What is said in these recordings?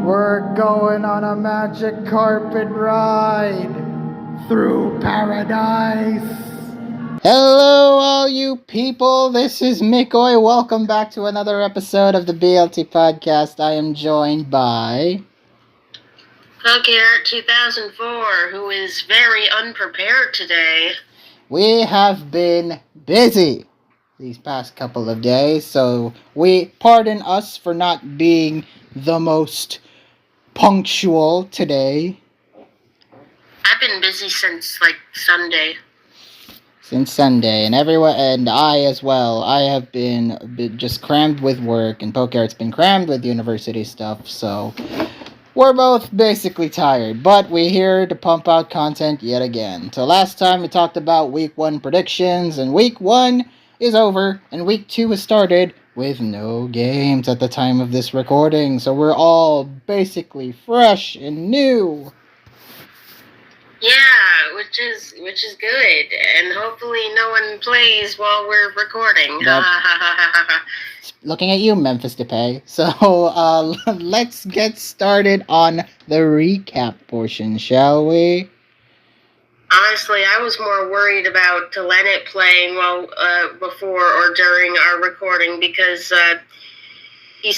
We're going on a magic carpet ride through paradise. Hello, all you people. This is Mikoy. Welcome back to another episode of the BLT podcast. I am joined by Cookier't 2004, who is very unprepared today. We have been busy these past couple of days, so pardon us for not being the most punctual today. I've been busy since, Sunday. Since Sunday, and everyone, and I as well. I have been just crammed with work, and Pokeart's been crammed with university stuff, so we're both basically tired, but we're here to pump out content yet again. So last time we talked about Week 1 predictions, and Week 1 is over, and Week 2 has started with no games at the time of this recording, so we're all basically fresh and new. Yeah, which is good, and hopefully no one plays while we're recording. Looking at you, Memphis Depay. So, let's get started on the recap portion, shall we? Honestly, I was more worried about Telenet playing before or during our recording because he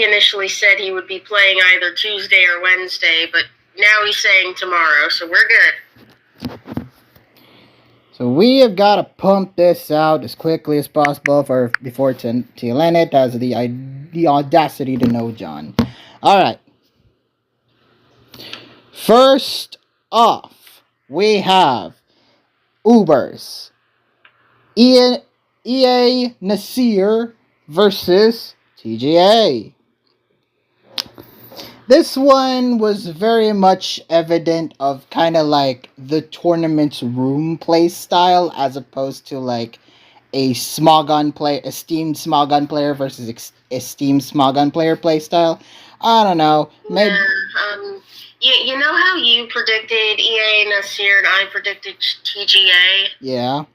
initially said he would be playing either Tuesday or Wednesday, but now he's saying tomorrow, so we're good. So we have got to pump this out as quickly as possible before Telenet has the audacity to know John. All right. First off, we have Ubers. EA Nasir versus TGA. This one was very much evident of kind of like the tournament's room play style as opposed to like a esteemed Smogon player versus esteemed Smogon player play style. I don't know. Maybe. Yeah, you know how you predicted EA Nasir and I predicted TGA? Yeah.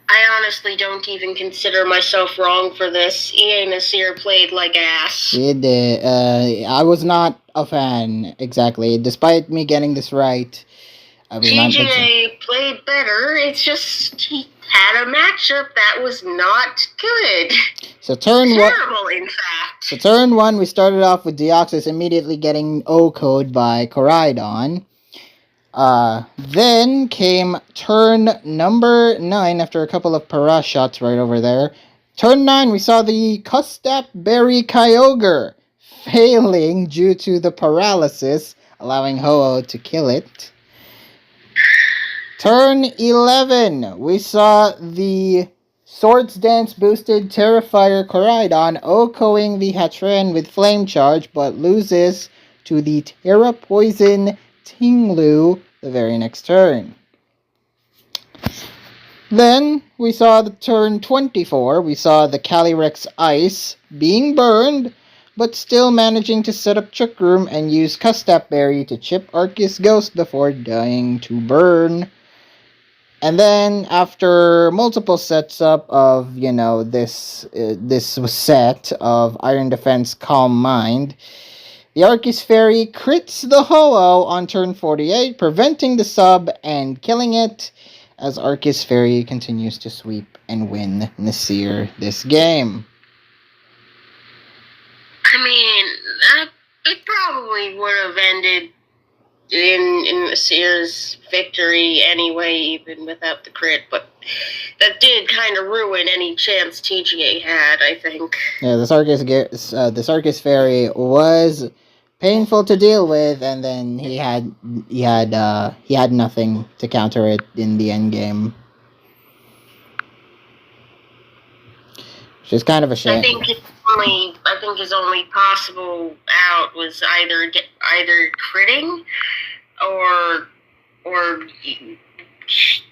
I honestly don't even consider myself wrong for this. EA Nasir played like ass. It did. I was not a fan, exactly. Despite me getting this right, I was TGA played better. It's just he had a matchup that was not good. So terrible, in fact. So turn 1, we started off with Deoxys immediately getting O-code by Koraidon. Then came turn number 9 after a couple of para shots right over there. Turn 9, we saw the Custap Berry Kyogre failing due to the paralysis, allowing Ho-Oh to kill it. Turn 11, we saw the Swords Dance boosted Terrifier Koraidon O-Koing the Hatren with Flame Charge, but loses to the Terra Poison Tinglu the very next turn. Then we saw the turn 24. We saw the Calyrex Ice being burned, but still managing to set up Trick Room and use Custap Berry to chip Arceus Ghost before dying to burn. And then after multiple sets up of this set of Iron Defense Calm Mind, the Arceus Fairy crits the Ho-Oh on turn 48, preventing the sub and killing it, as Arceus Fairy continues to sweep and win Nasir this game. I mean, it probably would have ended in Nasir's victory anyway, even without the crit, but that did kind of ruin any chance TGA had, I think. Yeah, this Arceus Fairy was painful to deal with, and then he had nothing to counter it in the end game, which is kind of a shame. I think his only possible out was either critting or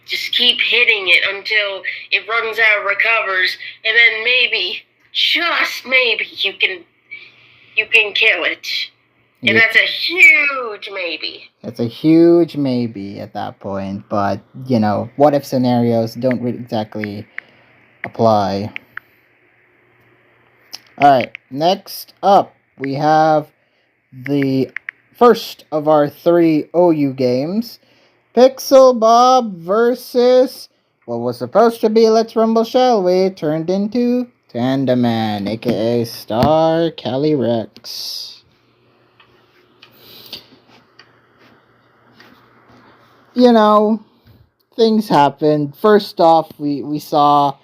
just keep hitting it until it runs out, recovers, and then maybe, just maybe, you can kill it. And that's a huge maybe. That's a huge maybe at that point, but, what if scenarios don't exactly apply. Alright, next up, we have the first of our 3 OU games. Pixel Bob versus what was supposed to be Let's Rumble Shall We turned into Tandaman, aka Star Calyrex. You know, things happened. First off, we saw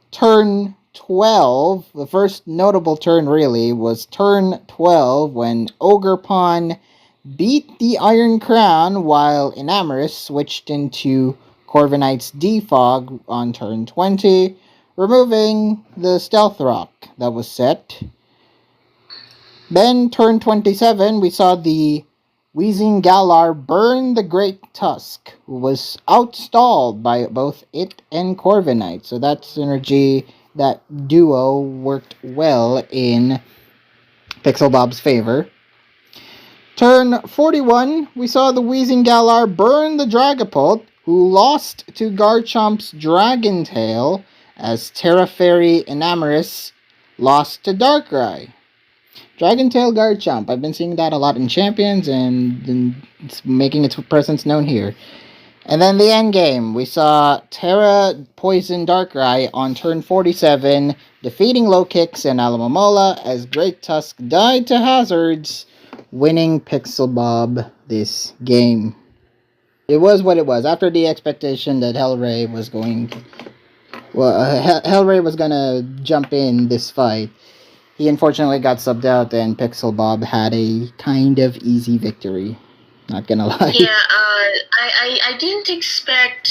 turn 12. The first notable turn really was turn 12 when Ogerpon beat the Iron Crown while Enamorous switched into Corviknight's Defog on turn 20, removing the Stealth Rock that was set. Then turn 27, we saw the Wheezing Galar burn the Great Tusk, who was outstalled by both it and Corviknight. So that synergy, that duo, worked well in Pixel Bob's favor. Turn 41, we saw the Wheezing Galar burn the Dragapult, who lost to Garchomp's Dragon Tail, as Terra Fairy Enamorous lost to Darkrai. Dragon Tail Garchomp, I've been seeing that a lot in Champions, and it's making its presence known here. And then the end game, we saw Terra poison Darkrai on turn 47, defeating Low Kicks and Alamomola as Great Tusk died to hazards, winning Pixel Bob this game. It was what it was. After the expectation that Hellray was going to jump in this fight, he unfortunately got subbed out, and Pixel Bob had a kind of easy victory. Not gonna lie. Yeah, I didn't expect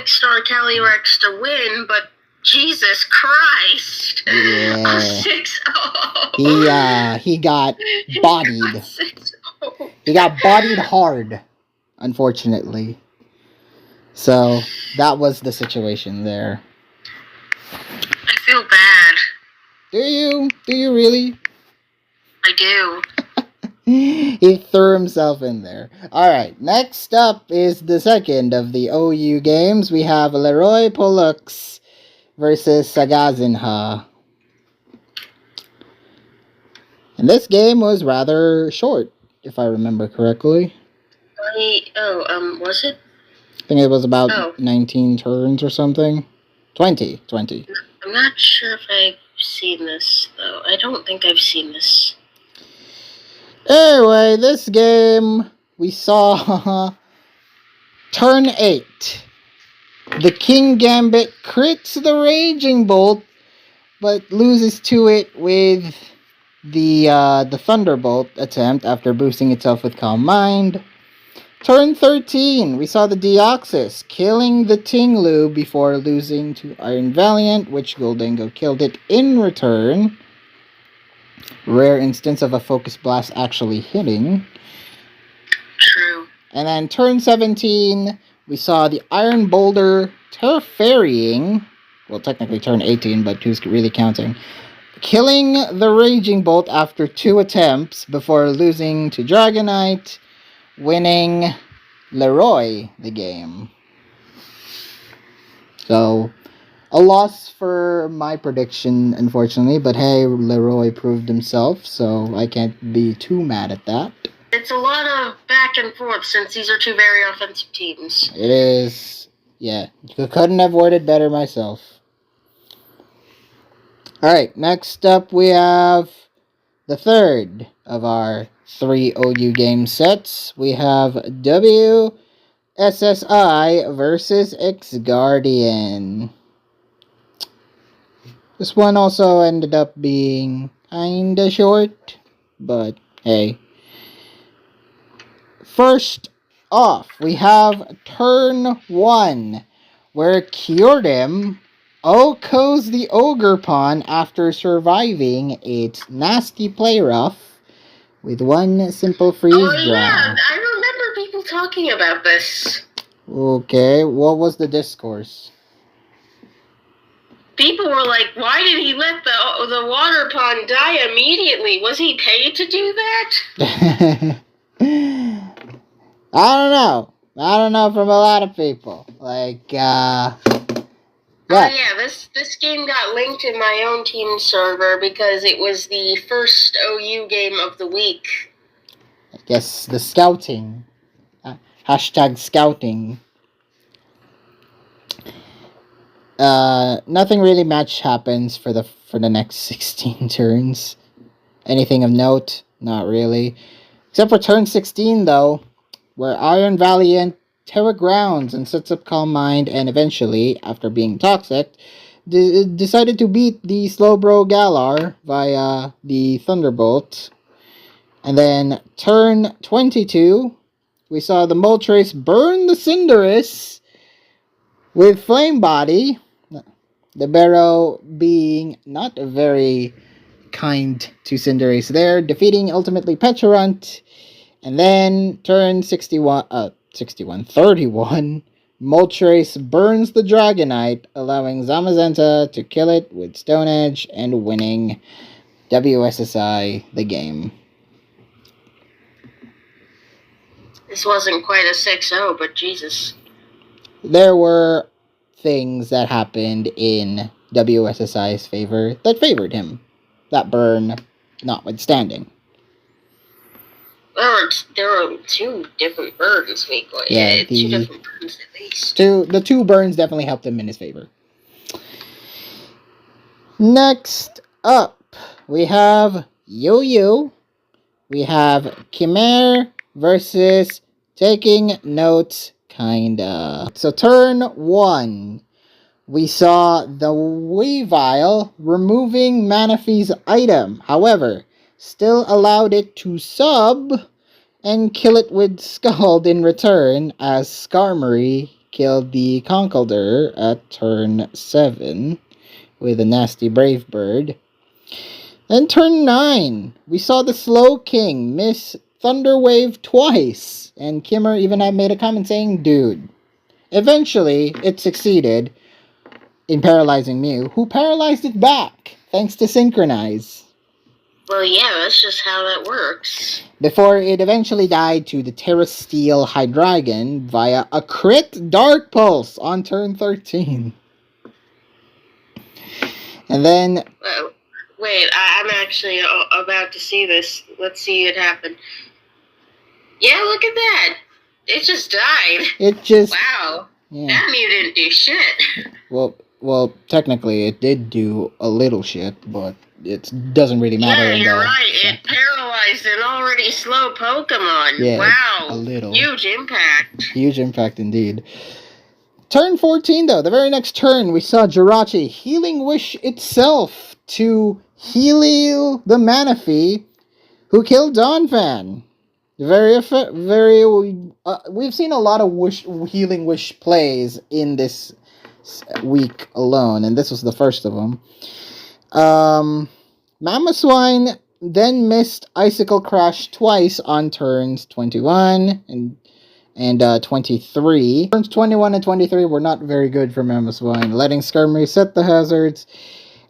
Star Calyrex to win, but Jesus Christ! Yeah. A 6-0. He got bodied. He got bodied hard, unfortunately. So that was the situation there. I feel bad. Do you? Do you really? I do. He threw himself in there. Alright, next up is the second of the OU games. We have Leroy Pollux versus Sagazinha. And this game was rather short, if I remember correctly. Was it? I think it was about 19 turns or something. 20. I'm not sure if I've seen this, though. I don't think I've seen this. Anyway, this game, we saw turn 8. The King Gambit crits the Raging Bolt, but loses to it with the Thunderbolt attempt after boosting itself with Calm Mind. Turn 13, we saw the Deoxys killing the Tinglu before losing to Iron Valiant, which Goldengo killed it in return. Rare instance of a Focus Blast actually hitting. True. And then turn 17, we saw the Iron Boulder Terraferrying. Well, technically turn 18, but who's really counting? Killing the Raging Bolt after 2 attempts before losing to Dragonite, winning Leroy the game. So, a loss for my prediction, unfortunately, but hey, Leroy proved himself, so I can't be too mad at that. It's a lot of back and forth since these are two very offensive teams. It is, yeah. Couldn't have worded better myself. Alright, next up we have the third of our 3 OU game sets. We have WSSI versus X-Guardian. This one also ended up being kinda short, but hey. First off, we have turn 1, where Kyurem OHKOs the Ogerpon after surviving its nasty play rough with 1 simple freeze dry. Oh yeah, I remember people talking about this. Okay, what was the discourse? People were like, why did he let the water pond die immediately? Was he paid to do that? I don't know from a lot of people. Like, Yeah. Yeah, this game got linked in my own team server because it was the first OU game of the week. I guess the scouting. Hashtag scouting. Nothing really much happens for the next 16 turns. Anything of note? Not really. Except for turn 16, though, where Iron Valiant Terra grounds and sets up Calm Mind, and eventually, after being toxic, decided to beat the Slowbro Galar via the Thunderbolt. And then turn 22, we saw the Moltres burn the Cinderace with Flame Body. The Barrow being not very kind to Cinderace there, defeating ultimately Pecharunt. And then turn 31, 31, Moltres burns the Dragonite, allowing Zamazenta to kill it with Stone Edge and winning WSSI the game. This wasn't quite a 6-0, but Jesus. There were things that happened in WSSI's favor that favored him. That burn notwithstanding. There were two different burns, Miko. Yeah, two different burns at least. The two burns definitely helped him in his favor. Next up, we have Yo-Yo. We have Chimere versus Taking Notes, kinda. So turn 1, we saw the Weavile removing Manaphy's item. However, still allowed it to sub and kill it with Scald in return, as Skarmory killed the Conkeldurr at turn 7 with a nasty Brave Bird. Then turn 9, we saw the Slow King miss Thunder Wave twice, and Kimmer even had made a comment saying, dude. Eventually, it succeeded in paralyzing Mew, who paralyzed it back, thanks to Synchronize. Well, yeah, that's just how that works. Before it eventually died to the Terra Steel Hydreigon via a crit Dark Pulse on turn 13. And then... Wait, I'm actually about to see this. Let's see it happen. Yeah, look at that. It just died. It just... Wow. Yeah. That Mew didn't do shit. Well, technically it did do a little shit, but it doesn't really matter. Yeah, you're right. It paralyzed an already slow Pokemon. Yeah, wow. a little. Huge impact. Huge impact indeed. Turn 14, though, the very next turn, we saw Jirachi Healing Wish itself to heal the Manaphy, who killed Donphan. We've seen a lot of Healing Wish plays in this week alone, and this was the first of them. Mamoswine then missed Icicle Crash twice on turns 21 and 23. Turns 21 and 23 were not very good for Mamoswine, letting Skarmory set the hazards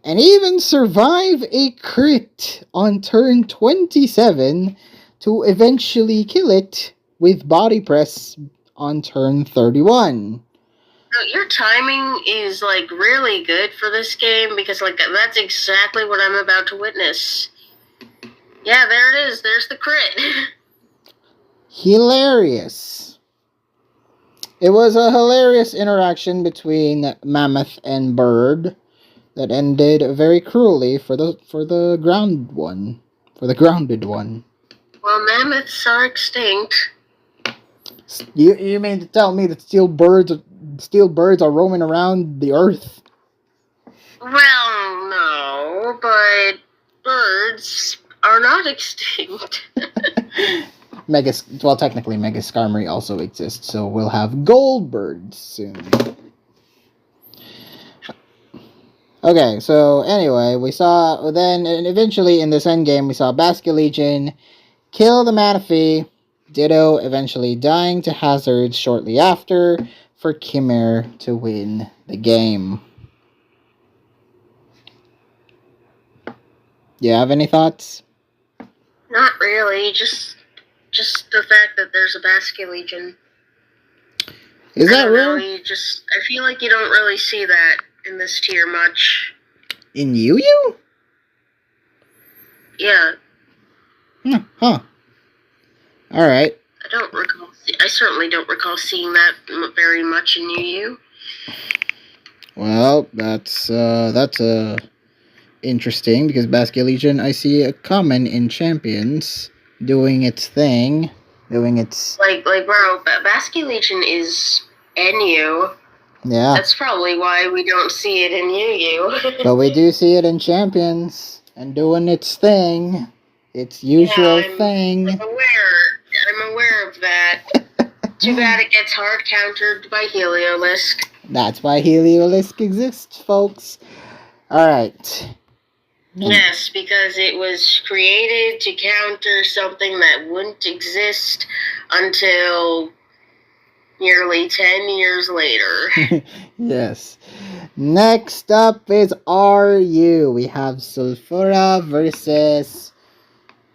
and even survive a crit on turn 27 to eventually kill it with Body Press on turn 31. Your timing is, really good for this game, because, that's exactly what I'm about to witness. Yeah, there it is. There's the crit. Hilarious. It was a hilarious interaction between Mammoth and Bird that ended very cruelly for the grounded one. Well, mammoths are extinct. You mean to tell me that steel birds are roaming around the earth? Well, no, but birds are not extinct. Technically Mega Skarmory also exists, so we'll have gold birds soon. Okay, so anyway, we saw then, and eventually in this endgame, we saw Basculegion kill the Manaphy, Ditto eventually dying to hazards shortly after for Chimere to win the game. Do you have any thoughts? Not really, just the fact that there's a Basculegion. Is that real? I feel like you don't really see that in this tier much. In Yu-Yu? Yeah. Huh. Alright. I certainly don't recall seeing that very much in Yu-Yu. Well, that's interesting, because Basket Legion, I see a common in Champions doing its thing, doing its... bro, Basket Legion is NU. Yeah. That's probably why we don't see it in Yu-Yu. But we do see it in Champions, and doing its thing, its usual thing. I'm aware of that. Too bad it gets hard countered by Heliolisk. That's why Heliolisk exists, folks. Alright. Yes, because it was created to counter something that wouldn't exist until nearly 10 years later. Yes. Next up is RU. We have Sulfura versus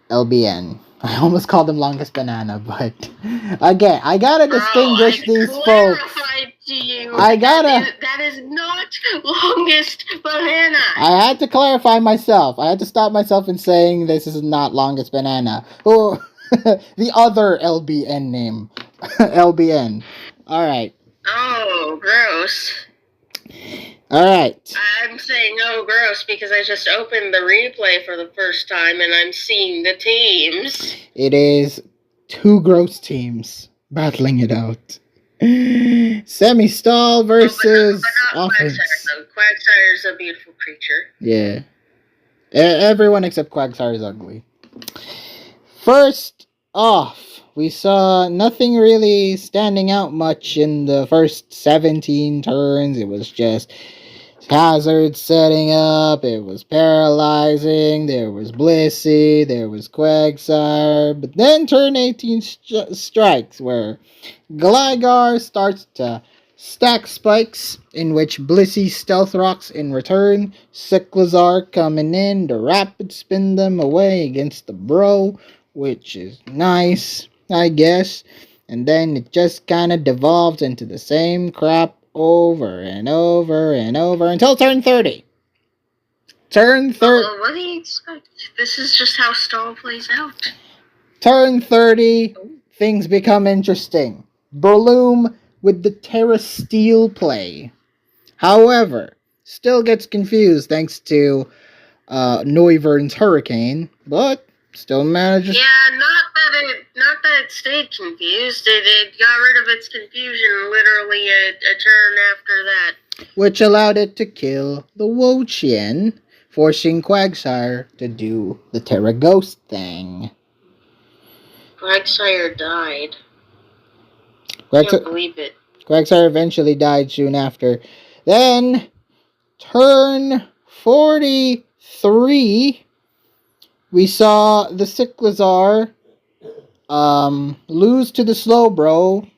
LBN. I almost called them Longest Banana, but again, I gotta distinguish these folks. To you that is not Longest Banana. I had to clarify myself. I had to stop myself in saying this is not Longest Banana. Or the other LBN name. LBN. Alright. Oh, gross. Alright. I'm saying oh gross because I just opened the replay for the first time and I'm seeing the teams. It is two gross teams battling it out. Semi-stall versus offense. Quagsire's a beautiful creature. Yeah. Everyone except Quagsire is ugly. First off, we saw nothing really standing out much in the first 17 turns. It was just Hazard setting up, it was paralyzing, there was Blissey, there was Quagsire, but then turn 18 strikes, where Gligar starts to stack spikes, in which Blissey stealth rocks in return, Cyclizar coming in to rapid spin them away against the bro, which is nice, I guess, and then it just kind of devolves into the same crap over and over and over until turn 30. Turn 30. What do you expect? This is just how stall plays out. Turn 30, things become interesting. Breloom with the Terra Steel play. However, still gets confused thanks to Noivern's Hurricane, but still manages. Yeah, not that it stayed confused. It got rid of its confusion literally a turn after that. Which allowed it to kill the Wo-Chien, forcing Quagsire to do the Terra Ghost thing. Quagsire died. I can't believe it. Quagsire eventually died soon after. Then, turn 43, we saw the Cyclizar lose to the Slowbro,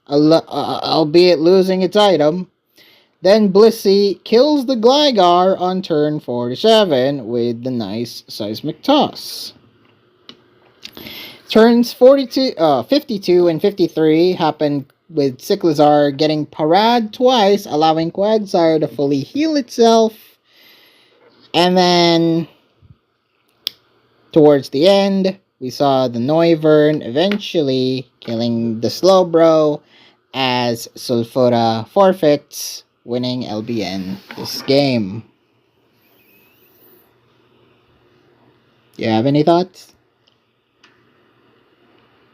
albeit losing its item. Then Blissey kills the Gligar on turn 47 with the nice Seismic Toss. Turns 52 and 53 happened with Cyclizar getting parad twice, allowing Quagsire to fully heal itself. And then, towards the end, we saw the Noivern eventually killing the Slowbro as Sulfura forfeits, winning LBN this game. You have any thoughts?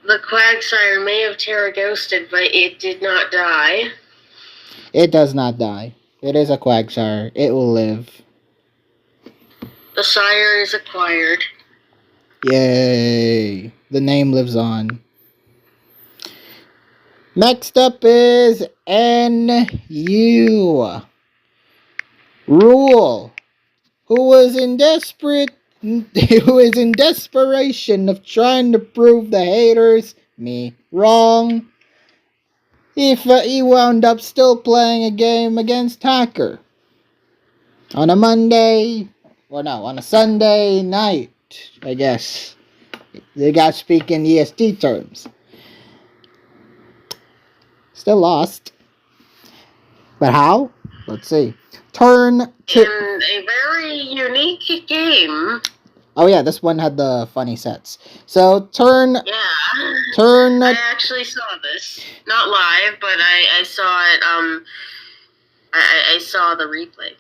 The Quagsire may have Terra Ghosted, but it did not die. It does not die. It is a Quagsire. It will live. The sire is acquired. Yay! The name lives on. Next up is NU. Rule, who is in desperation of trying to prove the haters me wrong. He wound up still playing a game against Hacker on a on a Sunday night, I guess. They got speaking EST terms. Still lost. But how? Let's see. Turn 2. In a very unique game. Oh yeah, this one had the funny sets. So turn. Yeah. Turn. I actually saw this. Not live, but I saw it, I saw the replay.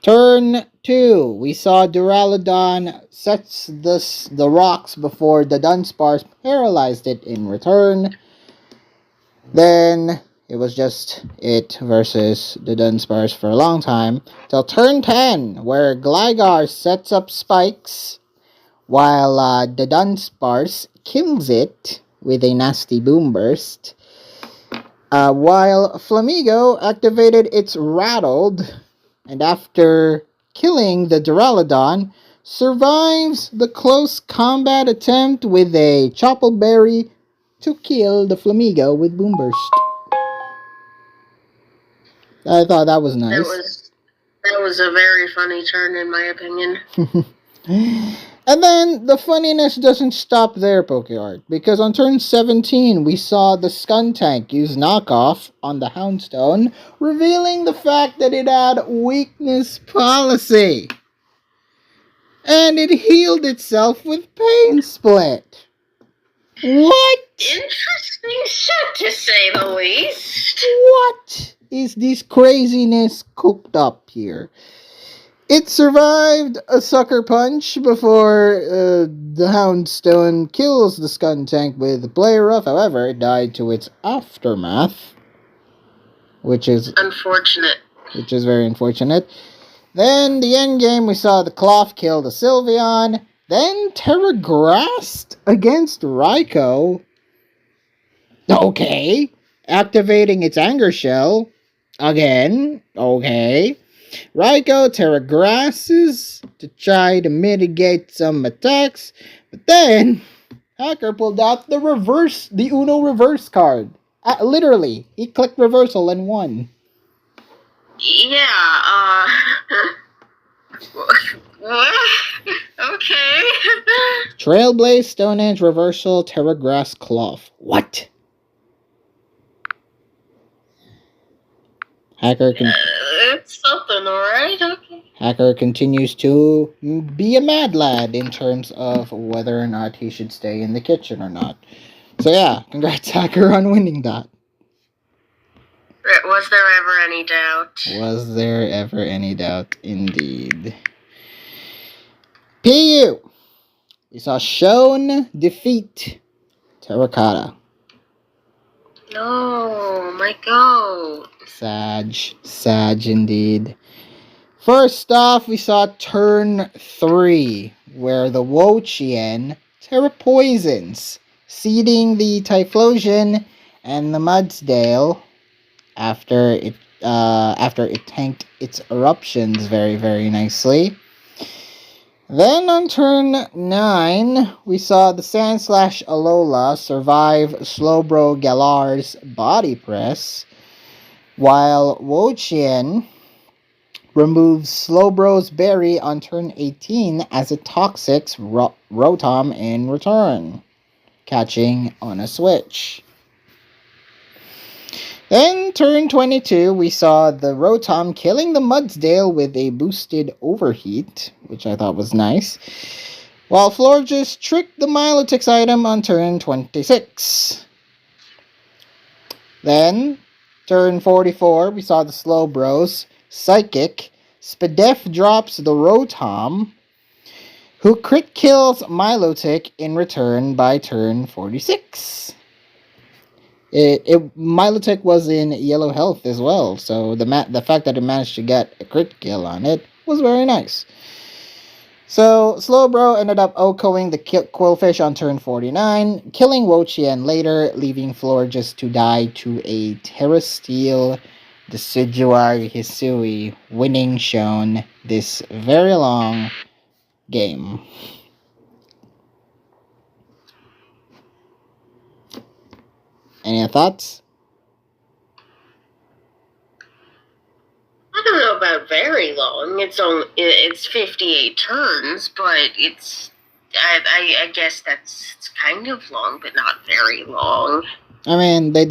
Turn 2. We saw Duraludon sets the rocks before the Dunsparce paralyzed it in return. Then it was just it versus the Dunsparce for a long time. Till turn 10, where Gligar sets up spikes while the Dunsparce kills it with a nasty boom burst. While Flamigo activated its Rattled, and after killing the Duraludon, survives the close combat attempt with a Chople Berry to kill the Flamigo with Boom Burst. I thought that was nice. That was a very funny turn, in my opinion. And then the funniness doesn't stop there, PokeArt, because on turn 17 we saw the Skuntank use knockoff on the Houndstone, revealing the fact that it had weakness policy. And it healed itself with Pain Split. What? Interesting shit, to say the least. What is this craziness cooked up here? It survived a sucker punch before the Houndstone kills the Skuntank with Play Rough. However, it died to its aftermath, which is unfortunate. Which is very unfortunate. Then the end game, we saw the Cloth kill the Sylveon. Then Terragrassed against Raikou. Okay. Activating its Anger Shell. Again. Okay. Raikou Terragrasses to try to mitigate some attacks. But then, Hacker pulled out the Uno reverse card. Literally. He clicked reversal and won. Yeah, what? Okay. Trailblaze, Stone Edge, Reversal, Terragrass, Cloth. What? Hacker it's something, alright? Okay. Hacker continues to be a mad lad in terms of whether or not he should stay in the kitchen or not. So yeah, congrats Hacker on winning that. Was there ever any doubt? Was there ever any doubt, indeed. PU! We saw Shone defeat Terracotta. No, my goat. Sag indeed. First off, we saw turn 3, where the Wo-Chien Terra Poisons, seeding the Typhlosion and the Mudsdale after it tanked its eruptions very, very nicely. Then on turn 9, we saw the Sandslash Alola survive Slowbro Galar's Body Press, while Wo-Chien removes Slowbro's Berry on turn 18 as it toxics Rotom in return, catching on a switch. Then, turn 22, we saw the Rotom killing the Mudsdale with a boosted Overheat, which I thought was nice, while Florges tricked the Milotic item on turn 26. Then, turn 44, we saw the Slowbros Psychic. Spadef drops the Rotom, who crit kills Milotic in return by turn 46. Milotic was in yellow health as well, so the fact that it managed to get a crit kill on it was very nice. So Slowbro ended up OHKOing the Quillfish on turn 49, killing Wo-Chien later, leaving Florges to die to a Terrasteel Decidueye Hisui, winning Shone this very long game. Any thoughts? I don't know about very long. It's 58 turns, but I guess it's kind of long, but not very long. I mean, they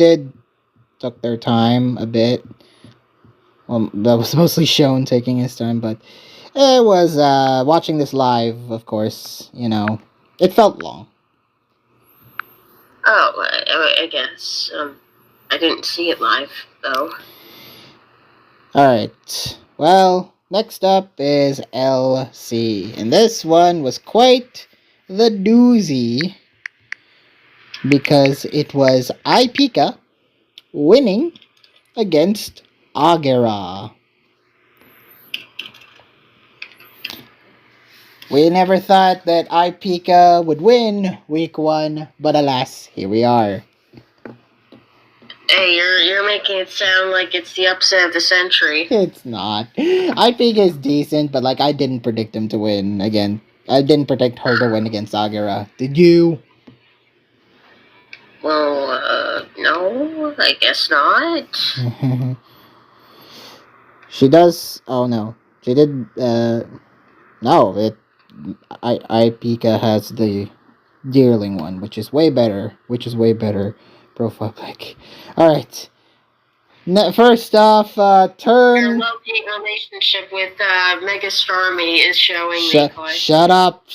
took their time a bit. Well, that was mostly Shone taking his time, but it was watching this live, of course, it felt long. Oh, I guess. I didn't see it live, though. Alright, well, next up is LC, and this one was quite the doozy because it was Ipika winning against Agera. We never thought that Ipika would win week 1, but alas, here we are. Hey, you're making it sound like it's the upset of the century. It's not. Ipika is decent, but I didn't predict him to win again. I didn't predict her to win against Agera. Did you? Well, no, I guess not. She does. Oh no, she did. No, Ipika has the Deerling one, which is way better. Profile pick. All right. First off, turn. Your love-hate relationship with Mega Starmie is showing me. Shut up.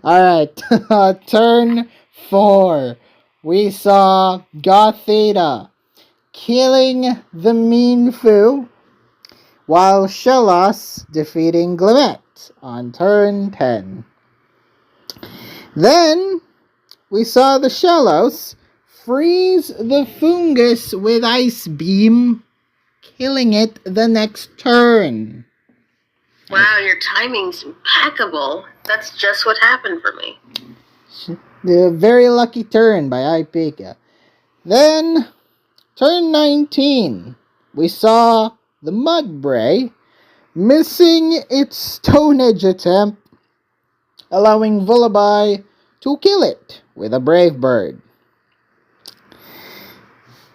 All right. Turn 4. We saw Gothita killing the Mean Foo, while Shellos defeating Glimmet on turn 10. Then we saw the Shellos freeze the Fungus with Ice Beam, killing it the next turn. Wow, your timing's impeccable. That's just what happened for me. The very lucky turn by Ipika. Then, turn 19, we saw the Mudbray missing its Stone Edge attempt, allowing Vullaby to kill it with a Brave Bird.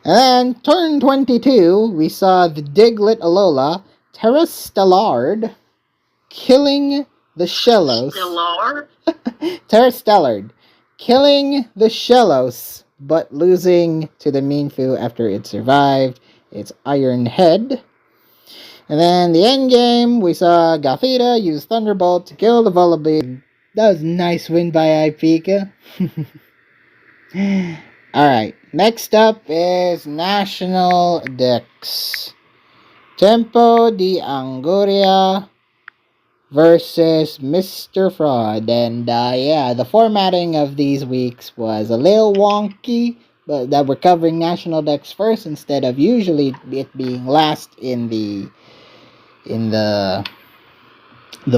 And then, turn 22, we saw the Diglett Alola Terrastellard killing the Shellos. Terrastellard killing the Shellos, but losing to the Mean Foo after it survived its Iron Head. And then the end game, we saw Gothita use Thunderbolt to kill the Vullaby. That was a nice win by Ipika. Alright, next up is National Dex. Tempo di Anguria versus Mr. Fraud. And yeah, the formatting of these weeks was a little wonky, but that we're covering National Dex first instead of usually it being last in the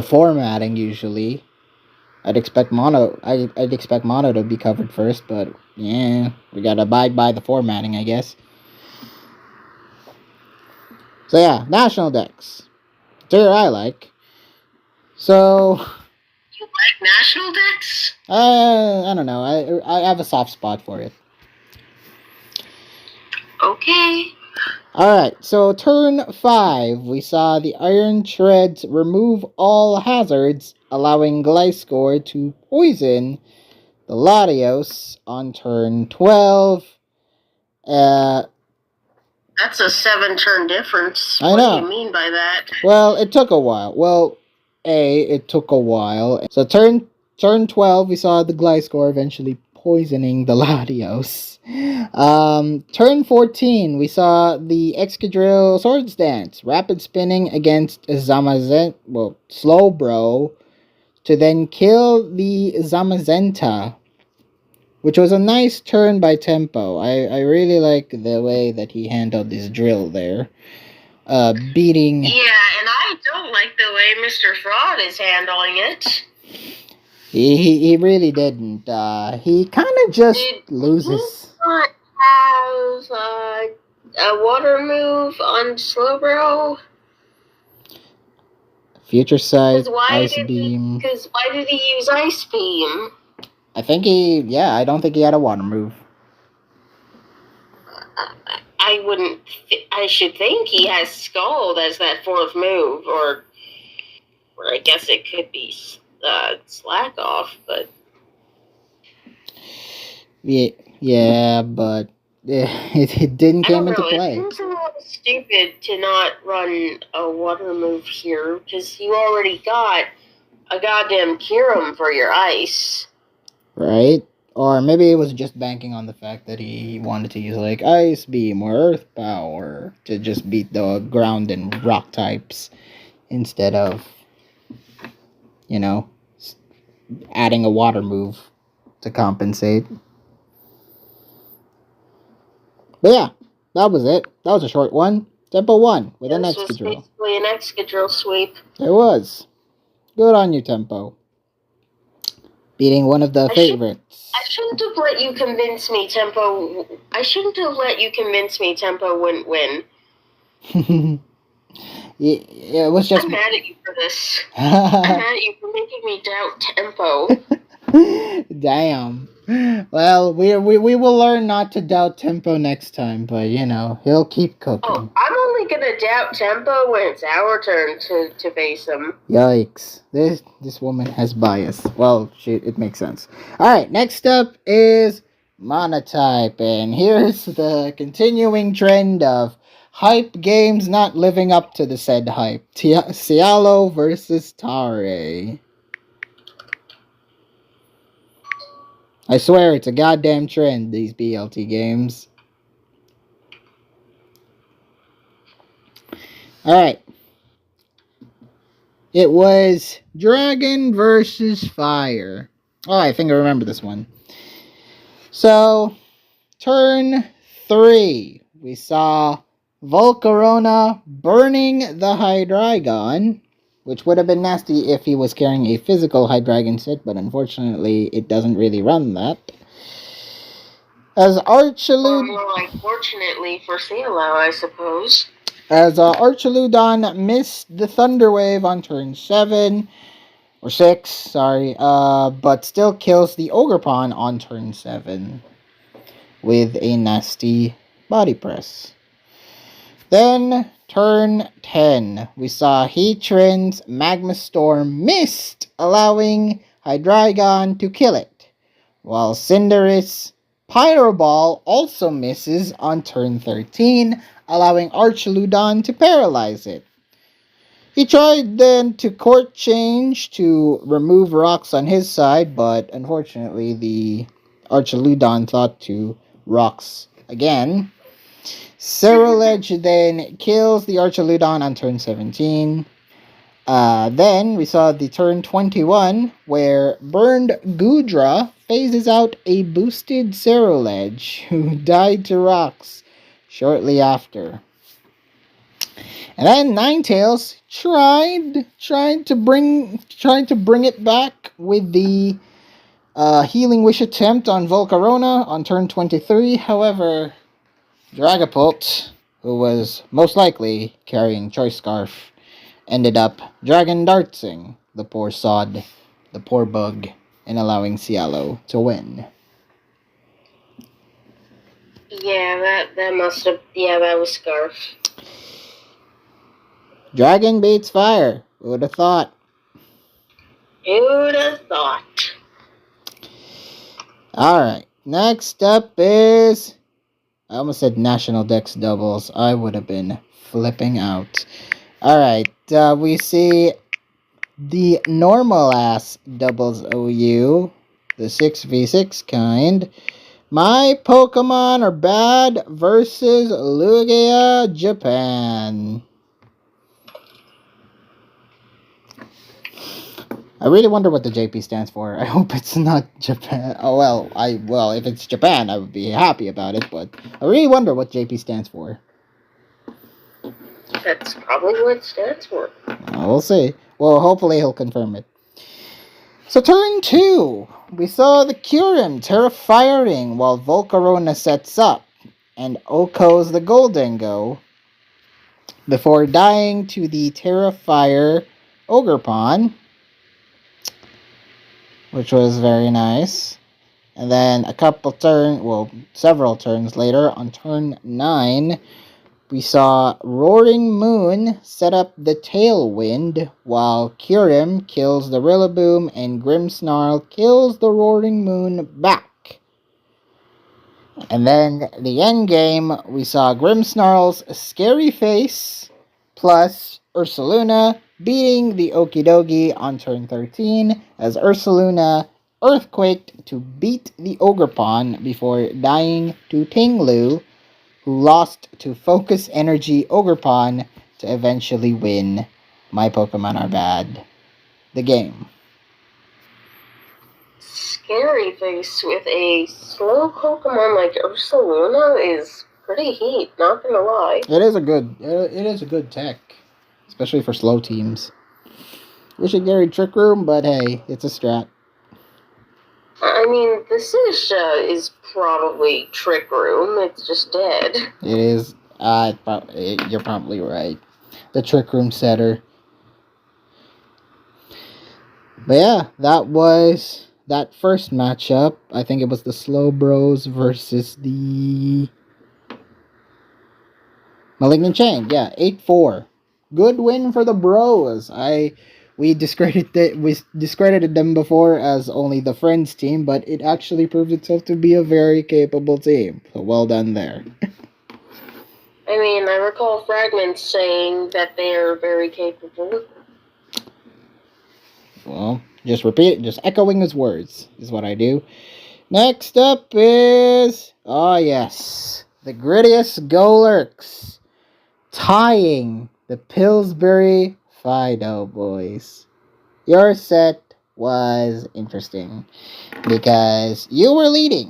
formatting usually. I'd expect mono to be covered first, but yeah, we gotta abide by the formatting, I guess. So yeah, National Dex. Tier I like. So you like National Dex? I don't know. I have a soft spot for it. Okay. Alright, so turn 5, we saw the Iron Treads remove all hazards, allowing Gliscor to poison the Latios on turn 12. That's a 7-turn difference. I know. What do you mean by that? Well, it took a while. It took a while. So turn 12, we saw the Gliscor eventually poisoning the Latios. Turn 14, we saw the Excadrill Swords Dance, rapid spinning against Slowbro, to then kill the Zamazenta, which was a nice turn by Tempo. I really like the way that he handled this drill there. Beating... Yeah, and I don't like the way Mr. Fraud is handling it. He really didn't. He kind of just loses. He not have a water move on Slowbro? Future Sight, Ice Beam. Because why did he use Ice Beam? I don't think he had a water move. I should think he has Scald as that 4th move, or I guess it could be Slack Off, but... Yeah, but it didn't come into play. It seems a little stupid to not run a water move here, because you already got a goddamn Kyurem for your ice. Right? Or maybe it was just banking on the fact that he wanted to use like Ice Beam or Earth Power to just beat the ground and rock types instead of, you know, adding a water move to compensate. But yeah, that was it. That was a short one. Tempo 1 with an This was Excadrill. basically an Excadrill sweep. It was. Good on you, Tempo. Beating one of the favorites. I shouldn't have let you convince me Tempo. I shouldn't have let you convince me Tempo wouldn't win. Yeah, it was just. I'm mad at you for this. I'm mad at you for making me doubt Tempo. Damn. Well, we will learn not to doubt Tempo next time, but you know, he'll keep cooking. Oh, I'm only gonna doubt Tempo when it's our turn to face him. Yikes. This woman has bias. Well, shit, it makes sense. Alright, next up is Monotype, and here's the continuing trend of hype games not living up to the said hype. Cialo versus Tare. I swear it's a goddamn trend, these BLT games. Alright. It was Dragon versus Fire. Oh, I think I remember this one. So, turn 3. We saw Volcarona burning the Hydreigon, which would have been nasty if he was carrying a physical Hydreigon set, but unfortunately it doesn't really run that. As Archilud... more like fortunately for Cialo, I suppose. As Archaludon missed the Thunder Wave on turn 7, or 6, sorry, but still kills the Ogerpon on turn 7 with a nasty body press. Then, turn 10, we saw Heatran's Magma Storm missed, allowing Hydreigon to kill it, while Cinderace Pyro Ball also misses on turn 13, allowing Archaludon to paralyze it. He tried then to court change to remove rocks on his side, but unfortunately the Archaludon thought to rocks again. Ceruledge then kills the Archaludon on turn 17. Then we saw the turn 21 where Burned Goodra phases out a boosted Ceruledge who died to rocks shortly after. And then Ninetales tried to bring it back with the Healing Wish attempt on Volcarona on turn 23. However, Dragapult, who was most likely carrying Choice Scarf, ended up Dragon Dartsing the poor sod, the poor bug, and allowing Cialo to win. Yeah, that must have... Yeah, that was Scarf. Dragon beats Fire. Who would have thought? Who'd have thought? Alright, next up is... I almost said National Dex Doubles. I would have been flipping out. Alright, we see the normal-ass Doubles OU, the 6v6 kind. My Pokemon are bad versus Lugia Japan. I really wonder what the JP stands for. I hope it's not Japan. Oh, well, if it's Japan, I would be happy about it, but I really wonder what JP stands for. That's probably what it stands for. We'll see. Well, hopefully he'll confirm it. So turn 2. We saw the Kyurem Terra-Firing while Volcarona sets up, and Oko's the Goldengo, before dying to the Terra-Fire Ogerpon, which was very nice. And then several turns later, on turn 9, we saw Roaring Moon set up the Tailwind, while Kyurem kills the Rillaboom and Grimmsnarl kills the Roaring Moon back. And then the end game, we saw Grimmsnarl's scary face plus Ursaluna beating the Okidogi on turn 13 as Ursaluna earthquaked to beat the Ogerpon before dying to Tinglu, who lost to Focus Energy Ogerpon to eventually win My Pokemon Are Bad, the game. Scary face with a slow Pokemon like Ursaluna is pretty heat, not gonna lie. It is a good tech, especially for slow teams. Wish it carried Trick Room, but hey, it's a strat. I mean, the Sidisha is probably Trick Room, it's just dead. It is, you're probably right. The Trick Room setter. But yeah, that was that first matchup. I think it was the Slow Bros versus the Malignant Chain. Yeah, 8-4. Good win for the Bros. We discredited them before as only the Friends team, but it actually proved itself to be a very capable team. So well done there. I mean, I recall Fragments saying that they are very capable. Well, just repeat it, just echoing his words is what I do. Next up is, oh yes, the grittiest Golurks tying the Pillsbury Fido boys. Your set was interesting because you were leading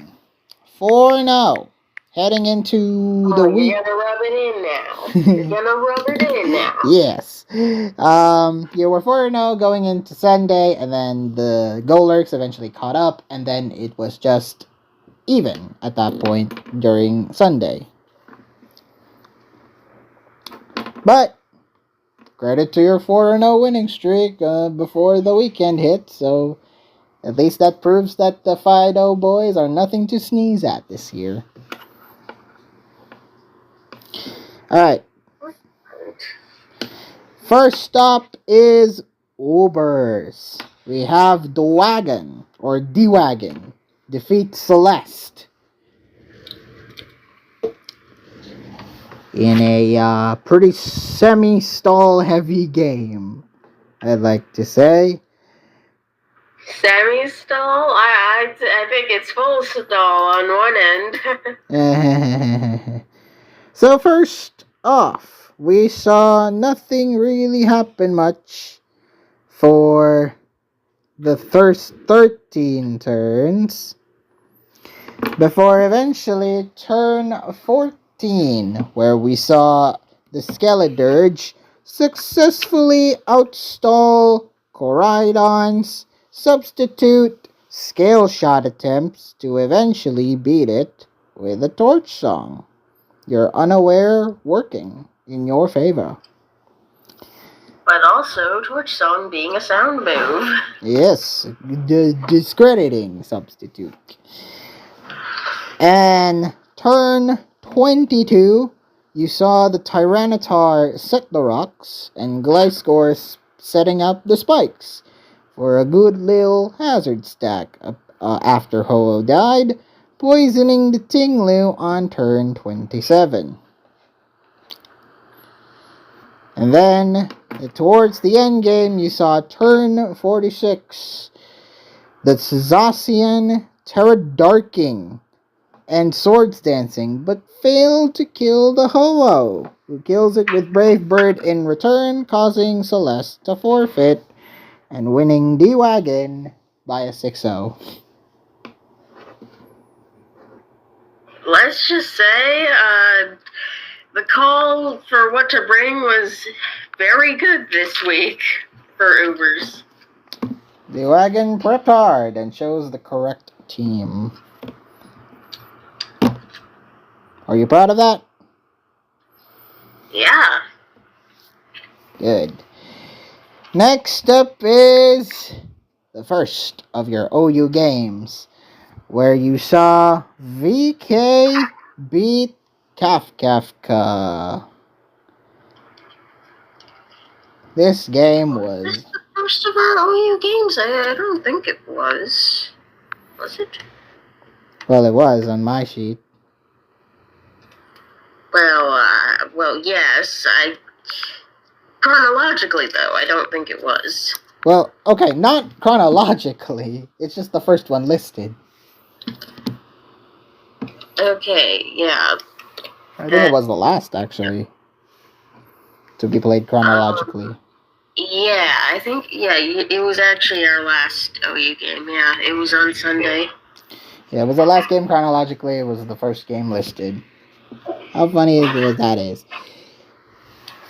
4-0 heading into the week. You're gonna rub it in now. You're gonna rub it in now. Yes. You were 4-0 going into Sunday, and then the Golurks eventually caught up, and then it was just even at that point during Sunday. But credit to your 4-0 winning streak before the weekend hit, so at least that proves that the Fido boys are nothing to sneeze at this year. Alright. First up is Ubers. We have the Wagon, or D-Wagon, defeat Celeste in a pretty semi-stall heavy game, I'd like to say. Semi-stall? I think it's full stall on one end. So first off, we saw nothing really happen much for the first 13 turns before eventually turn 14, where we saw the Skeledirge successfully outstall Koraidon's substitute scale shot attempts to eventually beat it with a Torch Song. You're unaware working in your favor. But also, Torch Song being a sound move. Yes, discrediting substitute. And turn 22, you saw the Tyranitar set the rocks, and Gliscor setting up the spikes for a good little hazard stack after Ho-Oh died, poisoning the Tinglu on turn 27. And then, towards the end game, you saw turn 46, the Zacian Terradarking and Swords Dancing, but failed to kill the Ho-Oh, who kills it with Brave Bird in return, causing Celeste to forfeit and winning D-Wagon by a 6-0. Let's just say, the call for what to bring was very good this week for Ubers. The wagon prepped hard and chose the correct team. Are you proud of that? Yeah. Good. Next up is the first of your OU games, where you saw VK beat Kafka. This game was... Was this the first of our OU games? I don't think it was. Was it? Well, it was on my sheet. Well, yes. Chronologically, though, I don't think it was. Well, okay, not chronologically. It's just the first one listed. Okay, yeah. I think it was the last, actually, to be played chronologically. Yeah, I think, it was actually our last OU game. Yeah, it was on Sunday. Yeah, it was the last game chronologically. It was the first game listed. How funny that is.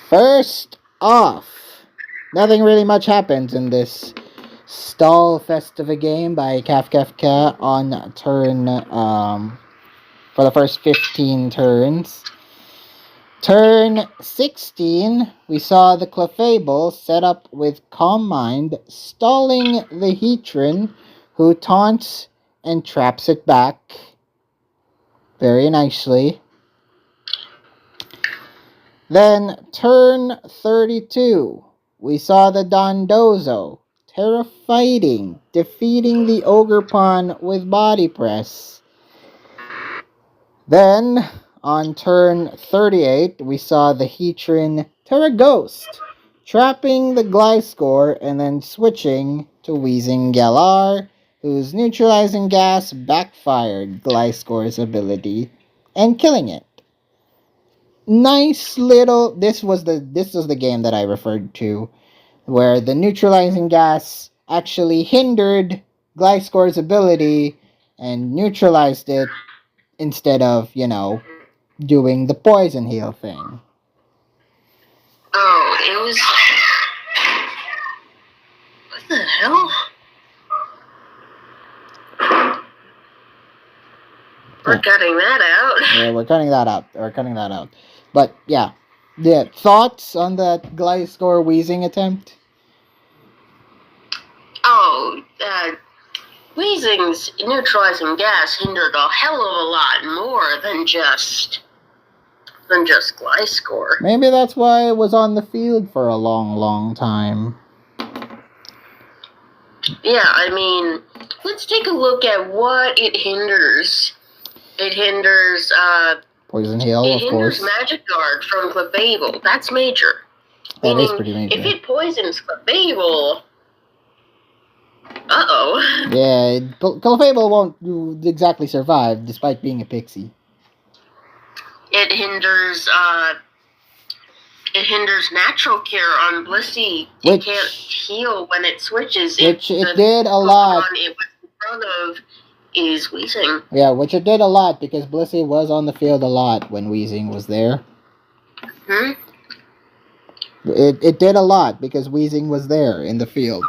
First off, nothing really much happens in this stall fest of a game by Kafka on turn, for the first 15 turns. Turn 16, we saw the Clefable set up with Calm Mind, stalling the Heatran, who taunts and traps it back very nicely. Then, turn 32, we saw the Dondozo, Terra fighting, defeating the Ogerpon with Body Press. Then, on turn 38, we saw the Heatran Terra Ghost, trapping the Gliscor and then switching to Weezing Galar, whose neutralizing gas backfired Gliscor's ability and killing it. Nice little. This was the game that I referred to, where the neutralizing gas actually hindered Gliscor's ability and neutralized it instead of, doing the poison heal thing. Oh, it was. What the hell? We're cutting that out. Yeah, we're cutting that out. But yeah, thoughts on that Gliscor Weezing attempt? Oh, Weezing's neutralizing gas hindered a hell of a lot more than just Gliscor. Maybe that's why it was on the field for a long, long time. Yeah, I mean, let's take a look at what it hinders. It hinders, Poison Heal, of course. It hinders Magic Guard from Clefable. That's major. That is pretty major. If it poisons Clefable, uh-oh. Yeah, Clefable won't exactly survive, despite being a pixie. It hinders Natural Cure on Blissey. It can't heal when it switches. Which it did a lot. It was in front of is Weezing. Yeah, which it did a lot, because Blissey was on the field a lot when Weezing was there. Hmm? It did a lot, because Weezing was there in the field.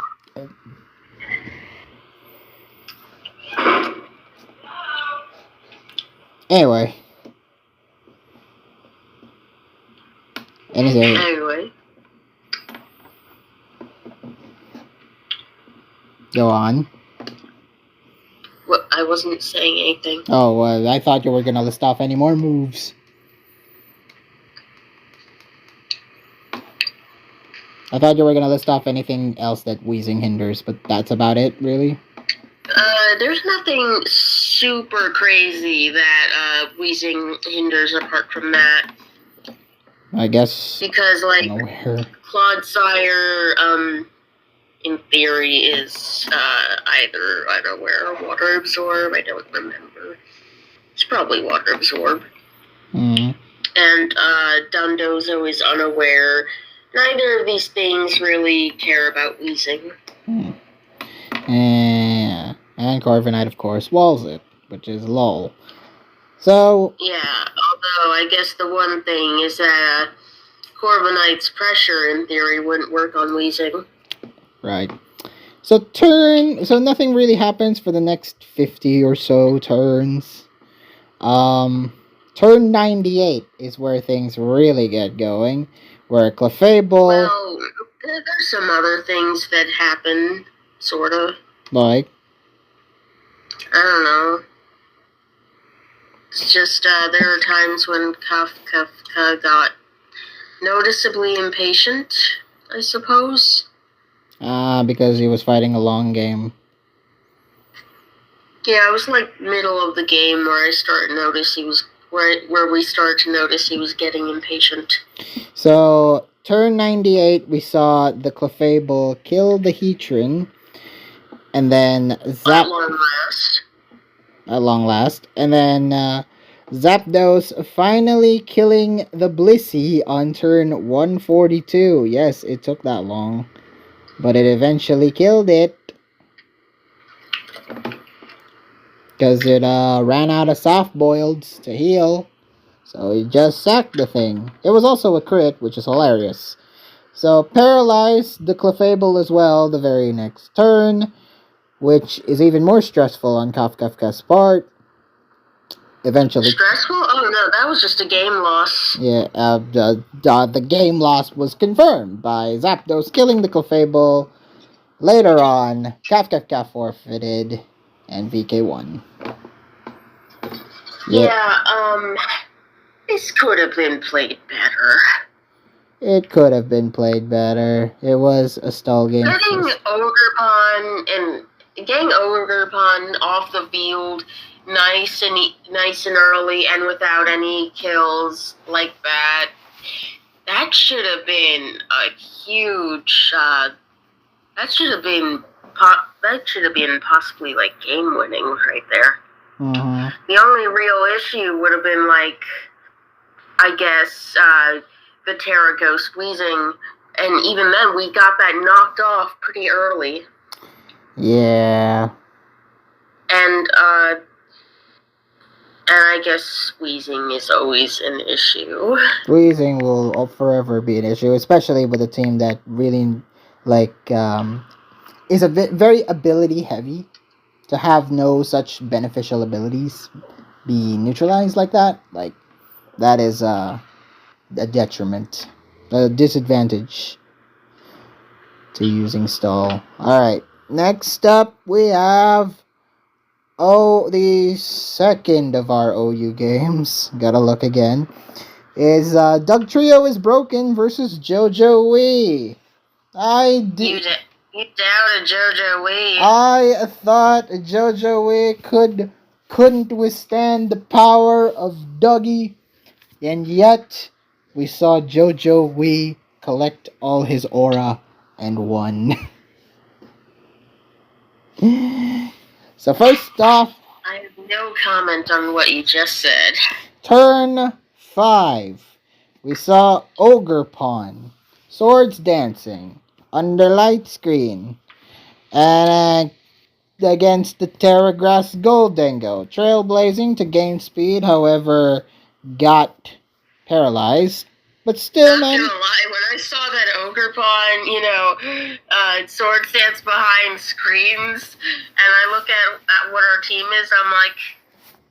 Anyway. Anyway. Go on. Well, I wasn't saying anything. Oh, well, I thought you were going to list off any more moves. I thought you were going to list off anything else that Weezing hinders, but that's about it, really? There's nothing super crazy that Weezing hinders apart from that. I guess. Because, Clodsire, in theory, is either Unaware or Water Absorb. I don't remember. It's probably Water Absorb. Mm. And Dondozo is Unaware. Neither of these things really care about Weezing. And Corviknight, of course, walls it, which is lol. So... Yeah, although I guess the one thing is that Corviknight's pressure, in theory, wouldn't work on Weezing. Right. So nothing really happens for the next 50 or so turns. Turn 98 is where things really get going. Where Clefable... Well, there's some other things that happen, sort of. Like? I don't know. It's just, there are times when Kafka got noticeably impatient, I suppose. Because he was fighting a long game. Yeah, it was middle of the game where I started to notice he was where we started to notice he was getting impatient. So, turn 98, we saw the Clefable kill the Heatran, and then Zap... At long last. And then Zapdos finally killing the Blissey on turn 142. Yes, it took that long, but it eventually killed it. Because it ran out of soft boileds to heal. So he just sacked the thing. It was also a crit, which is hilarious. So paralyzed the Clefable as well the very next turn, which is even more stressful on Kafka's part. Eventually. Stressful? Oh no, that was just a game loss. Yeah, the game loss was confirmed by Zapdos killing the Clefable. Later on, Kafka forfeited, and VK won. Yeah, this could have been played better. It could have been played better. It was a stall game. Getting Ogerpon off the field nice and early and without any kills like that. That should have been a huge. That should have been possibly like game winning right there. Mm-hmm. The only real issue would have been like, I guess, the Terrago squeezing, and even then we got that knocked off pretty early. Yeah. And I guess squeezing is always an issue. Squeezing will forever be an issue, especially with a team that really, is a bit very ability heavy. To have no such beneficial abilities be neutralized like that, that is a detriment, a disadvantage to using stall. Alright, next up we have the second of our OU games. Gotta look again. Is Doug Trio is Broken versus JoJo Wii. You doubted JoJo Wii. I thought JoJo Wii couldn't withstand the power of Dougie, and yet we saw JoJo Wii collect all his aura and won. So first off, I have no comment on what you just said. Turn 5. We saw Ogerpon, Swords Dancing, under light screen, and against the Terragrass Goldengo, trailblazing to gain speed, however, got paralyzed. But still, Not gonna lie, when I saw that Ogerpon, sword dance behind screens, and I look at what our team is, I'm like,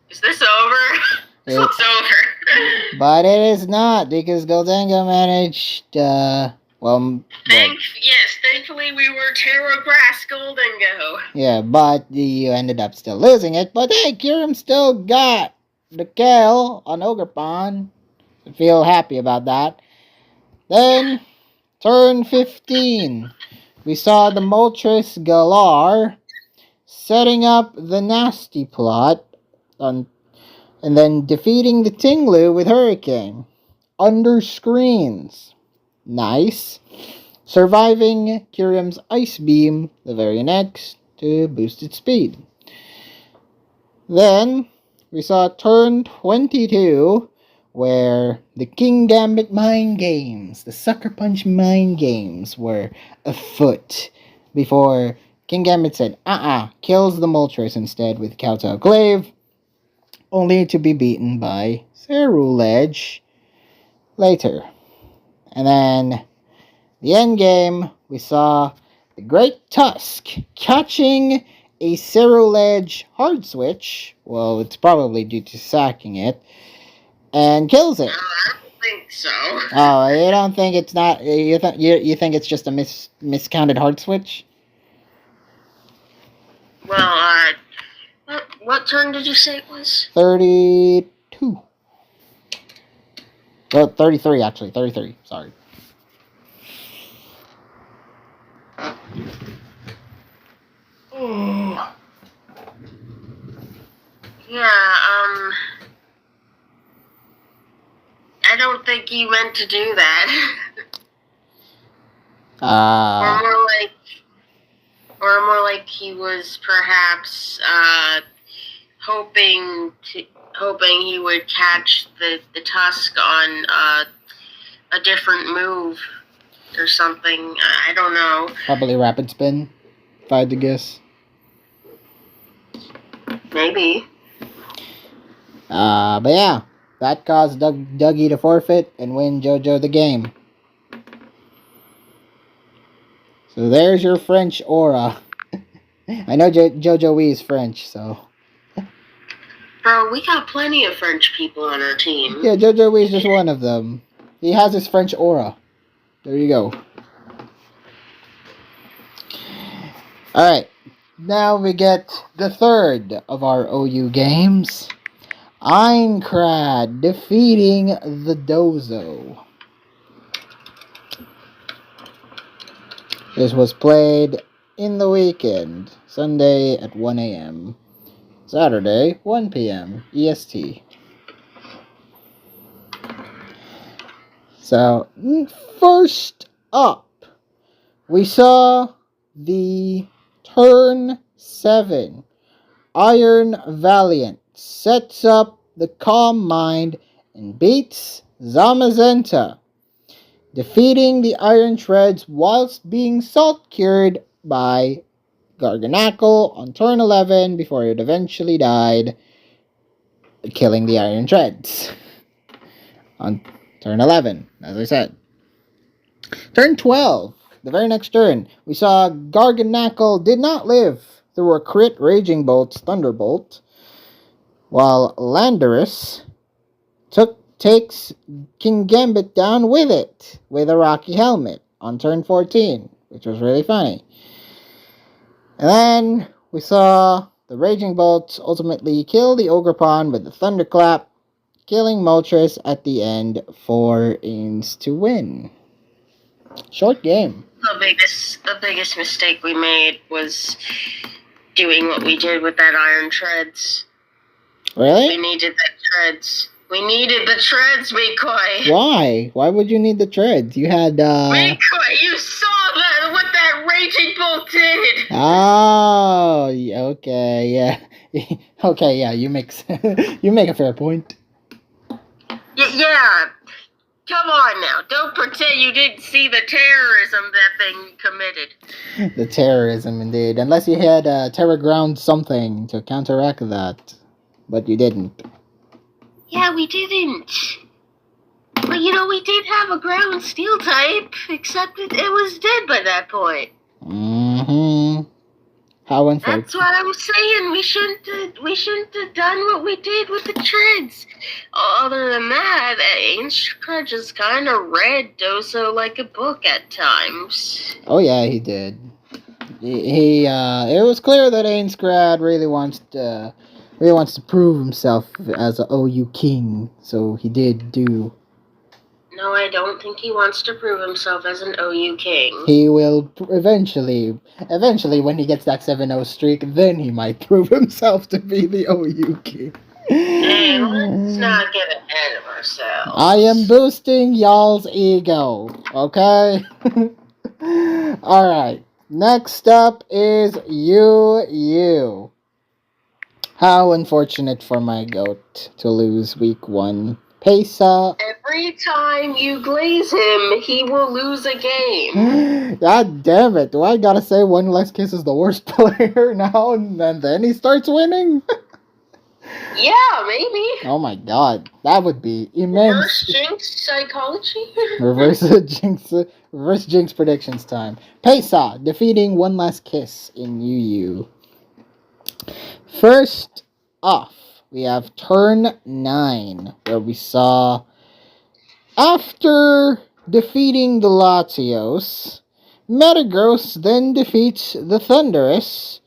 is this over? This looks over. But it is not, because Goldengo managed, thankfully we were Terragrass Goldengo. Yeah, but you ended up still losing it. But hey, Kyurem still got the kill on Ogerpon. I feel happy about that. Then, turn 15. We saw the Moltres Galar setting up the nasty plot and then defeating the Tinglu with Hurricane. Under screens. Nice. Surviving Kyurem's Ice Beam the very next to boost its speed. Then, we saw turn 22, where the King Gambit mind games, the Sucker Punch mind games were afoot, before King Gambit said, kills the Moltres instead with Kowtow Glaive, only to be beaten by Ceruledge later. And then, the end game, we saw the Great Tusk catching a Ceruledge hard switch. Well, it's probably due to sacking it. And kills it. I don't think so. Oh, you don't think it's not? You think it's just a miscounted hard switch? Well, what turn did you say it was? 32. Well, 33 actually. 33. Sorry. Yeah, he meant to do that. Ah. Or more like he was perhaps hoping he would catch the tusk on a different move or something. I don't know. Probably rapid spin, if I had to guess. Maybe. But yeah, that caused Dougie to forfeit and win JoJo the game. So there's your French aura. I know JoJo Wee is French, so. Bro, we got plenty of French people on our team. Yeah, JoJo Wee is just one of them. He has his French aura. There you go. Alright, now we get the third of our OU games. Aincrad defeating the Dozo. This was played in the weekend, Sunday at 1 a.m., Saturday 1 p.m. EST. So, first up, we saw the Turn 7. Iron Valiant sets up the Calm Mind and beats Zamazenta, defeating the Iron Shreds whilst being salt-cured by Garganackle on turn 11 before it eventually died, killing the Iron Shreds on turn 11, as I said. Turn 12, the very next turn, we saw Garganackle did not live through a crit Raging Bolt's Thunderbolt, while Landorus takes King Gambit down with it, with a Rocky Helmet on turn 14, which was really funny. And then we saw the Raging Bolt ultimately kill the Ogerpon with the Thunderclap, killing Moltres at the end for Ains to win. Short game. The biggest mistake we made was doing what we did with that Iron Treads. Really? We needed the treads. We needed the treads, Mikoi. Why? Why would you need the treads? You had, Mikoi, you saw what that Raging Bolt did! Oh, okay, yeah. Okay, yeah, you make a fair point. Yeah. Come on now. Don't pretend you didn't see the terrorism that thing committed. The terrorism, indeed. Unless you had Terra Ground something to counteract that. But you didn't. Yeah, we didn't. But we did have a ground steel type, except it was dead by that point. Mm-hmm. How unfortunate. That's what I'm saying. We shouldn't have done what we did with the treads. Other than that, Aincrad just kind of read Dozo like a book at times. Oh yeah, he did. He it was clear that Aincrad really wants to prove himself as an OU king, so he did do. No, I don't think he wants to prove himself as an OU king. He will eventually when he gets that 7-0 streak, then he might prove himself to be the OU king. Hey, let's not get ahead of ourselves. I am boosting y'all's ego, okay? Alright, next up is you. How unfortunate for my goat to lose week 1. Pesa. Every time you glaze him, he will lose a game. God damn it. Do I gotta say One Less Kiss is the worst player now and then he starts winning? Yeah, maybe. Oh my god. That would be immense. Reverse Jinx psychology? Reverse Jinx predictions time. Pesa defeating One Last Kiss in UU. First off, we have turn 9, where we saw, after defeating the Latios, Metagross then defeats the Thundurus,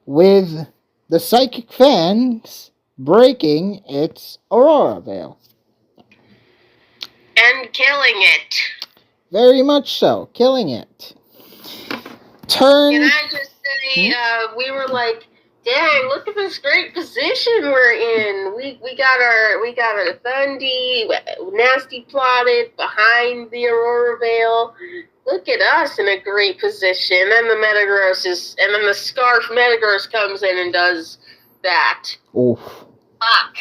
with the Psychic Fans breaking its Aurora Veil. And killing it. Very much so, killing it. Turn... Can I just say, we were like Dang, look at this great position we're in. We got our Thundy nasty plotted behind the Aurora Veil. Look at us in a great position. And then the Scarf Metagross comes in and does that. Oof. Fuck.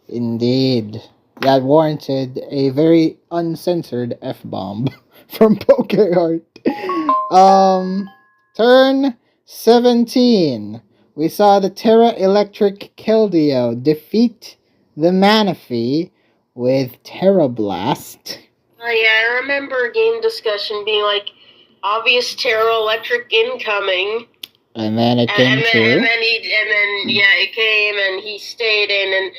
Indeed. That warranted a very uncensored F-bomb from PokeArt. Turn 17. We saw the Terra Electric Keldeo defeat the Manaphy with Terra Blast. Oh yeah, I remember a game discussion being like, obvious Terra Electric incoming. And then it came true. And then it came and he stayed in and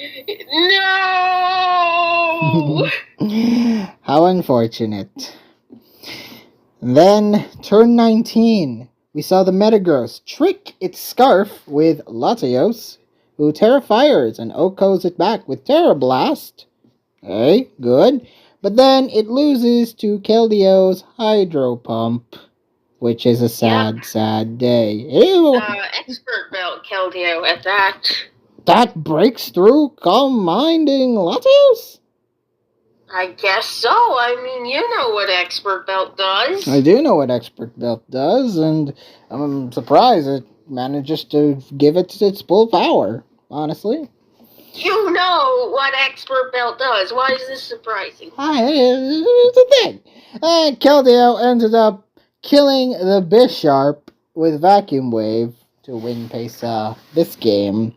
no. How unfortunate. Then, turn 19. We saw the Metagross trick its Scarf with Latios, who Terra Fires and Okos it back with Terra Blast. Okay, good. But then it loses to Keldeo's Hydro Pump, which is a sad day. Ew. Expert Belt Keldeo at that. That breaks through Calm-Minding Latios? I guess so. I mean, you know what Expert Belt does. I do know what Expert Belt does, and I'm surprised it manages to give it its full power, honestly. You know what Expert Belt does. Why is this surprising? It's a thing. And Keldeo ended up killing the Bisharp with Vacuum Wave to win pace this game.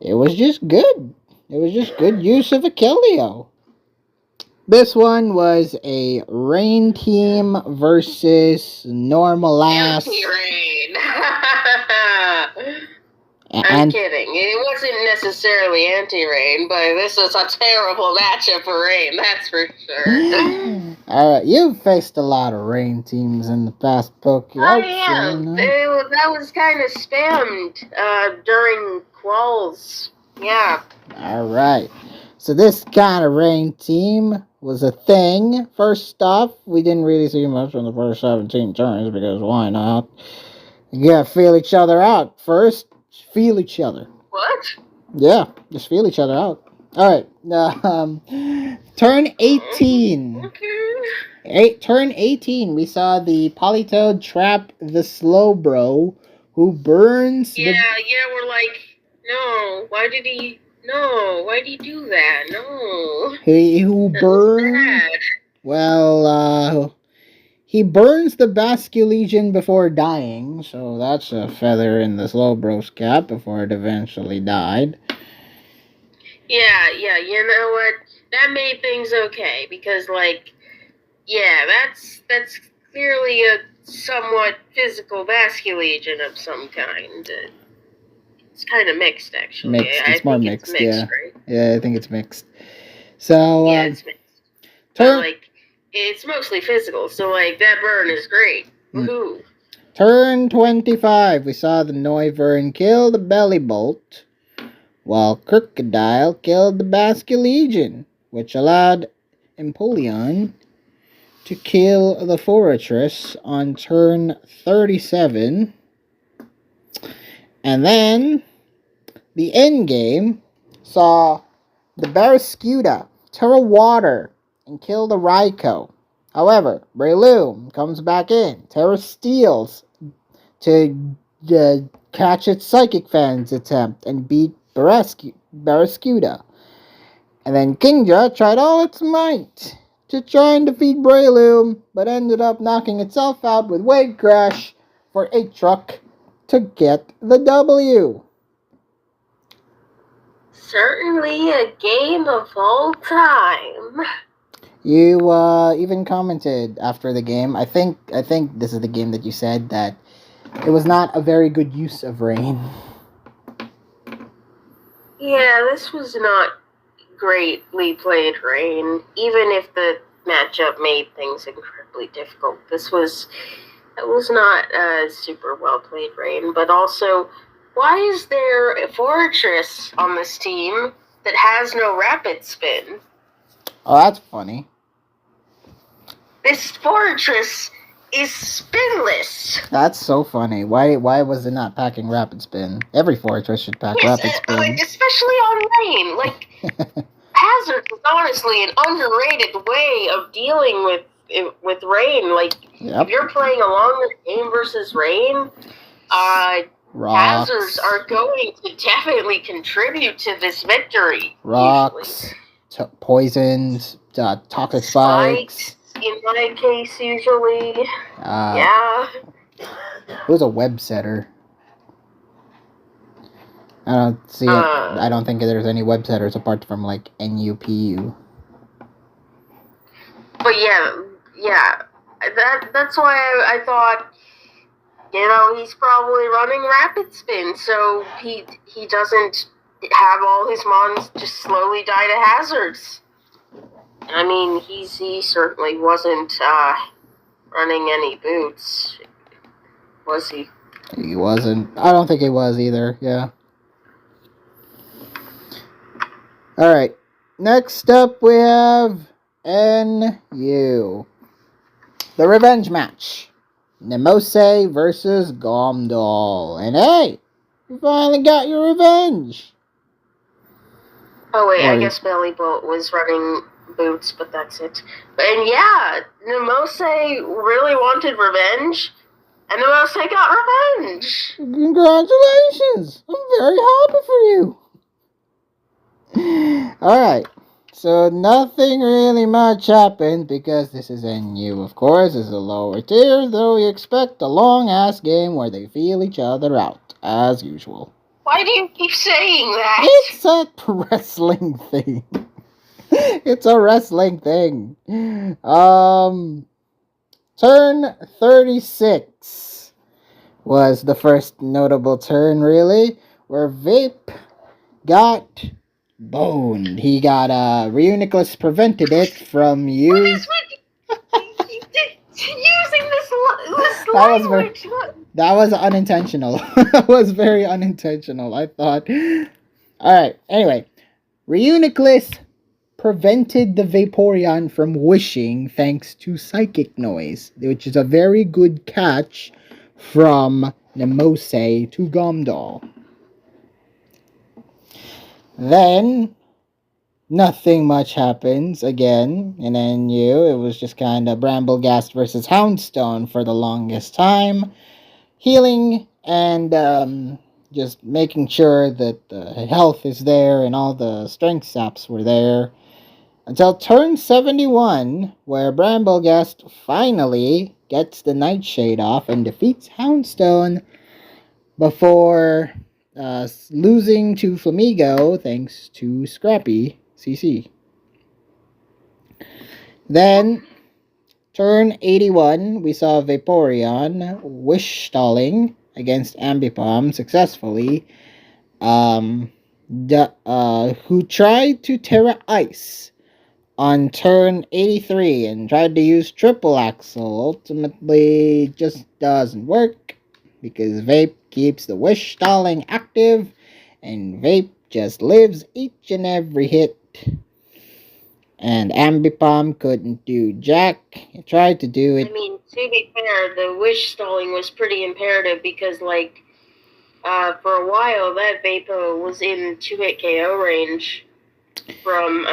It was just good. It was just good use of a Keldeo. This one was a Rain team versus normal ass. Anti-Rain. I'm kidding. It wasn't necessarily anti-Rain, but this was a terrible matchup for Rain, that's for sure. Alright, you've faced a lot of Rain teams in the past, Poke. Oh, yeah. That was kind of spammed during Quals. Yeah. Alright. So this kind of Rain team was a thing. First off, we didn't really see much on the first 17 turns, because why not? You gotta feel each other out first. Feel each other. What? Yeah, just feel each other out. Alright, turn 18. Okay. Turn 18, we saw the Politoed trap the Slowbro, who burns we're like, no, why did he do that? No. Who burns? Well, he burns the Basculegion before dying, so that's a feather in the Slowbro's cap before it eventually died. Yeah, you know what? That made things okay, because, that's clearly a somewhat physical Basculegion of some kind. It's kind of mixed, actually. It's more mixed, yeah. Right? Yeah, I think it's mixed. So, yeah, it's mixed. It's mostly physical, so, that burn is great. Woohoo. Turn 25, we saw the Noivern kill the Bellibolt, while Crocodile killed the Basculegion, which allowed Empoleon to kill the Fortress on turn 37. And then, the endgame saw the Barraskewda Terra Water and kill the Raikou. However, Breloom comes back in. Terra Steals to catch its Psychic Fan's attempt and beat Barraskewda. And then Kingdra tried all its might to try and defeat Breloom, but ended up knocking itself out with Wave Crash for 8-Truck to get the W. Certainly a game of all time. You even commented after the game. I think this is the game that you said that it was not a very good use of Rain. Yeah, this was not greatly played Rain, even if the matchup made things incredibly difficult. It was not super well played Rain, but also, why is there a Fortress on this team that has no Rapid Spin? Oh, that's funny. This Fortress is spinless. That's so funny. Why was it not packing rapid spin? Every fortress should pack rapid spin. Like, especially on rain. Like, hazards is honestly an underrated way of dealing with rain. Like, if you're playing a longer game versus rain, hazards are going to definitely contribute to this victory. Rocks, poisons, toxic spikes. In my case, usually. Yeah. Who's a web setter? I don't see it. I don't think there's any web setters apart from like NUPU. But yeah. That's why I thought, he's probably running rapid spin, so he doesn't have all his mons just slowly die to hazards. I mean, he certainly wasn't running any boots, was he? He wasn't. I don't think he was either. Yeah. All right. Next up, we have NU. The revenge match. Nemose versus Gomdal. And hey, you finally got your revenge. Oh wait, I guess Belly Bolt was running boots, but that's it. And yeah, Nemose really wanted revenge, and Nemose got revenge. Congratulations! I'm very happy for you. Alright, so nothing really much happened because this is NU, of course. This is a lower tier, though we expect a long-ass game where they feel each other out, as usual. Why do you keep saying that? It's a wrestling thing. It's a wrestling thing. Turn 36 was the first notable turn, really, where Vape got boned. He got Reuniclus prevented it from using this language. That was unintentional. That was very unintentional, I thought. Alright, anyway. Reuniclus prevented the Vaporeon from wishing thanks to Psychic Noise, which is a very good catch from Nemose to Gomdal. Then, nothing much happens again in NU. It was just kind of Bramblegast versus Houndstone for the longest time. Healing and just making sure that the health is there and all the strength saps were there. Until turn 71, where Bramblegast finally gets the Nightshade off and defeats Houndstone before losing to Flamigo thanks to Scrappy CC. Then, turn 81, we saw Vaporeon wish stalling against Ambipom successfully, who tried to Terra Ice on turn 83 and tried to use Triple Axle. Ultimately, just doesn't work because Vape keeps the wish stalling active and Vape just lives each and every hit. And Ambipom couldn't do jack. He tried to do it. I mean, to be fair, the wish stalling was pretty imperative because, for a while, that Vapo was in 2-hit KO range from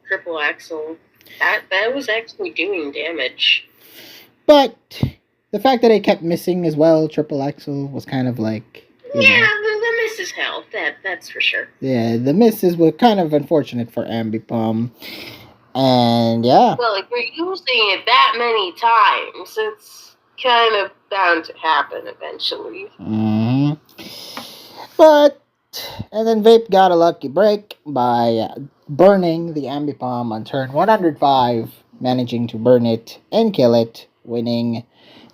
Triple Axle. That was actually doing damage. But the fact that it kept missing as well, Triple Axle, was kind of like... Yeah, the misses helped, that's for sure. Yeah, the misses were kind of unfortunate for Ambipom. And yeah. Well, if you're using it that many times, it's kind of bound to happen eventually. Mm-hmm. And then Vape got a lucky break by burning the Ambipom on turn 105, managing to burn it and kill it, winning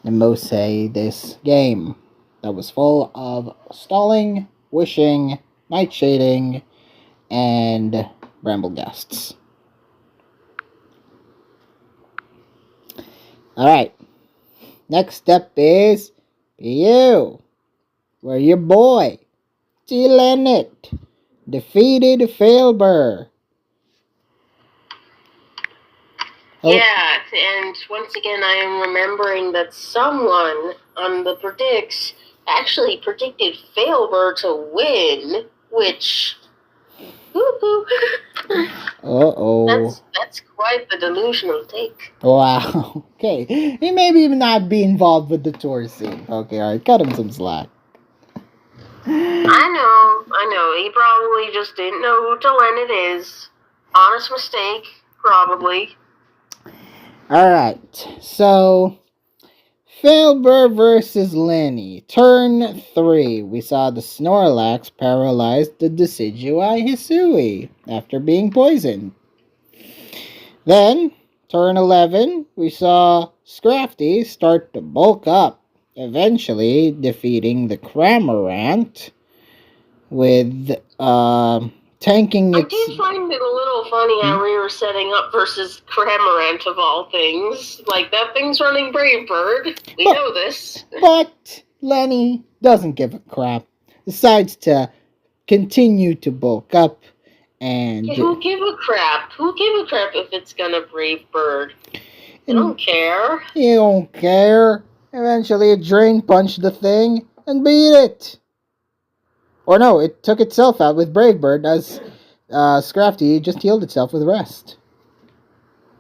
Nemose this game. That was full of stalling, wishing, nightshading, and Bramblegasts. Alright, next step is PU, where your boy, T-Lenet, defeated Failbur. Oh, Yeah, and once again, I am remembering that someone on the predicts actually predicted Failbur to win, which. uh-oh. That's quite the delusional take. Wow. Okay. He maybe not be involved with the tour scene. Okay, alright. Cut him some slack. I know. He probably just didn't know who Talent is. Honest mistake, probably. Alright. So, Failbur versus Lenny. Turn 3. We saw the Snorlax paralyze the Decidueye Hisui after being poisoned. Then, turn 11, we saw Scrafty start to bulk up, eventually defeating the Cramorant with tanking I its... did find it a little funny how we were setting up versus Cramorant of all things. Like, that thing's running Brave Bird. We know this. But Lenny doesn't give a crap. Decides to continue to bulk up and... Yeah, who give a crap? Who give a crap if it's gonna Brave Bird? I don't care. You don't care. Eventually it Drain Punched the thing and beat it. Or no, it took itself out with Brave Bird as Scrafty just healed itself with Rest.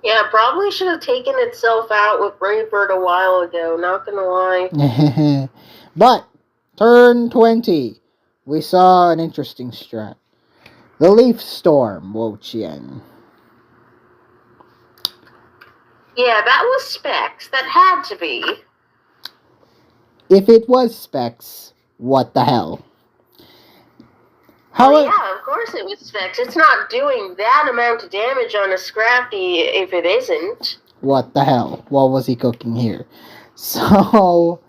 Yeah, probably should have taken itself out with Brave Bird a while ago, not gonna lie. But, turn 20, we saw an interesting strat. The Leaf Storm, Wo-Chien. Yeah, that was Specs. That had to be. If it was Specs, what the hell? Yeah, of course it was Specs. It's not doing that amount of damage on a Scrafty if it isn't. What the hell? What was he cooking here? So,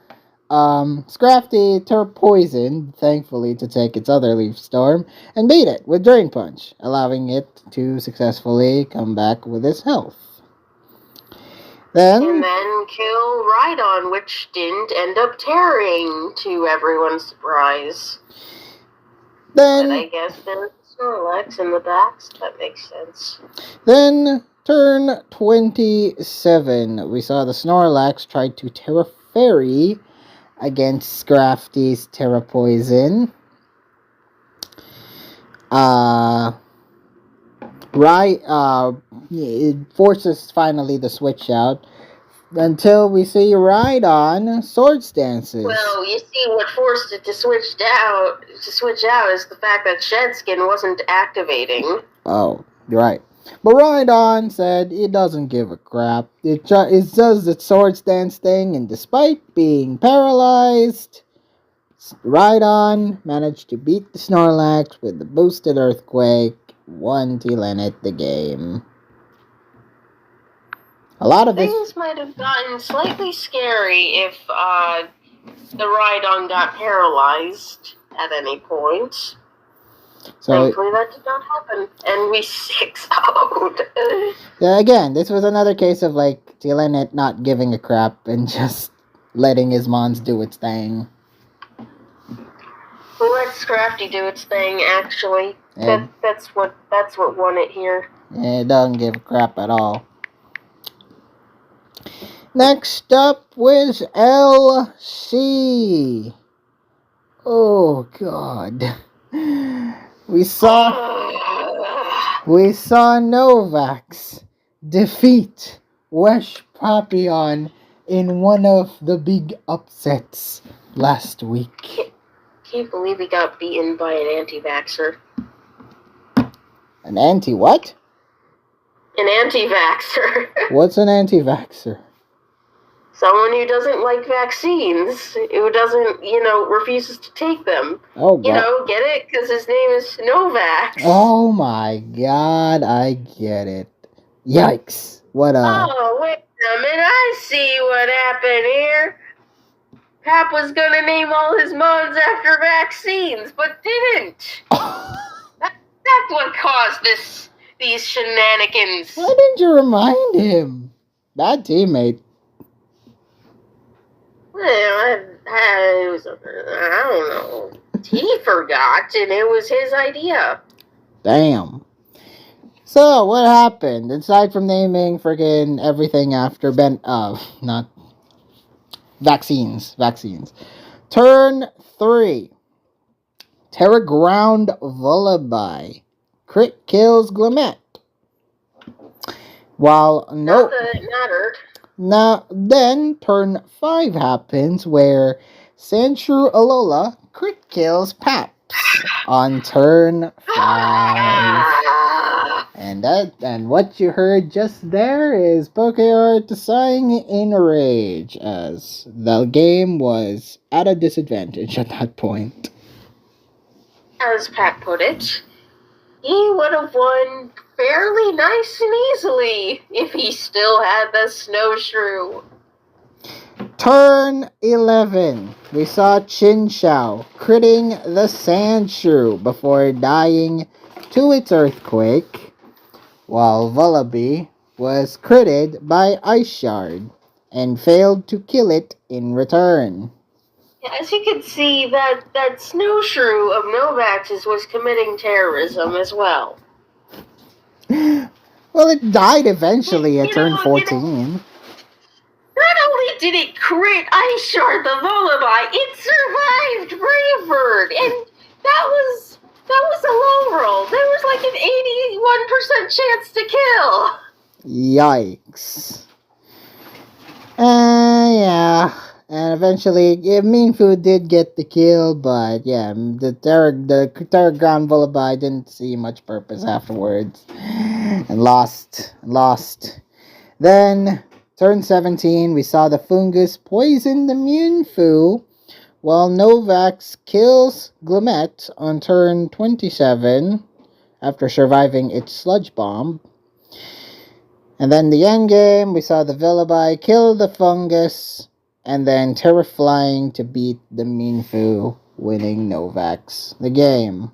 Scrafty poisoned, thankfully, to take its other Leaf Storm, and beat it with Drain Punch, allowing it to successfully come back with its health. And then kill Rhydon, which didn't end up tearing, to everyone's surprise. But I guess there's Snorlax in the back, so that makes sense. Then, turn 27, we saw the Snorlax try to Terra Fairy against Scrafty's Terra Poison. It forces finally the switch out until we see Rhydon Swords Dances. Well, you see, what forced it to switch out is the fact that Shedskin wasn't activating. Oh, you're right. But Rhydon said it doesn't give a crap. It does the Swords Dance thing, and despite being paralyzed, Rhydon managed to beat the Snorlax with the boosted Earthquake, won to limit the game. A lot of things might have gotten slightly scary if the Rhydon got paralyzed at any point. So thankfully that did not happen, and we 6-0'd. Yeah, again, this was another case of like Telenet not giving a crap and just letting his mons do its thing. We let Scrafty do its thing, actually. Yeah. That's what won it here. Yeah, it doesn't give a crap at all. Next up was LC. Oh God. We saw Novax defeat Wesh Papillon in one of the big upsets last week. Can't believe he got beaten by an anti-vaxxer. An anti-what? An anti-vaxxer. What's an anti-vaxxer? Someone who doesn't like vaccines, who doesn't, refuses to take them. Oh, God. Get it? Because his name is Novax. Oh, my God, I get it. Yikes. What Oh, wait a minute, I see what happened here. Pap was gonna name all his mons after vaccines, but didn't. That's what caused these shenanigans. Why didn't you remind him? Bad teammate. Well, I don't know. He forgot, and it was his idea. Damn. So, what happened? Aside from naming friggin' everything after not vaccines. Turn 3. Terra Ground Lullaby. Crit kills Glimmet. While Not that it mattered. Now, then turn 5 happens where Sandshrew Alola crit kills Paps on turn 5. And what you heard just there is Pokeart sighing in rage as the game was at a disadvantage at that point. As Pat put it, he would have won fairly nice and easily if he still had the Snowshrew. Turn 11. We saw Chinchou critting the Sandshrew before dying to its Earthquake, while Vullaby was critted by Ice Shard and failed to kill it in return. As you can see, that Snowshrew of Novax's was committing terrorism as well. Well, it died eventually at turn 14. Not only did it crit Ice Shard the Lullaby, it survived Brave Bird, and that was a low roll. There was like an 81% chance to kill. Yikes. Yeah. And eventually, Minfu did get the kill, but yeah, the Terra Ground Lullaby didn't see much purpose afterwards. And lost. Then, turn 17, we saw the Fungus poison the Minfu, while Novax kills Glimmet on turn 27 after surviving its Sludge Bomb. And then the endgame, we saw the Vullaby kill the Fungus, and then Terraflying to beat the Minfu, winning Novax the game.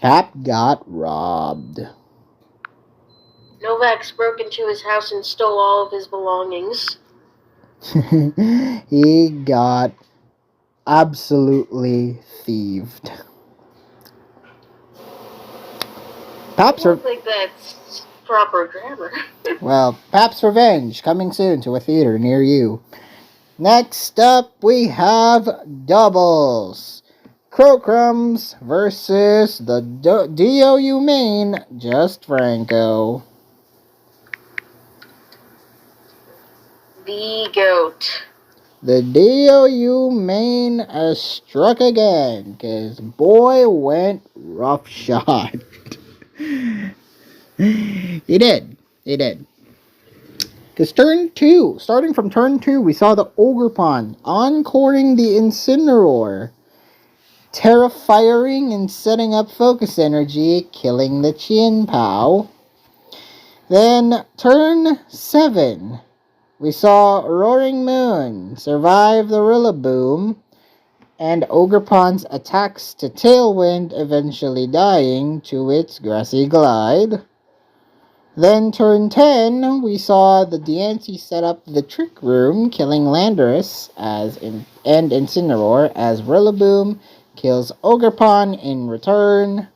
Pap got robbed. Novax broke into his house and stole all of his belongings. He got absolutely thieved. I don't think that's proper grammar. Well, Pap's Revenge, coming soon to a theater near you. Next up, we have doubles. Crocrums versus the DOU main, Just Franco. The GOAT. The DOU main has struck again, because boy went roughshod. He did. Because starting from turn 2, we saw the Ogerpon encoring the Incineroar, Terra-firing and setting up Focus Energy, killing the Chien-Pao. Then, turn 7, we saw Roaring Moon survive the Rillaboom, and Ogerpon's attacks to Tailwind eventually dying to its Grassy Glide. Then turn 10, we saw the Diancie set up the Trick Room, killing Landorus and Incineroar as Rillaboom kills Ogerpon in return.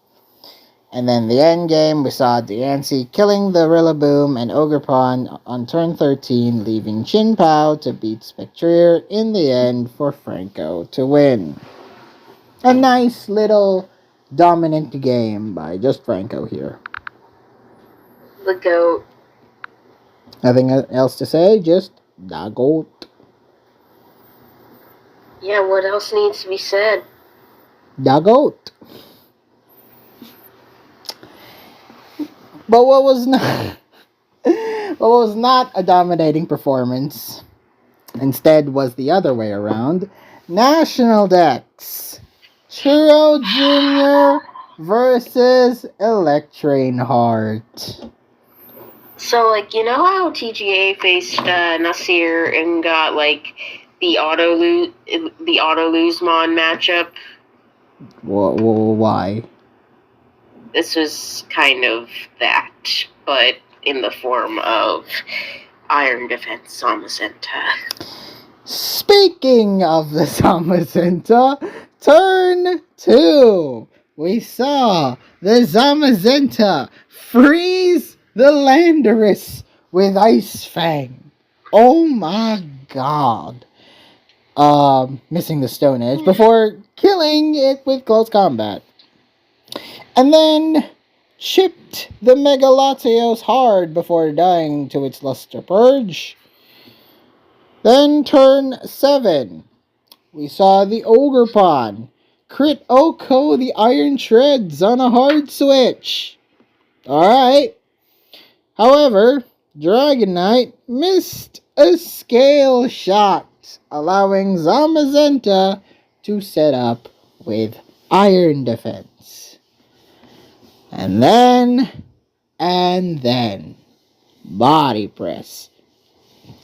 And then the end game, we saw Diancie killing the Rillaboom and Ogerpon on turn 13, leaving Chien-Pao to beat Spectrier in the end for Franco to win. A nice little dominant game by Just Franco here. The GOAT. Nothing else to say, just the GOAT. Yeah, what else needs to be said? The GOAT. But what was not a dominating performance, instead was the other way around. National Dex. Churro Jr. versus Electrain Heart. So, you know how TGA faced Nasir and got, the auto-lose-mon matchup? Why? This was kind of that, but in the form of Iron Defense Samacenta. Speaking of the Samacenta, turn 2. we saw the Zamazenta freeze the Landorus with Ice Fang. Oh my god. Missing the Stone Edge before killing it with close combat. And then chipped the Megalatios hard before dying to its Luster Purge. Then turn 7. We saw the Ogre Pawn crit Oko the Iron Shreds on a hard switch. Alright. However, Dragon Knight missed a scale shot, allowing Zamazenta to set up with Iron Defense. And then, Body Press.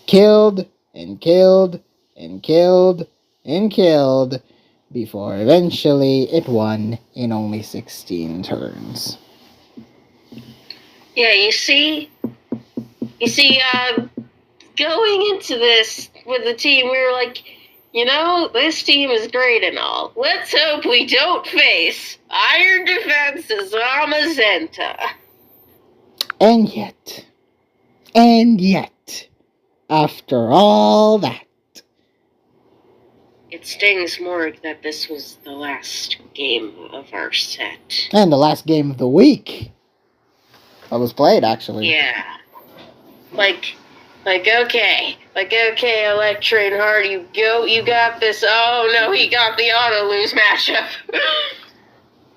Killed and killed and killed and killed before eventually it won in only 16 turns. Yeah, you see, going into this with the team, we were like, this team is great and all. Let's hope we don't face Iron Defense's Zamazenta. And yet, after all that, it stings more that this was the last game of our set. And the last game of the week that was played, actually. Yeah. Okay, Electra and Hard, you got this. Oh no, he got the auto-lose matchup.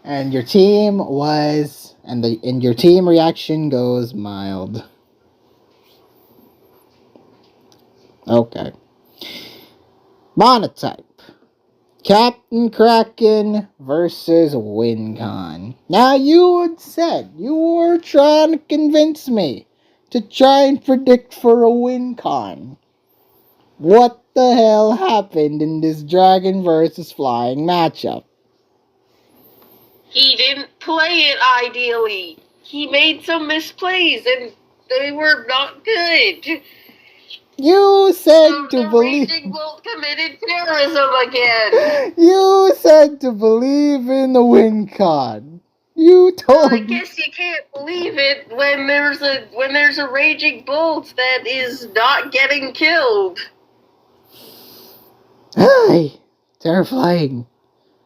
And your team was, and your team reaction goes mild. Okay. Monotype. Captain Kraken versus WinCon. Now you were trying to convince me to try and predict for a WinCon. What the hell happened in this Dragon versus Flying matchup? He didn't play it ideally. He made some misplays and they were not good. You said to believe. Raging Bolt committed terrorism again. You said to believe in the WinCon. You told. I guess you can't believe it when there's a Raging Bolt that is not getting killed. Hi, Terraflying.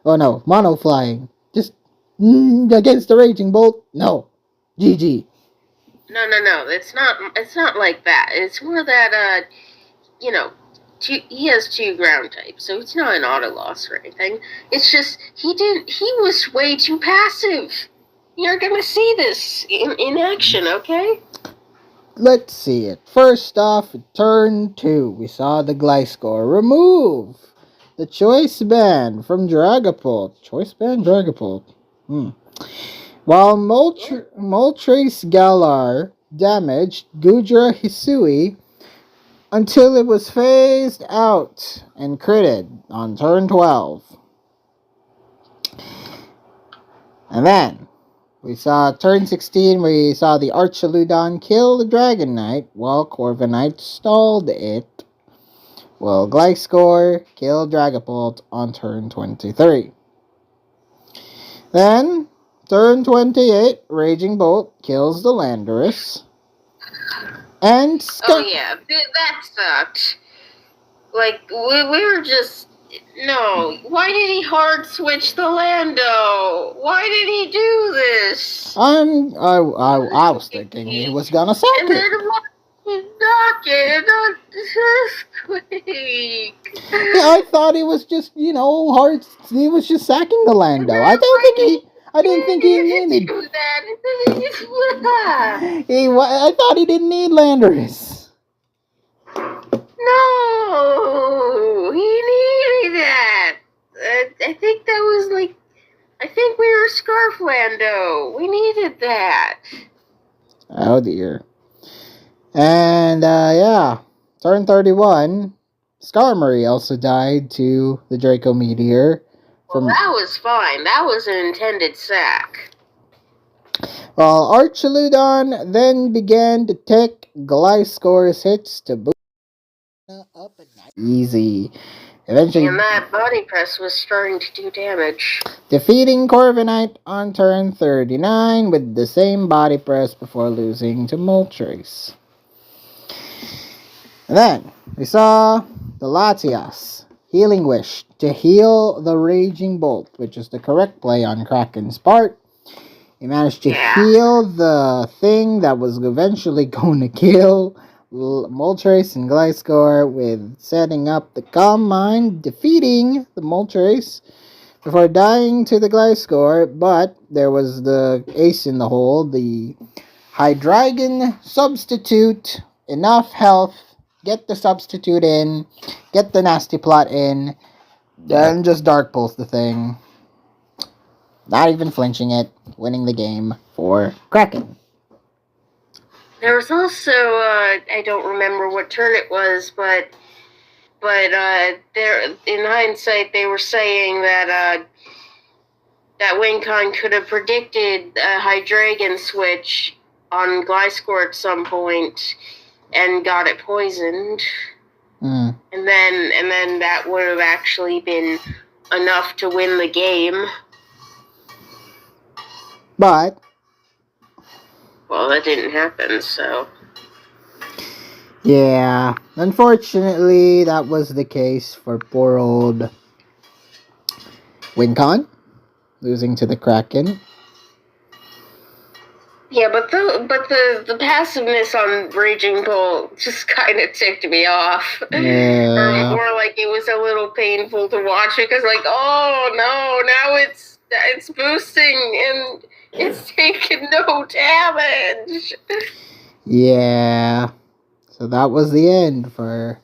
Oh no, Mono Flying. Just against the Raging Bolt. No, GG. No. It's not like that. It's more that he has 2 ground types, so it's not an auto loss or anything. It's just he was way too passive. You're gonna see this in action, okay? Let's see it. First off, turn 2, we saw the Gliscor remove the Choice Band from Dragapult. Choice Band Dragapult. While Moltres Galar damaged Gudra Hisui until it was phased out and critted on turn 12. And then, we saw turn 16, we saw the Archaludon kill the Dragon Knight while Corviknight stalled it. Well, Gliscor killed Dragapult on turn 23. Then, turn 28, Raging Bolt kills the Landorus. And oh yeah, that sucked. Like, we were just... No, why did he hard switch the Lando? Why did he do this? I was thinking he was gonna sack and it. Then knock it on Earthquake. Yeah, I thought he was just, he was just sacking the Lando. I didn't think he needed. Do that. I thought he didn't need Landorus. No, he needed that. I think that was I think we were Scarf Lando. We needed that. Oh dear. And, turn 31, Skarmory also died to the Draco Meteor. Well, that was fine. That was an intended sack. While Archaludon then began to take Gliscor's hits to boost up a night easy. Eventually, And that body press was starting to do damage. defeating Corviknight on turn 39 with the same body press before losing to Moltres. And then we saw the Latias Healing Wish to heal the Raging Bolt, which is the correct play on Kraken's part. He managed to heal the thing that was eventually going to kill Moltres and Gliscor with setting up the Calm Mind, defeating the Moltres before dying to the Gliscor, but there was the ace in the hole, the Hydreigon substitute, enough health, get the substitute in, get the Nasty Plot in, then just Dark Pulse the thing. Not even flinching it, winning the game for Kraken. There was also, I don't remember what turn it was, but there, in hindsight, they were saying that WinCon could have predicted a Hydreigon switch on Gliscor at some point and got it poisoned. And then that would have actually been enough to win the game. But well, that didn't happen, so yeah, unfortunately, that was the case for poor old WinCon, losing to the Kraken. Yeah, but the passiveness on Raging Bolt just kind of ticked me off. Yeah. Or more like it was a little painful to watch it because, like, oh no, now it's boosting and it's taking no damage. Yeah. So that was the end for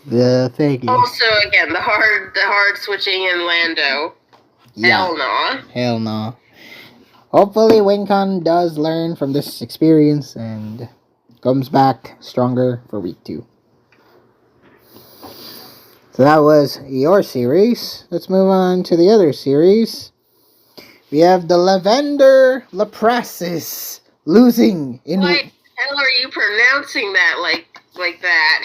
the thingy. Also, again, the hard switching in Lando. Yeah. Hell no. Hell no. Hopefully WinCon does learn from this experience and comes back stronger for week 2. So that was your series. Let's move on to the other series. We have the Lavender Leprasis losing in... Why the hell are you pronouncing that like that?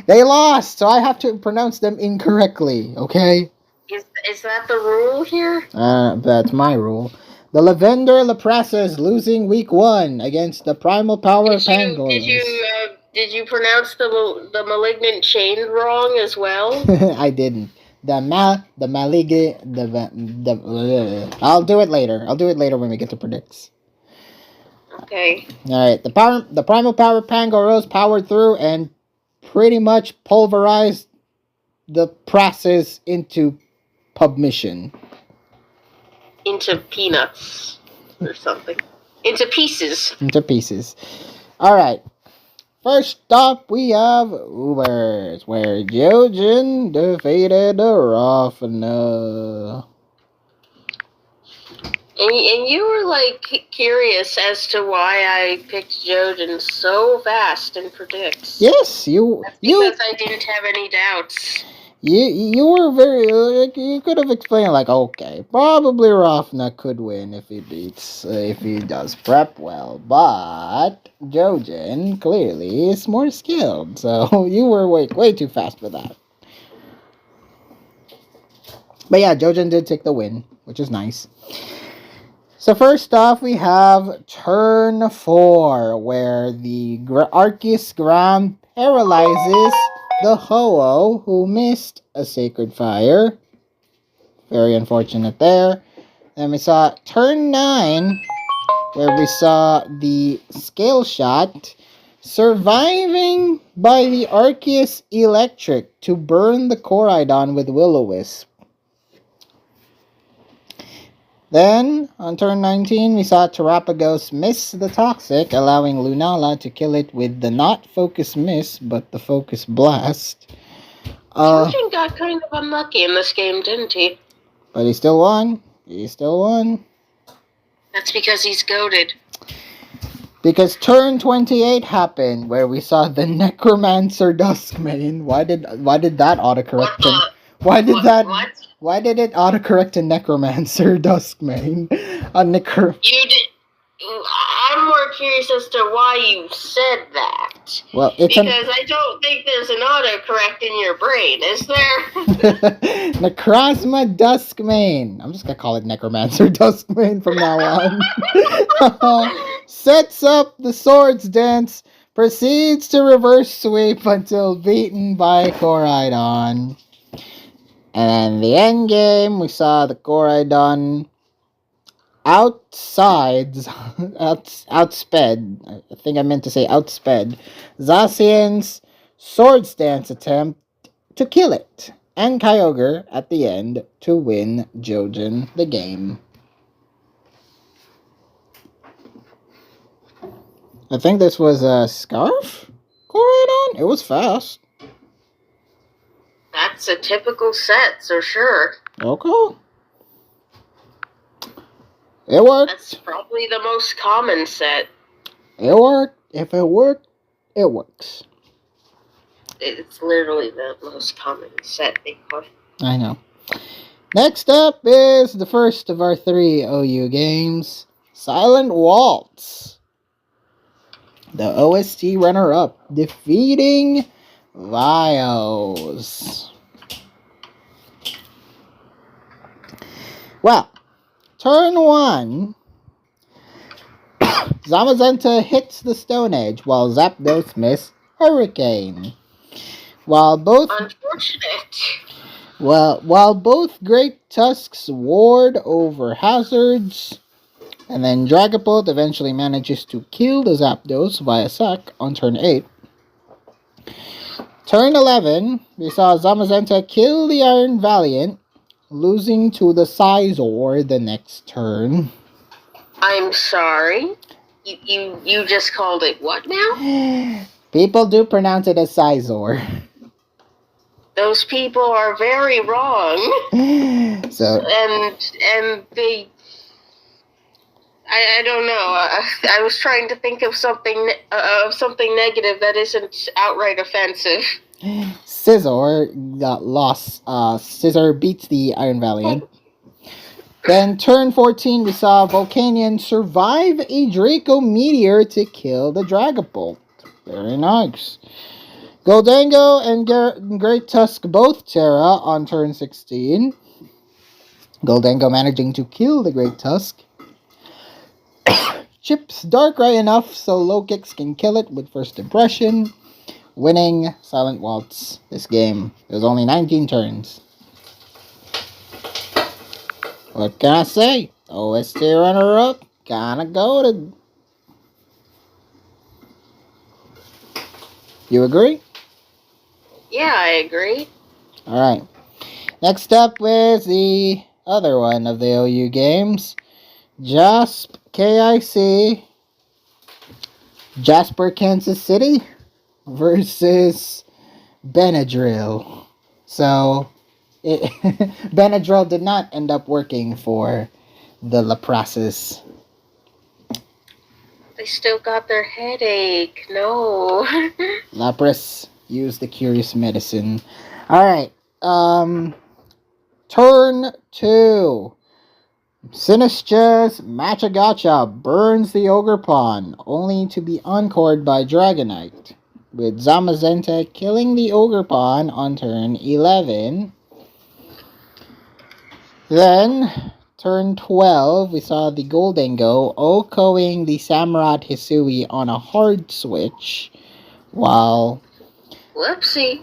They lost, so I have to pronounce them incorrectly, okay? Is that the rule here? That's my rule. The Lavender Leprasis losing week 1 against the Primal Power Pangolins. Did you pronounce the Malignant Chain wrong as well? I didn't. I'll do it later. I'll do it later when we get to predicts. Okay. Alright, the Primal Power Pangolins powered through and pretty much pulverized the Prasis into submission. Into peanuts or something. Into pieces. Into pieces. Alright. First up, we have Ubers, where Jojen defeated Rafna. And you were, like, curious as to why I picked Jojen so fast in predicts. Yes, That's because I didn't have any doubts. You were very, you could have explained, like, okay, probably Rafna could win if he does prep well, but Jojen clearly is more skilled, so you were way too fast for that. But yeah, Jojen did take the win, which is nice. So first off, we have turn 4, where the Arceus Gram paralyzes the Ho-Oh, who missed a Sacred Fire. Very unfortunate there. Then we saw turn 9, where we saw the Scale Shot surviving by the Arceus Electric to burn the Koraidon with Will-O-Wisp. Then, on turn 19, we saw Terapagos miss the Toxic, allowing Lunala to kill it with the not Focus Miss, but the Focus Blast. Jojen got kind of unlucky in this game, didn't he? But he still won. He still won. That's because he's goated. Because turn 28 happened, where we saw the Necromancer Duskmane. Why did that autocorrect him? Why did it autocorrect to Necromancer Duskmane? I'm more curious as to why you said that. Well, it's because I don't think there's an autocorrect in your brain, is there? Necrozma Duskmane. I'm just gonna call it Necromancer Duskmane from now on. Sets up the Swords Dance, proceeds to reverse sweep until beaten by Koraidon. And the end game, we saw the Koraidon outsped. I think I meant to say outsped Zacian's Swords Dance attempt to kill it, and Kyogre at the end to win Jojen the game. I think this was a Scarf Koraidon. It was fast. That's a typical set, so sure. Okay. It worked. That's probably the most common set. It worked. If it worked, it works. It's literally the most common set they put. I know. Next up is the first of our 3 OU games, Silent Waltz. The OST runner-up, defeating Vios. Well, turn 1, Zamazenta hits the Stone Edge while Zapdos miss Hurricane. While both Great Tusks ward over hazards, and then Dragapult eventually manages to kill the Zapdos via Sack on turn 8. Turn 11, we saw Zamazenta kill the Iron Valiant, losing to the Scizor the next turn. I'm sorry? You just called it what now? People do pronounce it as Scizor. Those people are very wrong. So and they, I don't know. I was trying to think of something negative that isn't outright offensive. Scizor got lost. Scizor beats the Iron Valiant. Then turn 14, we saw Volcanion survive a Draco Meteor to kill the Dragapult. Very nice. Goldango and Great Tusk both Terra on turn 16. Goldango managing to kill the Great Tusk. Chips Darkrai enough so Lokix can kill it with First Impression, winning Silent Waltz this game. It was only 19 turns. What can I say? OST runner-up, kinda goated. You agree? Yeah, I agree. Alright. Next up is the other one of the OU games. JASP KIC Jasper, Kansas City versus Benadryl. So, Benadryl did not end up working for the Laprasis. They still got their headache. No. Lapras used the Curious Medicine. Alright. Turn 2. Sinistra's Machagacha burns the Ogerpon, only to be encored by Dragonite, with Zamazenta killing the Ogerpon on turn 11. Then, turn 12, we saw the Goldango OHKOing the Samurott Hisui on a hard switch, while Whoopsie.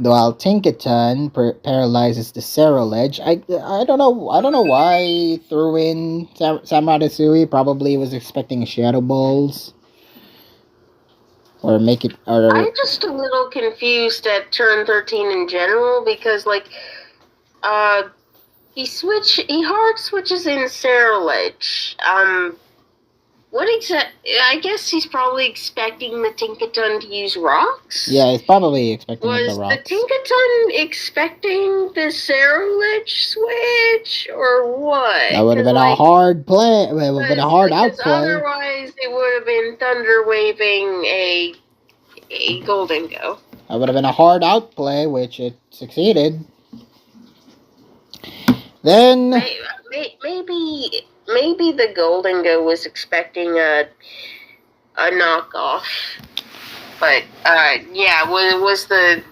Tinkaton paralyzes the Ceruledge. I don't know why he threw in Samurott Hisui. Probably was expecting Shadow Balls. Or make it... I'm just a little confused at turn 13 in general, because, he hard switches in Ceruledge. I guess he's probably expecting the Tinkaton to use rocks? Yeah, he's probably expecting the rocks. Was the Tinkaton expecting the Ceruledge switch, or what? That would have been a hard play. It would have been a hard outplay. Otherwise, it would have been Thunder Waving a Goldango. That would have been a hard outplay, which it succeeded. Then... maybe the Golden Go was expecting a knockoff. But yeah, was the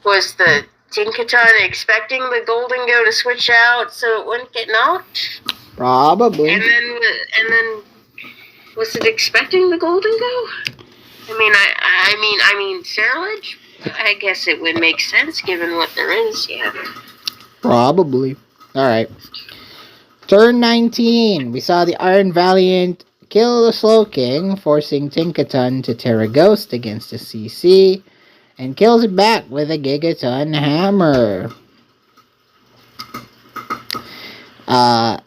Tinkaton expecting the Golden Go to switch out so it wouldn't get knocked? Probably. And then was it expecting the Golden Go? I mean, Serrilage? I guess it would make sense given what there is, yeah. Probably. Alright. Turn 19. We saw the Iron Valiant kill the Slowking, forcing Tinkaton to Terra Ghost against the CC, and kills it back with a Gigaton Hammer.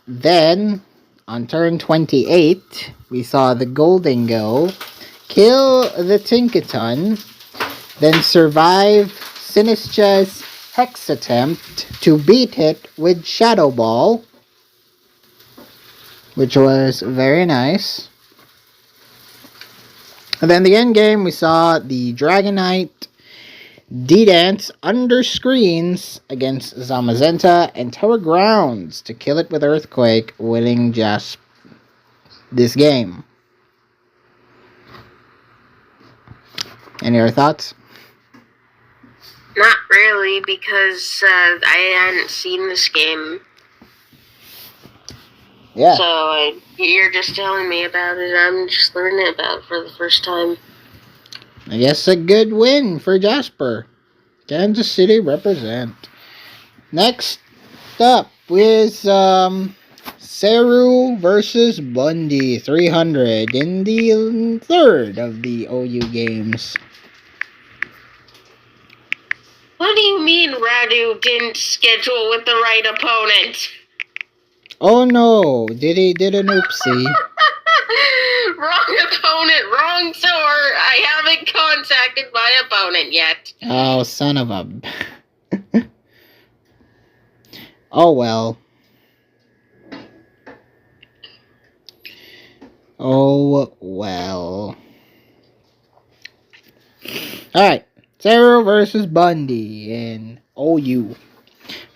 Then, on turn 28, we saw the Golden Go kill the Tinkaton, then survive Sinistra's Hex attempt to beat it with Shadow Ball, which was very nice. And then the end game, we saw the Dragonite D-Dance under screens against Zamazenta and Terra Grounds to kill it with Earthquake, winning just this game. Any other thoughts? Not really, because I hadn't seen this game. Yeah. So you're just telling me about it. I'm just learning about it for the first time. I guess a good win for Jasper. Kansas City represent. Next up is Seru versus Bundy 300 in the third of the OU games. What do you mean Radu didn't schedule with the right opponent? Oh no, did an oopsie. Wrong opponent, wrong tour. I haven't contacted my opponent yet. Oh, son of a... Oh well. Oh well. Alright, Seru versus Bundy in OU.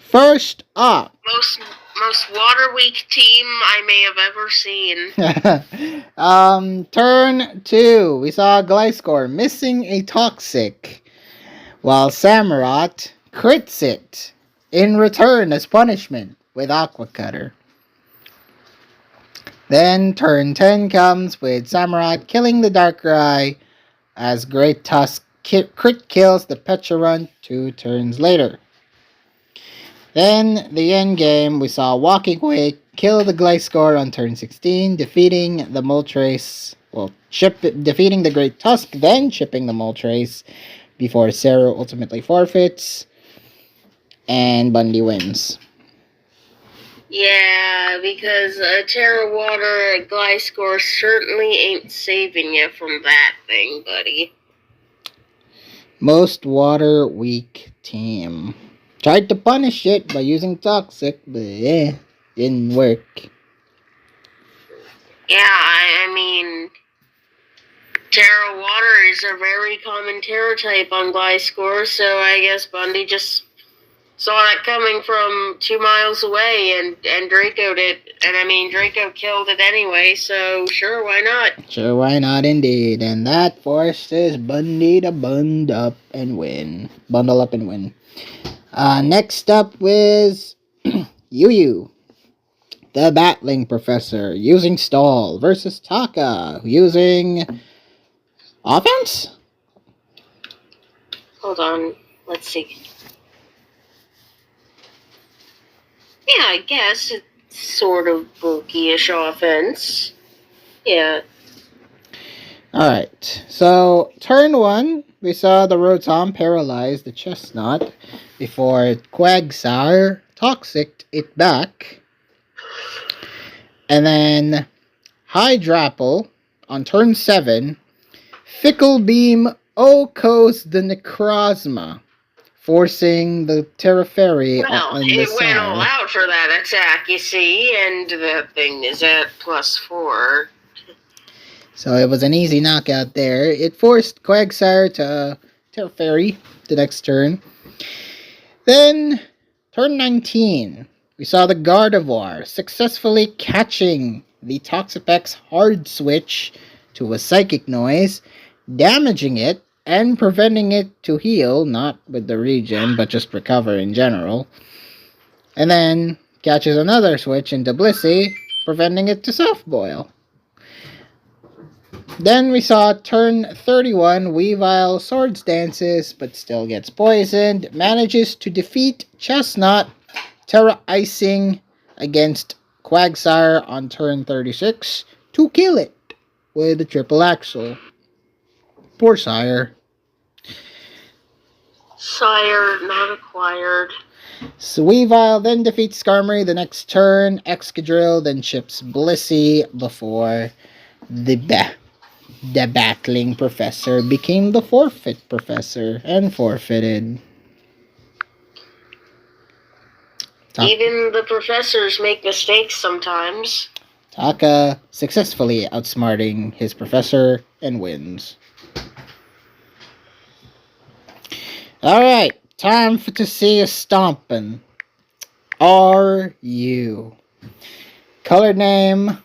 First up. Most water weak team I may have ever seen. Turn 2. We saw Gliscor missing a Toxic, while Samurott crits it in return as punishment with Aqua Cutter. Then turn 10 comes with Samurott killing the Darkrai as Great Tusk crit kills the Pecharunt 2 turns later. Then, the end game, we saw Walking Wake kill the Gliscor on turn 16, defeating the Moltres, defeating the Great Tusk, then chipping the Moltres before Seru ultimately forfeits, and Bundy wins. Yeah, because Terra Water Gliscor certainly ain't saving you from that thing, buddy. Most water weak team. Tried to punish it by using Toxic, but didn't work. Yeah, I mean, Terra Water is a very common Terra type on Gliscor, so I guess Bundy just saw that coming from 2 miles away and Draco'd it. And I mean, Draco killed it anyway, so sure, why not? Sure, why not indeed. And that forces Bundy to bundle up and win. Next up is Yu, the Battling Professor, using Stall versus Taka, using offense? Hold on, let's see. Yeah, I guess it's sort of bulky-ish offense. Yeah. Alright, so turn 1, we saw the Rotom paralyze the Chestnut before Quagsire Toxic it back. And then Hydrapple on turn 7, Fickle Beam Okos the Necrozma, forcing the Terra Fairy on the it went all side. out for that attack, you see, and that thing is at +4. So it was an easy knockout there. It forced Quagsire to Terra Fairy the next turn. Then, turn 19, we saw the Gardevoir successfully catching the Toxapex hard switch to a psychic noise, damaging it, and preventing it to heal, not with the regen, but just recover in general. And then catches another switch into Blissey, preventing it to soft boil. Then we saw turn 31, Weavile Swords Dances, but still gets poisoned, manages to defeat Chestnut, Terra Icing against Quagsire on turn 36 to kill it with a triple axle. Poor Sire. Sire not acquired. So Weavile then defeats Skarmory the next turn, Excadrill then chips Blissey before the battling professor became the forfeit professor and forfeited. Even the professors make mistakes sometimes. Taka successfully outsmarting his professor and wins. Alright, time to see a stompin'. Are you? Color name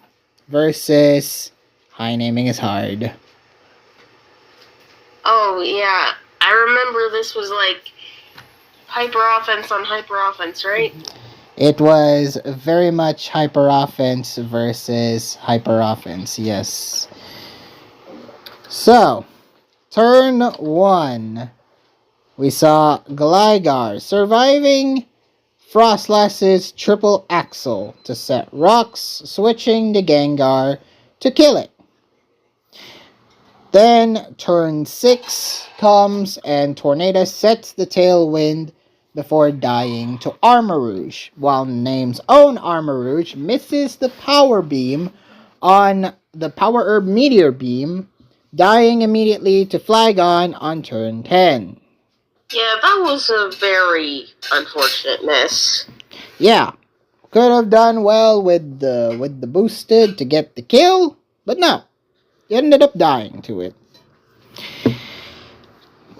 versus high naming is hard. Oh, yeah. I remember this was like hyper offense on hyper offense, right? It was very much hyper offense versus hyper offense, yes. So, turn 1. We saw Gligar surviving Frostlass's triple axle to set rocks, switching to Gengar to kill it. Then turn 6 comes and Tornado sets the Tailwind before dying to Armarouge, while Name's own Armarouge misses the Power Beam on the Power Herb Meteor Beam, dying immediately to Flygon on turn 10. Yeah, that was a very unfortunate miss. Yeah, could have done well with the boosted to get the kill, but no, he ended up dying to it.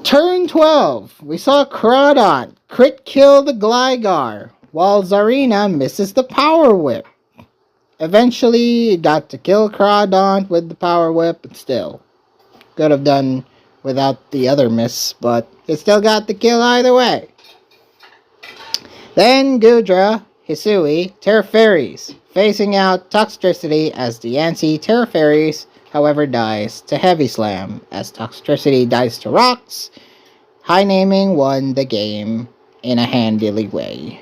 Turn 12, we saw Crawdont crit kill the Gligar, while Zarina misses the Power Whip. Eventually, got to kill Crawdont with the Power Whip, but still, could have done without the other miss, but it still got the kill either way. Then Goodra, Hisui, Terra Fairies, facing out Toxtricity as Diancie Terra Fairies, however, dies to Heavy Slam, as Toxtricity dies to Rocks. High naming won the game in a handily way.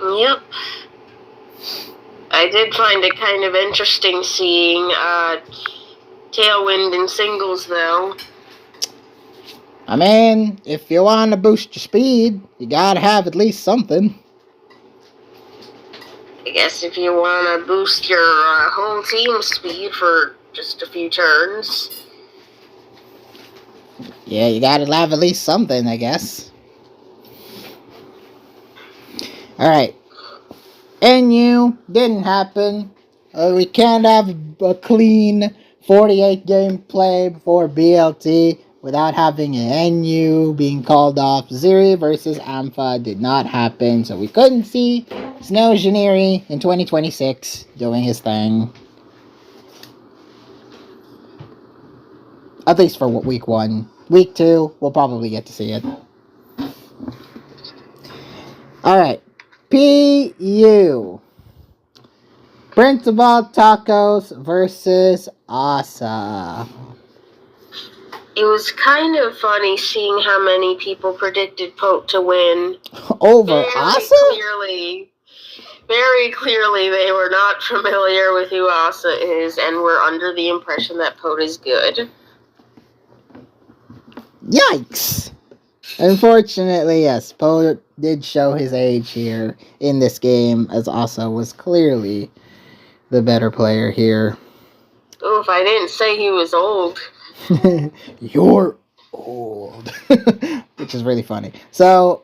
Yep. I did find it kind of interesting seeing Tailwind in singles, though. I mean, if you want to boost your speed, you gotta have at least something. I guess if you want to boost your whole team speed for just a few turns. Yeah, you gotta have at least something, I guess. Alright. NU didn't happen. We can't have a clean 48 game play before BLT without having an NU being called off. Ziri versus Ampha did not happen, so we couldn't see Snow Janiri in 2026 doing his thing. At least for week 1. Week 2, we'll probably get to see it. Alright. PU. Principal Tacos versus Asa. It was kind of funny seeing how many people predicted Poke to win. Over Asa? Very clearly they were not familiar with who Asa is and were under the impression that Poke is good. Yikes! Unfortunately, yes, Poe did show his age here in this game, as Asa was clearly the better player here. Oof, I didn't say he was old. You're old. Which is really funny. So,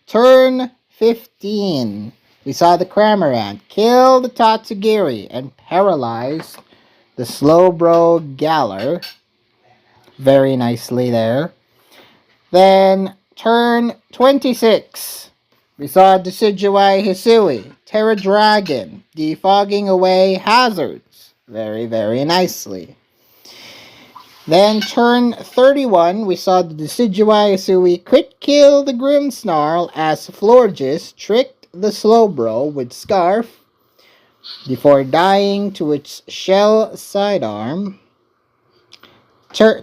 turn 15. We saw the Cramorant kill the Tatsugiri and paralyze the Slowbro Galar. Very nicely there. Then, turn 26. We saw Decidueye Hisui, Terra Dragon, defogging away hazards. Very, very nicely. Then turn 31, we saw the Decidueye Hisui crit kill the Grimmsnarl as Florges tricked the Slowbro with Scarf before dying to its shell sidearm. Why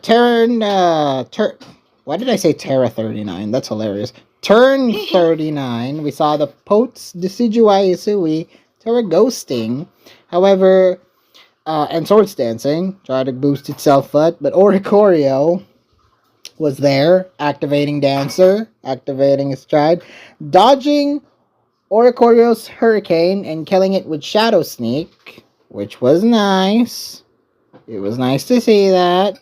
did I say Terra 39? That's hilarious. Turn 39, we saw the Potes Decidueye Hisui Terra Ghosting. However, and Swords Dancing tried to boost itself up, but Oricorio was there, activating Dancer, activating his Stride, dodging Oricorio's Hurricane and killing it with Shadow Sneak, which was nice. It was nice to see that.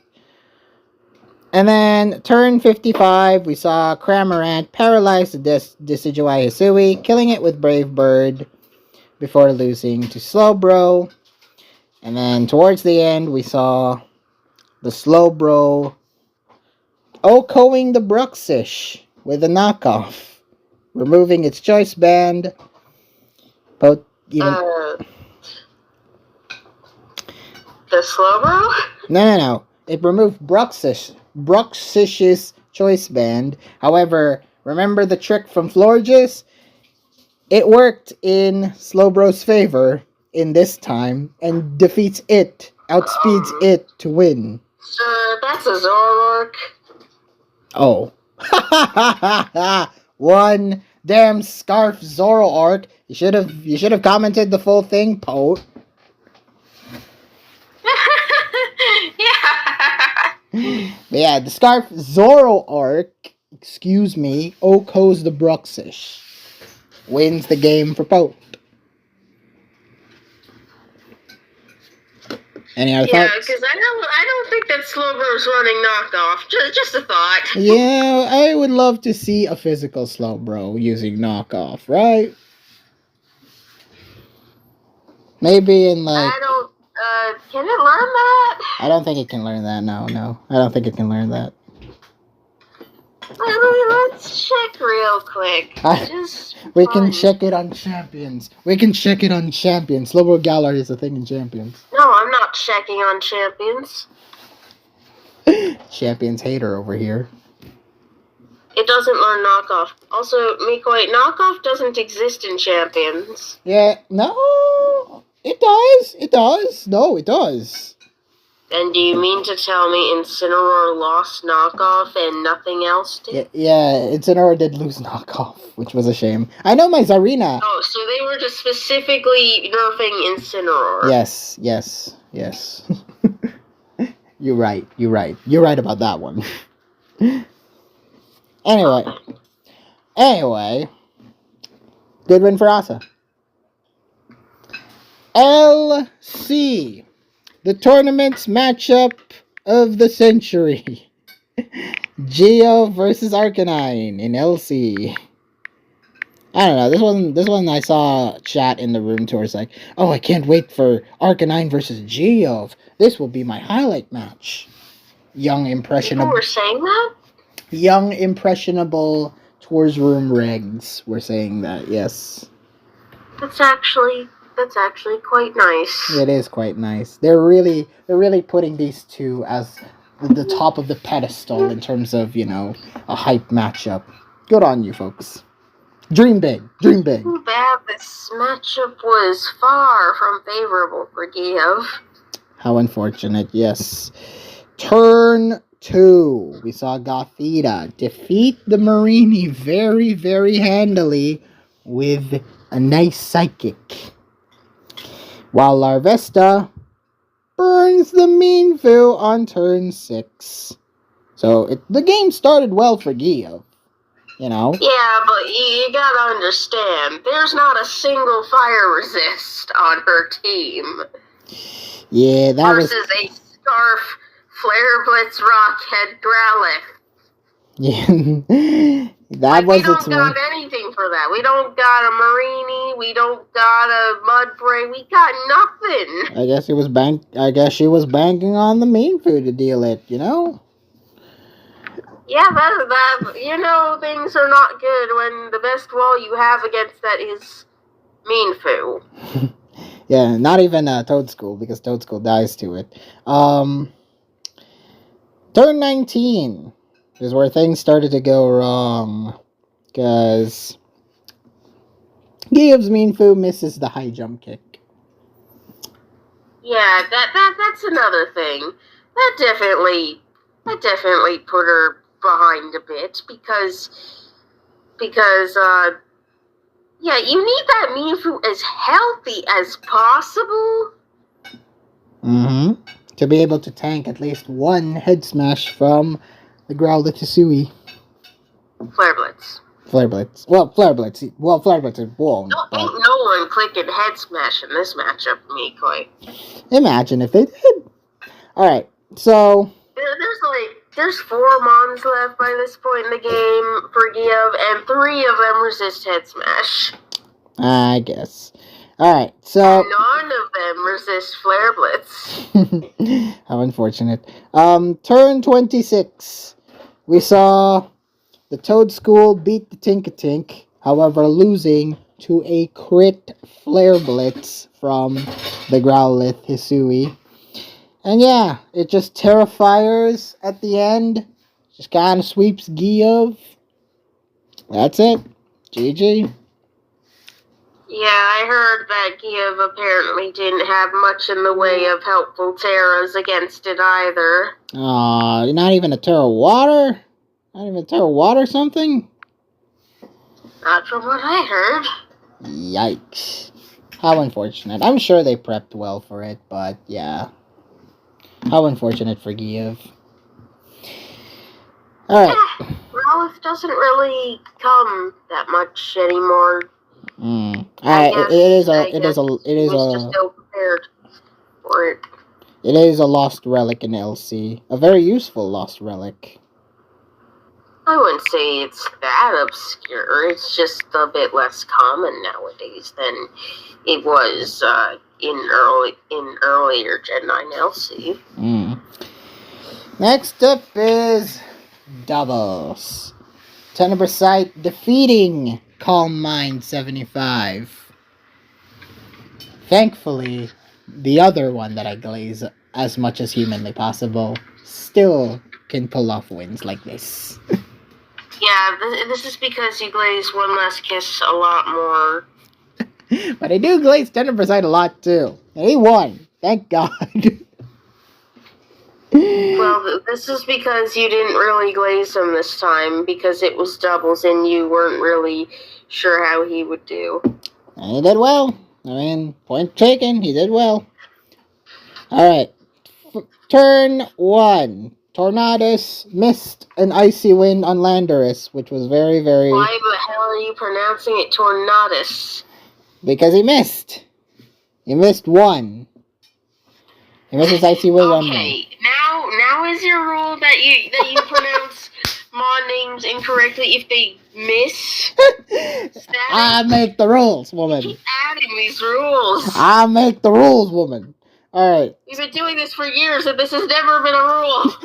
And then, turn 55, we saw Cramorant paralyze the Decidueye Hisui, killing it with Brave Bird before losing to Slowbro. And then, towards the end, we saw the Slowbro OHKOing the Bruxish with a knockoff, removing its choice band. The Slowbro? No. It removed Bruxish's choice band. However, remember the trick from Florges? It worked in Slowbro's favor in this time and defeats it, outspeeds it to win. Sir, that's a Zoroark. Oh. One damn Scarf Zoroark. You should have commented the full thing, Pote. Yeah, the Scarf Zoroark, OHKOs the Bruxish. Wins the game for Pote. Any other thoughts? Yeah, because I don't think that Slowbro's running knockoff. Just a thought. Yeah, I would love to see a physical Slowbro using knockoff, right? Maybe in like... can it learn that? I don't think it can learn that, no. I don't think it can learn that. Let's check real quick. We can check it on Champions. Slowbro Galar is a thing in Champions. No, I'm not checking on Champions. Champions hater over here. It doesn't learn knockoff. Also, Mikoi, knockoff doesn't exist in Champions. Yeah, no, it does. No, it does. And do you mean to tell me Incineroar lost knockoff and nothing else did? Yeah, Incineroar did lose knockoff, which was a shame. I know my Zarina. Oh, so they were just specifically nerfing Incineroar. Yes. You're right. You're right about that one. Anyway. Good win for Asa. LC. The tournament's matchup of the century. Geo versus Arcanine in LC. I don't know. This one I saw chat in the room tour. It's like, oh, I can't wait for Arcanine versus Geo. This will be my highlight match. Young impressionable. People were saying that? Young impressionable tours room regs were saying that. Yes. That's actually quite nice. It is quite nice. They're really putting these two as the top of the pedestal in terms of, a hype matchup. Good on you, folks. Dream big. Too bad this matchup was far from favorable for Giev. How unfortunate, yes. Turn 2. We saw Gothita defeat the Marini very, very handily with a nice psychic. While Larvesta burns the Meanfu on turn 6. So the game started well for Gio. Yeah, but you gotta understand, there's not a single fire resist on her team. Yeah, that versus a Scarf, Flare Blitz, Rockhead, Growlithe. Yeah, that was. We don't got anything for that. We don't got a Marini. We don't got a Mudbray. We got nothing. I guess she was banking on the Meanfu to deal it. Yeah, things are not good when the best wall you have against that is Mean Foo. Yeah, not even Toad School, because Toad School dies to it. Turn 19 is where things started to go wrong. Because Gibbs Mean Foo misses the high jump kick. Yeah, that's another thing. That definitely put her behind a bit because yeah, you need that Mean Foo as healthy as possible. Mm-hmm. To be able to tank at least one head smash from the Growlithe Hisui. Flare Blitz. Flare Blitz. Flare Blitz it won't. Ain't no one clicking head smash in this matchup, Mikoi. Imagine if they did. Alright, so There's 4 Mons left by this point in the game for Give, and 3 of them resist head smash. I guess. Alright, so none of them resist Flare Blitz. how unfortunate. Turn 26. We saw the Toad School beat the Tinkatink, however losing to a crit Flare Blitz from the Growlithe Hisui. And yeah, it just Terrifiers at the end. Just kind of sweeps Giov. That's it. GG. Yeah, I heard that Give apparently didn't have much in the way of helpful Terras against it either. Aw, not even a Terra Water? Not even a Terra Water something? Not from what I heard. Yikes. How unfortunate. I'm sure they prepped well for it, but yeah. How unfortunate for Giov. Alright. Ralph doesn't really come that much anymore. It is just ill prepared for it. It is a lost relic in LC. A very useful lost relic. I wouldn't say it's that obscure. It's just a bit less common nowadays than it was in earlier Gen 9 LC. Next up is doubles. Tenebrosite defeating Calm Mind 75. Thankfully, the other one that I glaze as much as humanly possible still can pull off wins like this. Yeah, this is because you glaze One Last Kiss a lot more. But I do glaze Tenebrosite a lot too. And he won. Thank God. Well, this is because you didn't really glaze him this time, because it was doubles and you weren't really sure how he would do. And he did well. I mean, point taken, he did well. Alright. Turn 1. Tornadus missed an icy wind on Landorus, which was very, very... Why the hell are you pronouncing it Tornadus? Because he missed. He missed one. He missed his icy wind on Okay, now is your rule that you pronounce mon names incorrectly if they miss? I make the rules, woman. Keep adding these rules. I make the rules, woman. Alright. We've been doing this for years and this has never been a rule.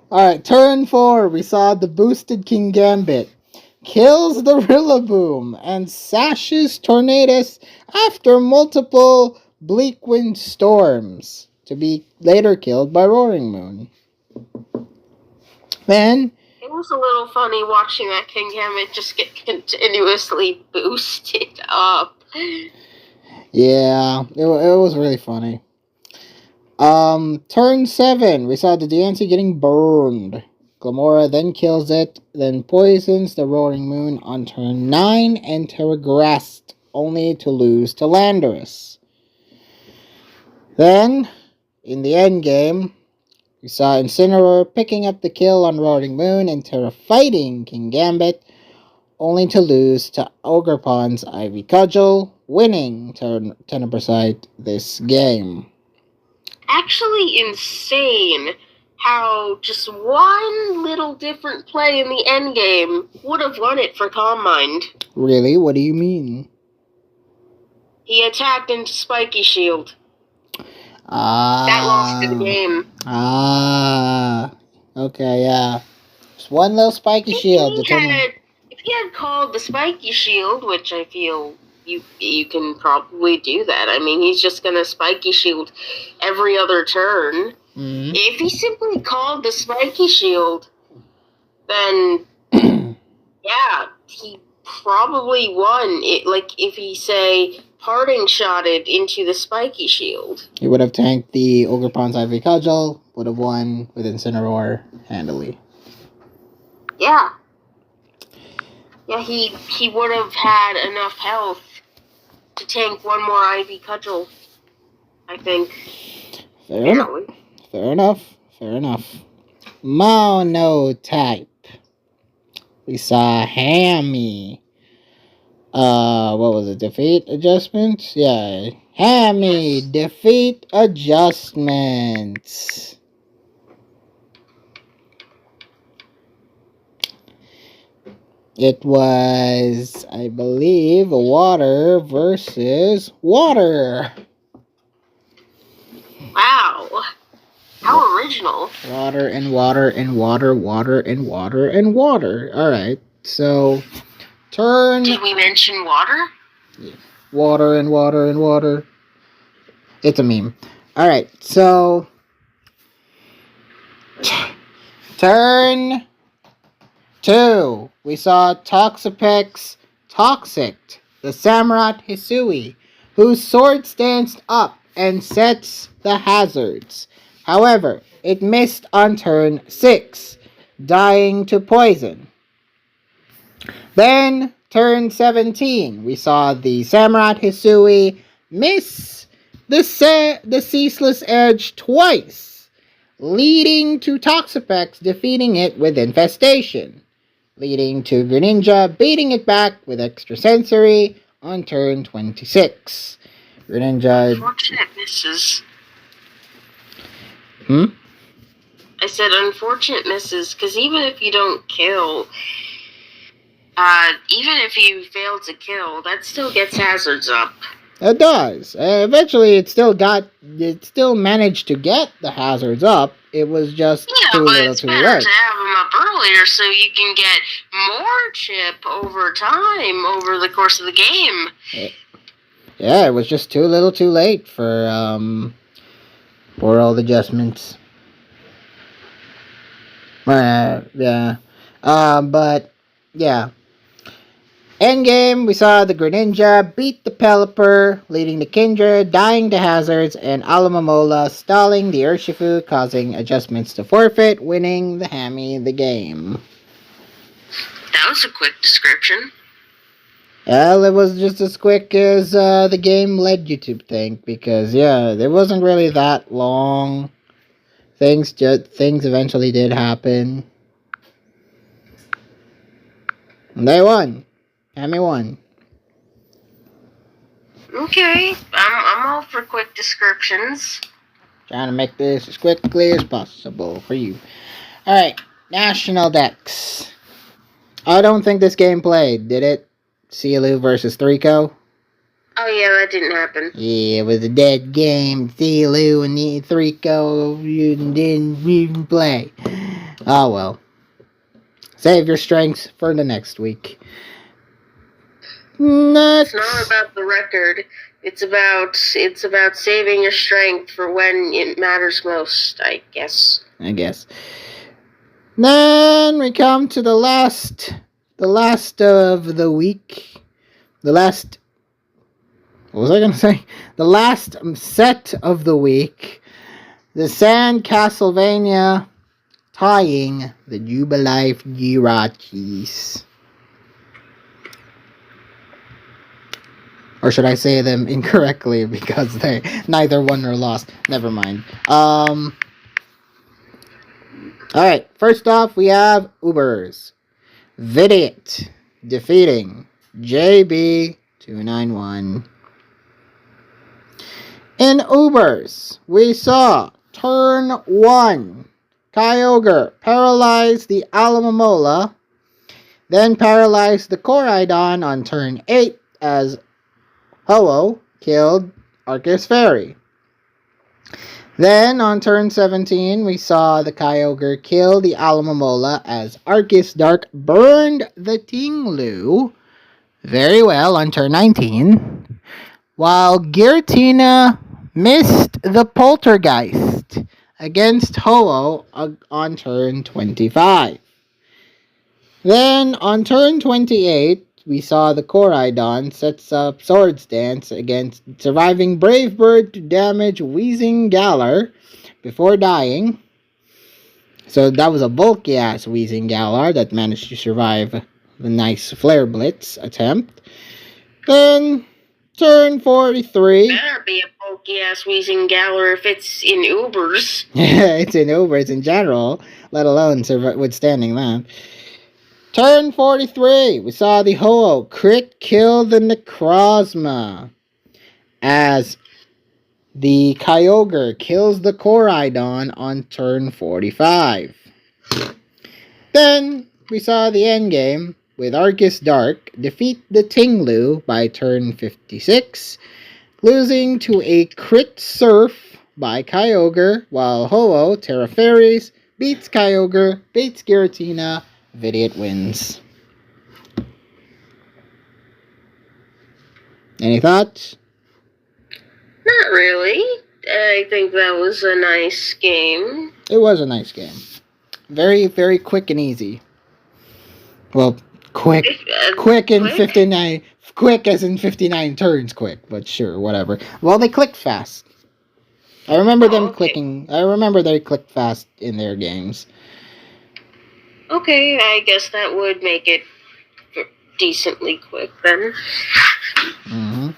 Alright, turn 4. We saw the boosted King Gambit. Kills the Rillaboom and sashes Tornadus after multiple bleak wind storms to be later killed by Roaring Moon. Man, it was a little funny watching that King Gambit just get continuously boosted up. Yeah, it was really funny. Turn 7, we saw the DNC getting burned. Glamora then kills it, then poisons the Roaring Moon on turn 9 and Terragrast, only to lose to Landorus. Then, in the end game, we saw Incineroar picking up the kill on Roaring Moon and Terra fighting King Gambit, only to lose to Ogerpon's Ivy Cudgel, winning Tenebrosite this game. Actually insane how just one little different play in the end game would have won it for Calm Mind. Really? What do you mean? He attacked into Spiky Shield. That lost the game. Okay, yeah. one little spiky shield determined. If he had called the spiky shield, which I feel you can probably do that. I mean, he's just gonna spiky shield every other turn. Mm-hmm. If he simply called the spiky shield, then yeah, he probably won. It like if he say parting shotted into the spiky shield. He would have tanked the Ogerpon's Ivory Cudgel, would have won with Incineroar handily. Yeah. Yeah, he would have had enough health to tank one more Ivy Cudgel, I think. Fair enough. Monotype. We saw Hammy. What was it? Defeat adjustments? Yeah. Hammy, yes. Defeat adjustments. It was, I believe, water versus water. Wow. How original. Water and water and water, water and water and water. Alright, so turn. Did we mention water? Yeah. Water and water and water. It's a meme. Alright, so turn 2. We saw Toxapex Toxic, the Samurott Hisui, whose sword stands up and sets the hazards. However, it missed on turn 6, dying to poison. Then, turn 17, we saw the Samurott Hisui miss the Ceaseless Edge twice, leading to Toxapex defeating it with Infestation, leading to Greninja beating it back with Extrasensory on turn 26. Greninja... Unfortunate misses. I said unfortunate misses, because even if you don't kill, even if you fail to kill, that still gets hazards up. It does. Eventually, it still managed to get the hazards up. It was just too little too late. Yeah, but it's better to have them up earlier so you can get more chip over time, over the course of the game. Yeah, it was just too little too late for all the adjustments. But, yeah. Endgame, we saw the Greninja beat the Pelipper, leading to Kindred, dying to hazards, and Alomomola stalling the Urshifu, causing adjustments to forfeit, winning the Hammy the game. That was a quick description. Well, it was just as quick as the game led you to think, because, yeah, it wasn't really that long. Things eventually did happen. And they won. Hammy won. Okay, I'm all for quick descriptions. Trying to make this as quickly as possible for you. Alright, National Dex. I don't think this game played, did it? Sealu versus Threeko? Oh yeah, that didn't happen. Yeah, it was a dead game. Sealu and the Threeko didn't even play. Oh well. Save your strengths for the next week. Next. It's not about the record. It's about saving your strength for when it matters most, I guess. Then we come to the last of the week. What was I gonna say? The last set of the week. The Sand Castlevania tying the Jubilife Jirachis. Or should I say them incorrectly because they neither won nor lost? Never mind. Alright, first off we have Ubers. Vidiot defeating JB291. In Ubers, we saw turn 1. Kyogre paralyzed the Alomomola, then paralyzed the Koraidon on turn 8 as Ho-Oh killed Arceus Fairy. Then, on turn 17, we saw the Kyogre kill the Alamomola as Arceus Dark burned the Tinglu very well on turn 19, while Giratina missed the Poltergeist against Ho-Oh on turn 25. Then, on turn 28, we saw the Koraidon sets up Swords Dance against surviving Brave Bird to damage Wheezing Galar before dying. So that was a bulky ass Wheezing Galar that managed to survive the nice Flare Blitz attempt. Then, turn 43. Better be a bulky ass Wheezing Galar if it's in Ubers. Yeah, it's in Uber, it's in general, let alone withstanding that. Turn 43, we saw the Ho-Oh crit kill the Necrozma as the Kyogre kills the Koraidon on turn 45. Then we saw the endgame with Arceus Dark defeat the Tinglu by turn 56, losing to a crit surf by Kyogre, while Ho-Oh Terra Fairies beats Kyogre, beats Giratina, Vidiot wins. Any thoughts? Not really. I think that was a nice game. It was a nice game. Very, very quick and easy. Well, quick in 59. Quick as in 59 turns quick, but sure, whatever. Well, they clicked fast. I remember them clicking. I remember they clicked fast in their games. Okay, I guess that would make it decently quick then. Mm-hmm.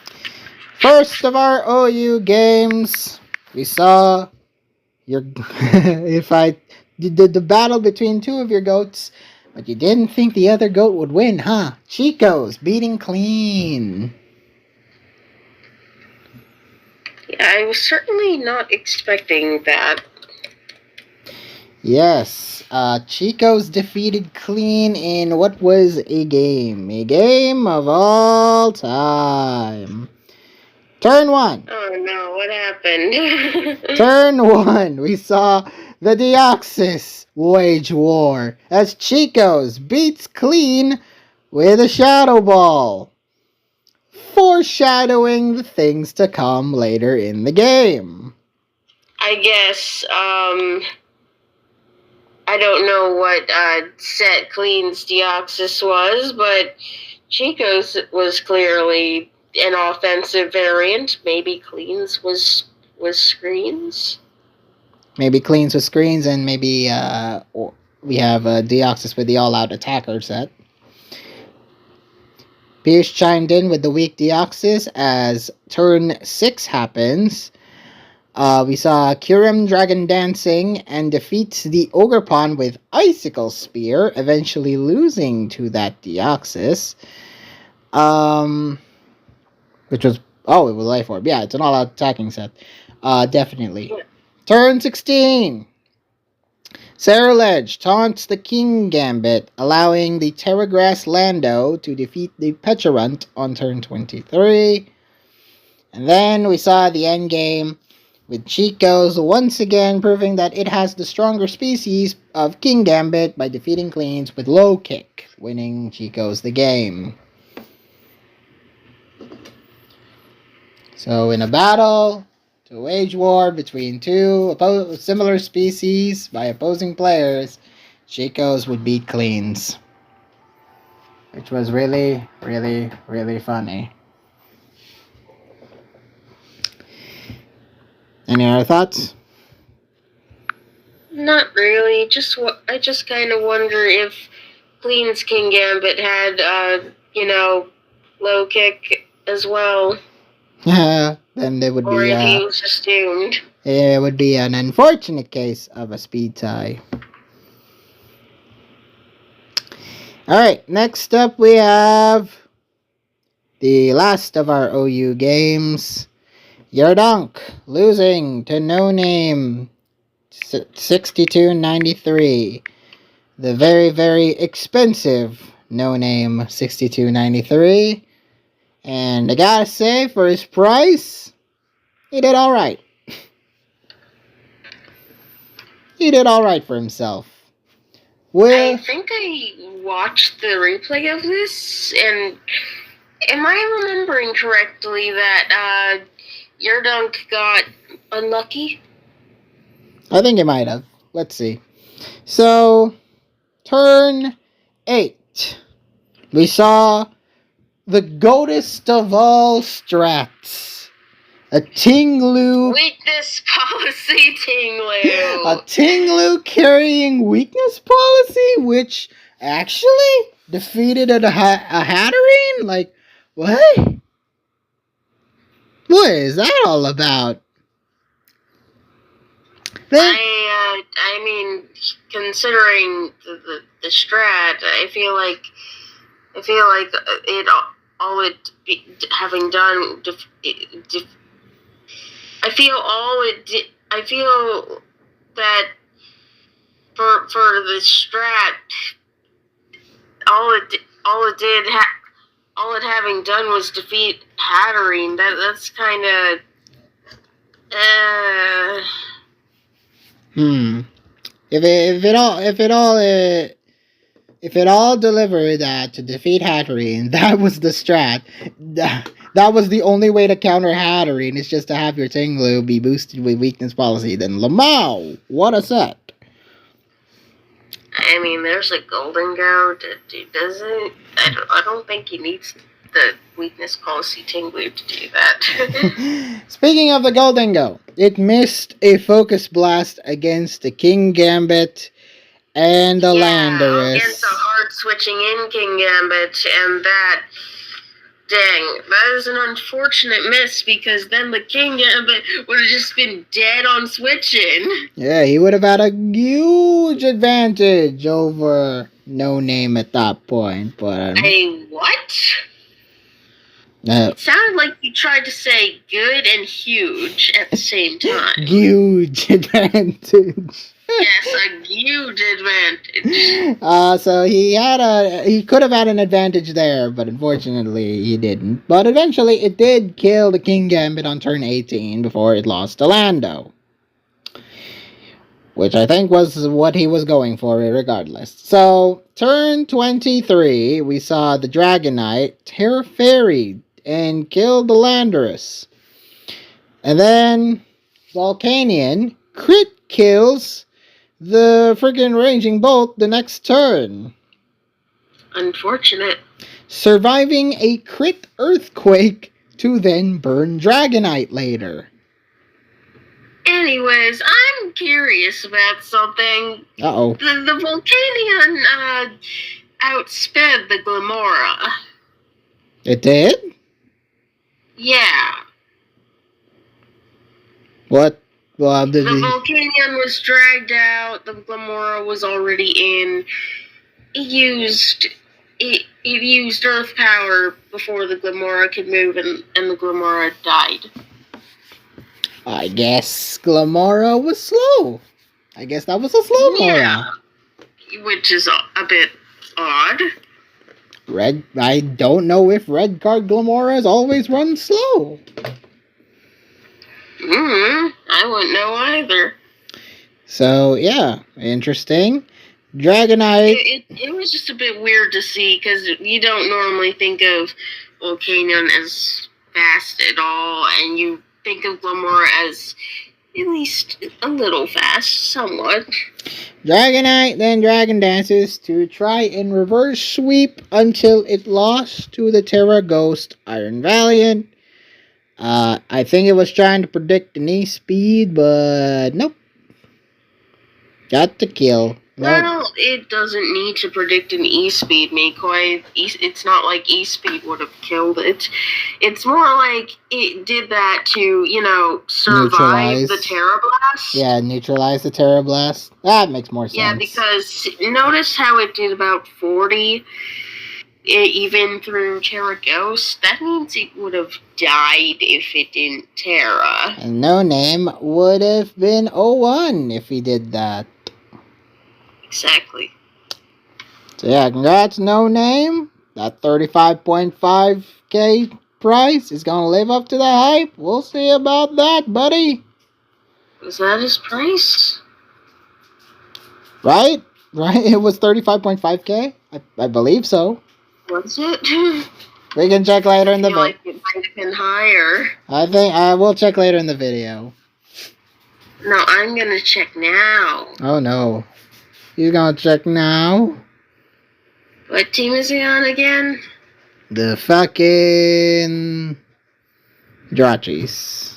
First of our OU games, we saw the battle between two of your goats, but you didn't think the other goat would win, huh? Chico's beating Clean. Yeah, I was certainly not expecting that. Yes, Chico's defeated Clean in what was a game of all time. Turn 1. Oh no, what happened? Turn 1, we saw the Deoxys wage war as Chico's beats Clean with a Shadow Ball, foreshadowing the things to come later in the game. I guess, I don't know what set Clean's Deoxys was, but Chico's was clearly an offensive variant. Maybe Clean's was Screens. Maybe Clean's with Screens, and maybe we have Deoxys with the all-out attacker set. Pierce chimed in with the weak Deoxys as turn 6 happens. We saw Kyurem Dragon dancing and defeats the Ogerpon with Icicle Spear, eventually losing to that Deoxys. Which was, it was Life Orb. Yeah, it's an all-out attacking set. Definitely. Turn 16. Ceruledge taunts the King Gambit, allowing the Terragrass Lando to defeat the Pecharunt on turn 23. And then we saw the endgame with Chico's once again proving that it has the stronger species of King Gambit by defeating Cleans with Low Kick, winning Chico's the game. So in a battle to wage war between two similar species by opposing players, Chico's would beat Cleans, which was really, really, really funny. Any other thoughts? Not really. I just kind of wonder if Clean's King Gambit had, low kick as well. Yeah, then there would or be. Or if he was just doomed. It would be an unfortunate case of a speed tie. Alright, next up we have the last of our OU games. Yardonk losing to No Name 6293. The very, very expensive No Name 6293. And I gotta say, for his price, he did alright. he did all right for himself. I think I watched the replay of this, and am I remembering correctly that Yerdunk got unlucky? I think it might have. Let's see. So, turn 8. We saw the goatest of all strats. A Tinglu. Weakness policy Tinglu. A Tinglu carrying weakness policy, which actually defeated a Hatterene? Like, what? What is that all about? I mean, considering the strat, I feel like it all it having done. I feel that for the strat, all it having done was defeat Hatterene. That's kind of. If it all delivered that to defeat Hatterene, that was the strat. That was the only way to counter Hatterene, is just to have your Tinglu be boosted with weakness policy. Then Lamau, what a set! I mean, there's a Golden Go. Does it? I don't think he needs the weakness policy Tinglu to do that. Speaking of the Golden Go, it missed a focus blast against the King Gambit and the Landorus. Against a hard switching in King Gambit, and that. Dang, that is an unfortunate miss, because then the King Gambit would have just been dead on switching. Yeah, he would have had a huge advantage over No Name at that point, but... what? It sounded like you tried to say good and huge at the same time. Huge advantage. Yes, a huge advantage. So he could have had an advantage there, but unfortunately he didn't. But eventually it did kill the King Gambit on turn 18 before it lost to Lando, which I think was what he was going for regardless. So, turn 23, we saw the Dragon Knight Terra Fairy and killed the Landorus. And then Volcanion crit kills the friggin' Raging Bolt the next turn. Unfortunate. Surviving a crit Earthquake to then burn Dragonite later. Anyways, I'm curious about something. Uh-oh. The Volcanion outsped the Glamora. It did? Yeah. What? Well, the Volcanion was dragged out. The Glamora was already in. It used Earth power before the Glamora could move, and the Glamora died. I guess Glamora was slow. I guess that was a slow Mora. Which is a bit odd. I don't know if red card Glamoras always run slow. I wouldn't know either. So, yeah, interesting. Dragonite. It was just a bit weird to see, because you don't normally think of Volcanion as fast at all, and you think of Glamora as at least a little fast, somewhat. Dragonite then Dragon Dances to try and reverse sweep until it lost to the Terra Ghost Iron Valiant. I think it was trying to predict an E-speed, but nope. Got the kill. Well, it doesn't need to predict an E-speed, Mikoi. It's not like E-speed would have killed it. It's more like it did that to, survive the Terra Blast. Yeah, neutralize the Terra Blast. That makes more sense. Yeah, because notice how it did about 40, even through Terra Ghost. That means it would have died if it didn't Terra. And No Name would have been 0-1 if he did that. Exactly. So yeah, congrats, No Name. That 35.5k price is gonna live up to the hype. We'll see about that, buddy. Was that his price? Right? Right? It was 35.5K? I believe so. Was it? We can check later in the I feel video. like it might have been higher. I think I will check later in the video. No, I'm gonna check now. Oh no. You gonna check now? What team is he on again? The fucking Drachis.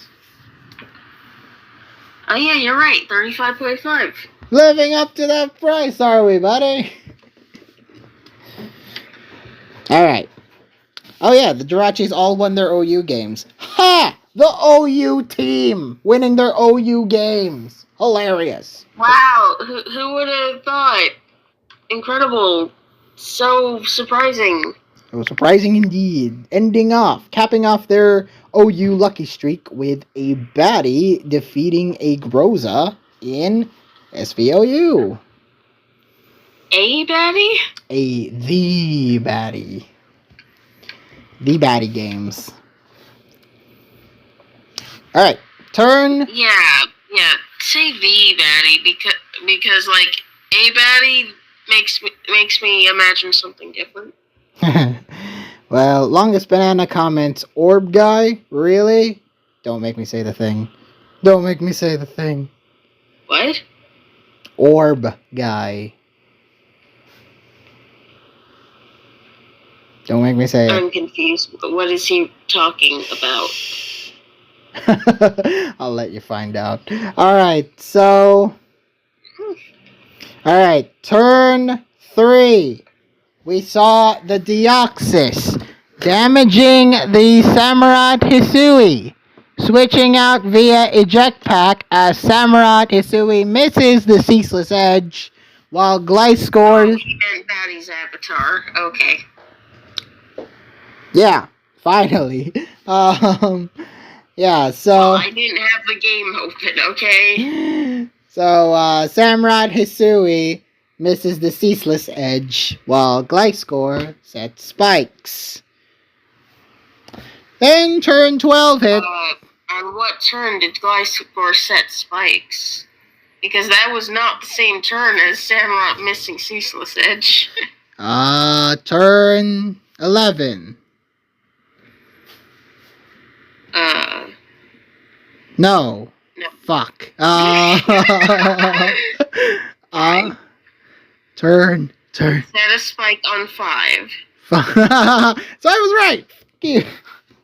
Oh yeah, you're right. 35.5. Living up to that price, are we, buddy? Alright. Oh yeah, the Jirachis all won their OU games. Ha! The OU team winning their OU games. Hilarious. Wow, who would have thought? Incredible. So surprising. It was surprising indeed. Capping off their OU lucky streak with a baddie defeating a Groza in SVOU. A baddie? The baddie. The baddie games. Alright, turn. Yeah. Say the baddie because like a baddie makes me imagine something different. Well, longest banana comments, orb guy? Really? Don't make me say the thing. Don't make me say the thing. What? Orb guy. Don't make me say it. I'm confused. What is he talking about? I'll let you find out. Alright, so... Alright, turn 3. We saw the Deoxys damaging the Samurott Hisui. Switching out via eject pack as Samurott Hisui misses the Ceaseless Edge, while Glyce scores... Oh, he meant Baddie's avatar. Okay. Yeah, finally. Yeah, so... Well, I didn't have the game open, okay? So, Samurott Hisui misses the Ceaseless Edge, while Glycor sets spikes. Then turn 12 hit. On what turn did Glycor set spikes? Because that was not the same turn as Samurott missing Ceaseless Edge. Turn 11. No. Fuck. Turn. Set a spike on 5. So I was right.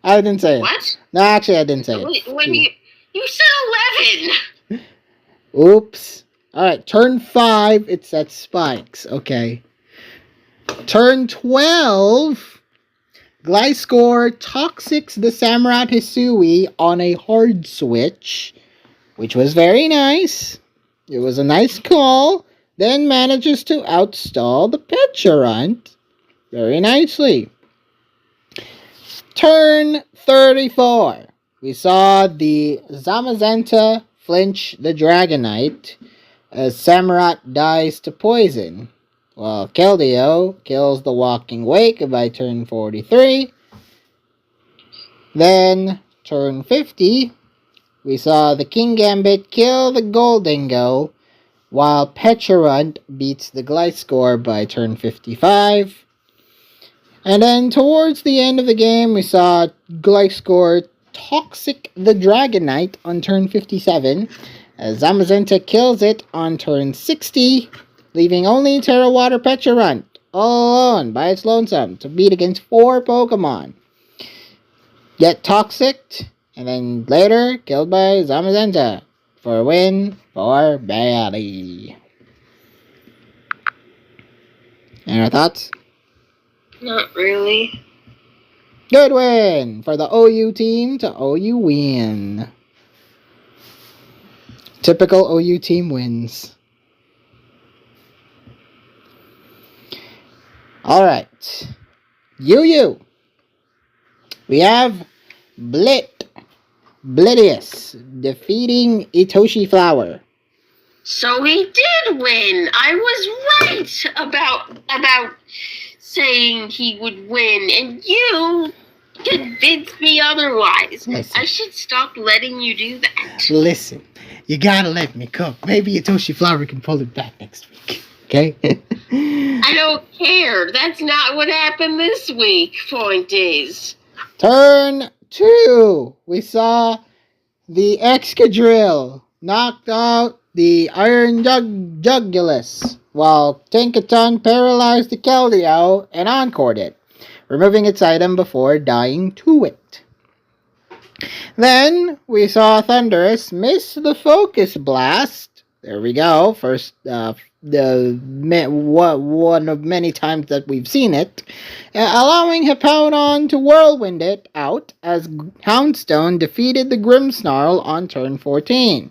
I didn't say it. What? No, actually, I didn't say it. When you said 11. Oops. Alright, turn 5, it sets spikes. Okay. Turn 12, Glycor toxics the Samurott Hisui on a hard switch, which was very nice. It was a nice call. Then manages to outstall the Petulant very nicely. Turn 34. We saw the Zamazenta flinch the Dragonite as Samurott dies to poison, while Keldeo kills the Walking Wake by turn 43. Then, turn 50, we saw the King Gambit kill the Goldingo, while Petulant beats the Glycor by turn 55. And then towards the end of the game, we saw Glycor toxic the Dragonite on turn 57, as Zamazenta kills it on turn 60, leaving only Terra Water Petulant all alone by its lonesome to beat against 4 Pokemon. Get toxicked, and then later killed by Zamazenta for a win for Bailey. Any other thoughts? Not really. Good win for the OU team to OU win. Typical OU team wins. Alright. UU. We have Blittius defeating Itoshi Flower. So he did win. I was right about saying he would win, and you convince me otherwise. Listen. I should stop letting you do that. Listen, you gotta let me cook. Maybe Itoshi Flower can pull it back next week. Okay? I don't care. That's not what happened this week. Point is. Turn 2. We saw the Excadrill knocked out the Iron Jugulus, while Tinkaton paralyzed the Keldeo and encored it, removing its item before dying to it. Then we saw Thundurus miss the Focus Blast. There we go. First, one of many times that we've seen it, allowing Hippowdon to whirlwind it out as Houndstone defeated the Grimmsnarl on turn 14.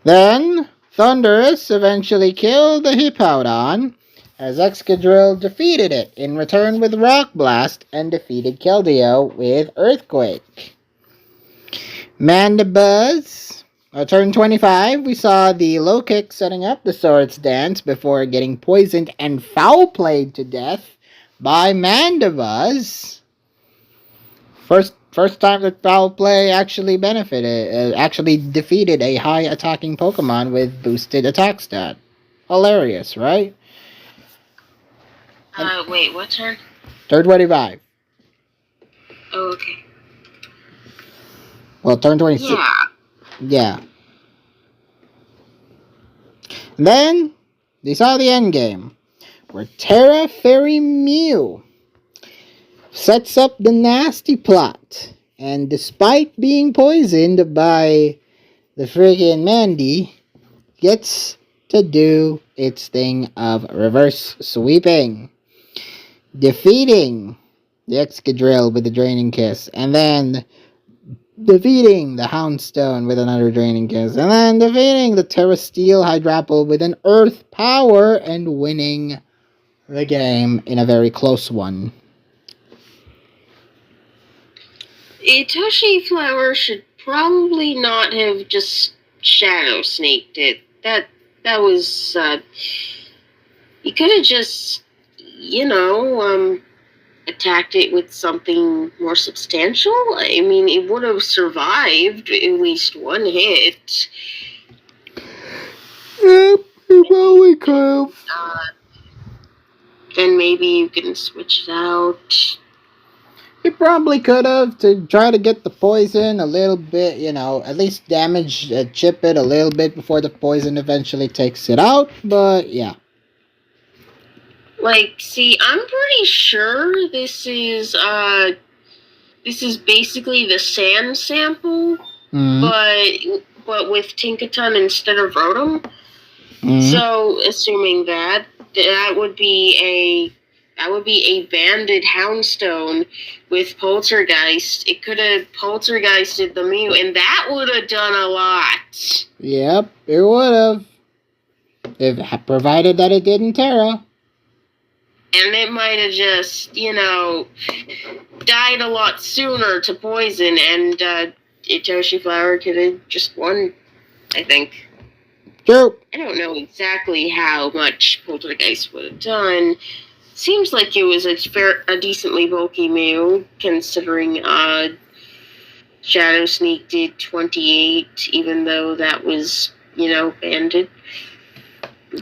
Then Thundurus eventually killed the Hippowdon as Excadrill defeated it in return with Rock Blast and defeated Keldeo with Earthquake. Mandibuzz. Turn 25, we saw the low kick setting up the Swords Dance before getting poisoned and foul played to death by Mandibuzz. First time that foul play actually defeated a high attacking Pokemon with boosted attack stat. Hilarious, right? Wait, what turn? Turn 25. Oh, okay. Well, turn 26. Yeah. And then, they saw the end game, where Terra Fairy Mew sets up the nasty plot, and despite being poisoned by the friggin' Mandy, gets to do its thing of reverse sweeping, defeating the Excadrill with a Draining Kiss, and then defeating the Houndstone with another Draining Kiss, and then defeating the Terrasteel Hydrapple with an Earth Power, and winning the game in a very close one. Itoshi Flower should probably not have just Shadow Snaked it. That was, he could have just, attacked it with something more substantial. I mean, it would have survived at least one hit. Yep, it probably could have. Then maybe you can switch it out. It probably could have, to try to get the poison a little bit, at least damage, chip it a little bit before the poison eventually takes it out, but yeah. See, I'm pretty sure this is basically the sand sample, but with Tinkaton instead of Rotom. So, assuming that would be a banded Houndstone with Poltergeist. It could have Poltergeisted the Mew, and that would have done a lot. Yep, it would have. If provided that it didn't Terra. And it might have just, died a lot sooner to poison, and Itoshi Flower could have just won, I think. True. I don't know exactly how much Poltergeist would have done. Seems like it was a decently bulky Mew, considering Shadow Sneak did 28, even though that was, banded.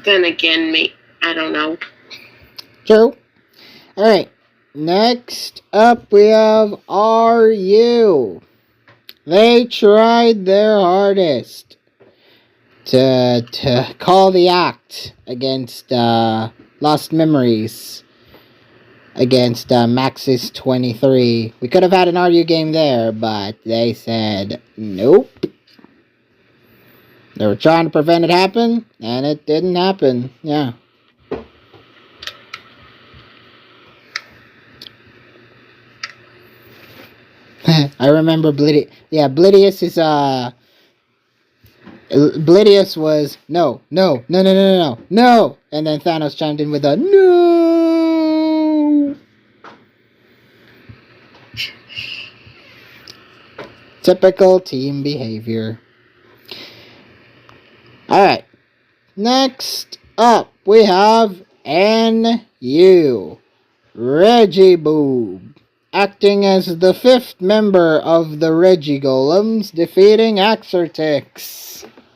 Then again, I don't know. True. Alright, next up we have RU. They tried their hardest to call the act against Lost Memories against Maxis 23. We could have had an RU game there, but they said nope. They were trying to prevent it happen, and it didn't happen. Yeah. I remember Blidius is Blidius was no, and then Thanos chimed in with a no. Typical team behavior. Alright, next up we have NU Reggie Boob acting as the 5th member of the Regigolems, defeating XIII.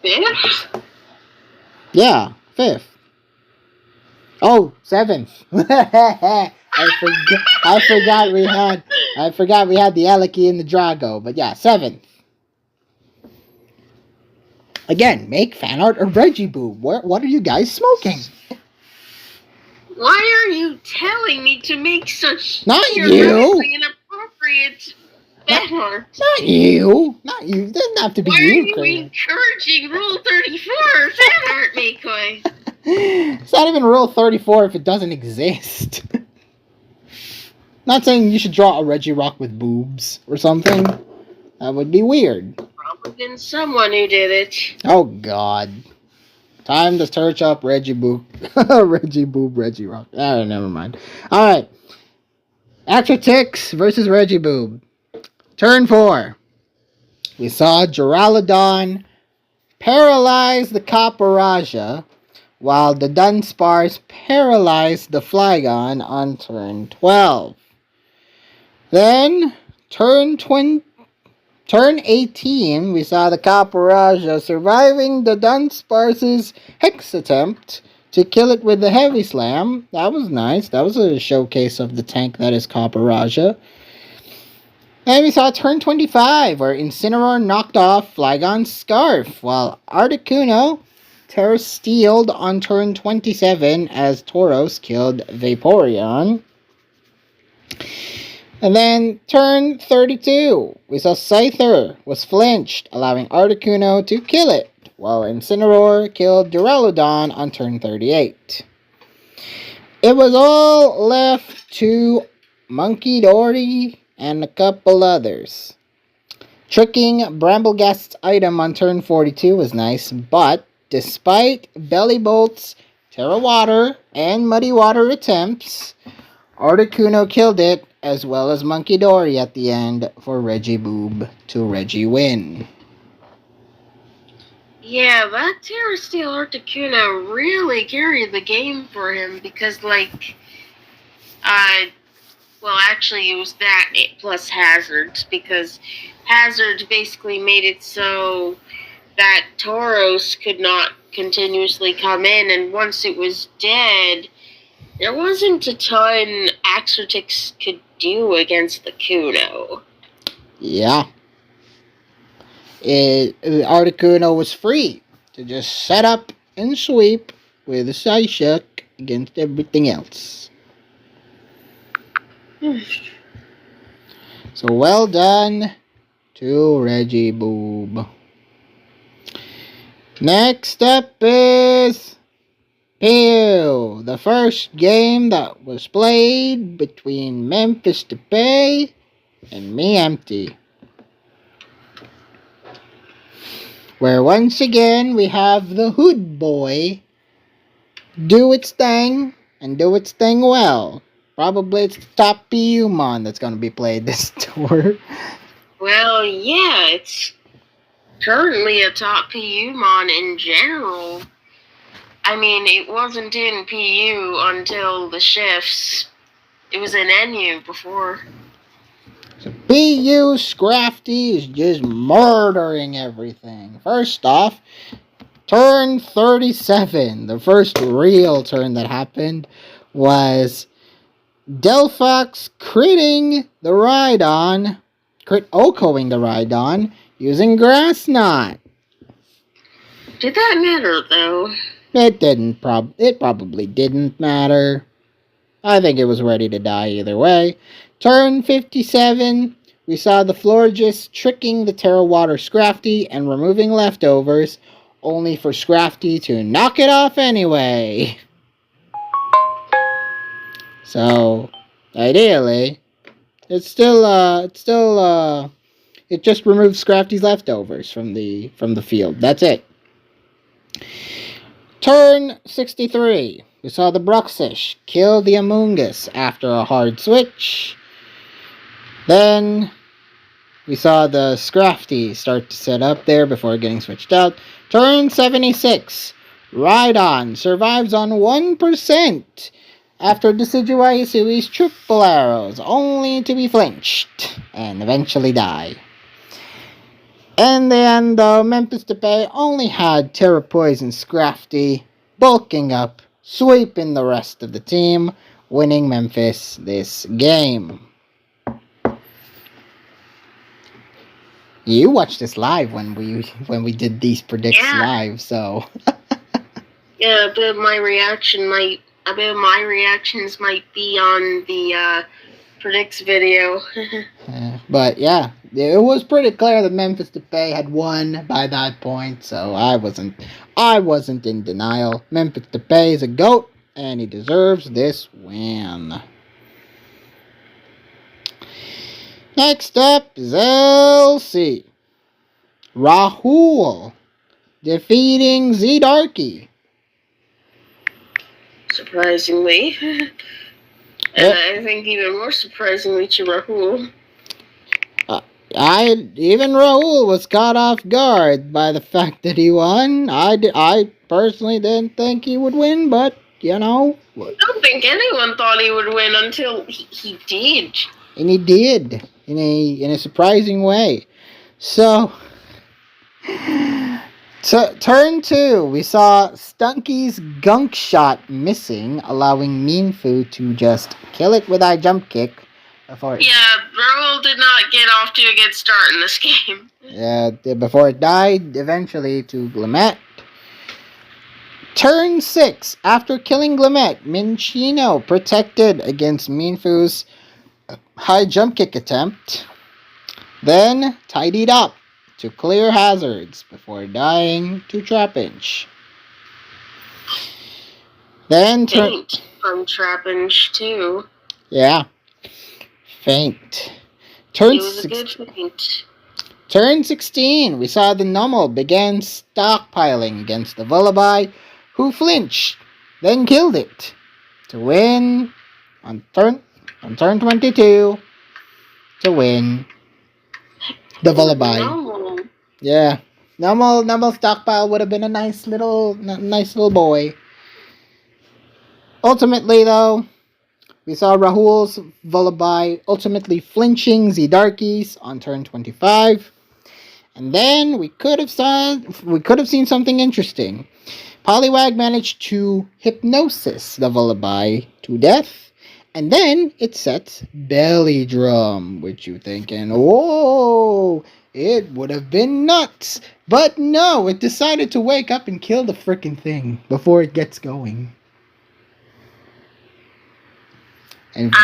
Fifth? Yeah, 5th. Oh, 7th. I forgot we had the Eliki and the Drago, but yeah, 7th. Again, make fan art of Regiboob. What are you guys smoking? Why are you telling me to make such Not you. Inappropriate fan art? Not you. It doesn't have to be Why you, are you Craig. encouraging Rule 34 fan art, Makoi? It's not even Rule 34 if it doesn't exist. Not saying you should draw a Regirock with boobs or something. That would be weird. Probably been someone who did it. Oh, God. Time to search up Regiboob. Regirock. Oh, never mind. Alright. XIII versus Regiboob. Turn 4. We saw Duraludon paralyze the Copperajah, while the Dunsparce paralyzed the Flygon on turn 12. Then, turn 18, we saw the Copperajah surviving the Dunsparce's Hex attempt to kill it with the Heavy Slam. That was nice. That was a showcase of the tank that is Copperajah. And we saw turn 25, where Incineroar knocked off Flygon's Scarf, while Articuno Terra-Steeled on turn 27 as Tauros killed Vaporeon. And then, turn 32, we saw Scyther was flinched, allowing Articuno to kill it, while Incineroar killed Duraludon on turn 38. It was all left to Monkey Dory and a couple others. Tricking Bramblegast's item on turn 42 was nice, but despite Bellybolt's Terra Water and Muddy Water attempts, Articuno killed it, as well as Monkey Dory at the end for Regiboob to Reggie-win. Yeah, that Terra Steel Articuno really carried the game for him because, actually it was that plus Hazards, because Hazards basically made it so that Tauros could not continuously come in, and once it was dead, there wasn't a ton XIII could do against the Kuno. Yeah. Articuno was free to just set up and sweep with a Psyshock against everything else. So well done to Regiboob. Next up is Pew, the first game that was played between Memphis Depay and Me Empty, where once again we have the Hood Boy do its thing and do its thing well. Probably it's the top PU-mon that's going to be played this tour. Well, yeah, it's currently a top PU-mon in general. I mean, it wasn't in PU until the shifts. It was in NU before. So PU Scrafty is just murdering everything. First off, turn 37. The first real turn that happened was Delphox critting the Rhydon, crit-okoing the Rhydon using Grass Knot. Did that matter, though? It probably didn't matter. I think it was ready to die either way. Turn 57, we saw the Florges tricking the Terra Water Scrafty and removing leftovers, only for Scrafty to knock it off anyway. So, ideally, it just removes Scrafty's leftovers from the field. That's it. Turn 63. We saw the Bruxish kill the Amoonguss after a hard switch. Then we saw the Scrafty start to set up there before getting switched out. Turn 76. Rhydon survives on 1%. after Decidueye triple arrows, only to be flinched and eventually die. In the end, though, Memphis Depay only had Terra Poison Scrafty bulking up, sweeping the rest of the team, winning Memphis this game. You watched this live when we did these predicts live, so yeah, a bit of my reactions might be on the predicts video. But yeah, it was pretty clear that Memphis Depay had won by that point, so I wasn't in denial. Memphis Depay is a GOAT, and he deserves this win. Next up is LC. Rahul defeating Z-Darky. Surprisingly. And I think even more surprisingly to Rahul. Even Rahul was caught off guard by the fact that he won. I personally didn't think he would win, but you know. I don't think anyone thought he would win until he did. And he did in a surprising way. So turn 2, we saw Stunky's gunk shot missing, allowing Minfu to just kill it with a jump kick. Rahul did not get off to a good start in this game. Yeah, before it died eventually to Glimmet. Turn 6, after killing Glimmet, Minchino protected against Minfu's high jump kick attempt, then tidied up to clear hazards before dying to Trapinch. Then faint from Trapinch too. Yeah. Faint. It was a good faint. Turn 16, we saw the Nummel began stockpiling against the Vullaby, who flinched, then killed it, to win on turn 22, to win the Vullaby. Nummel. Yeah, Nummel stockpile would have been a nice little boy. Ultimately, though, we saw Rahul's Vullaby ultimately flinching Z-Darkies on turn 25. And then we could have seen something interesting. Poliwag managed to hypnosis the Vullaby to death, and then it sets Belly Drum, which you're thinking, whoa, it would have been nuts. But no, it decided to wake up and kill the frickin' thing before it gets going. And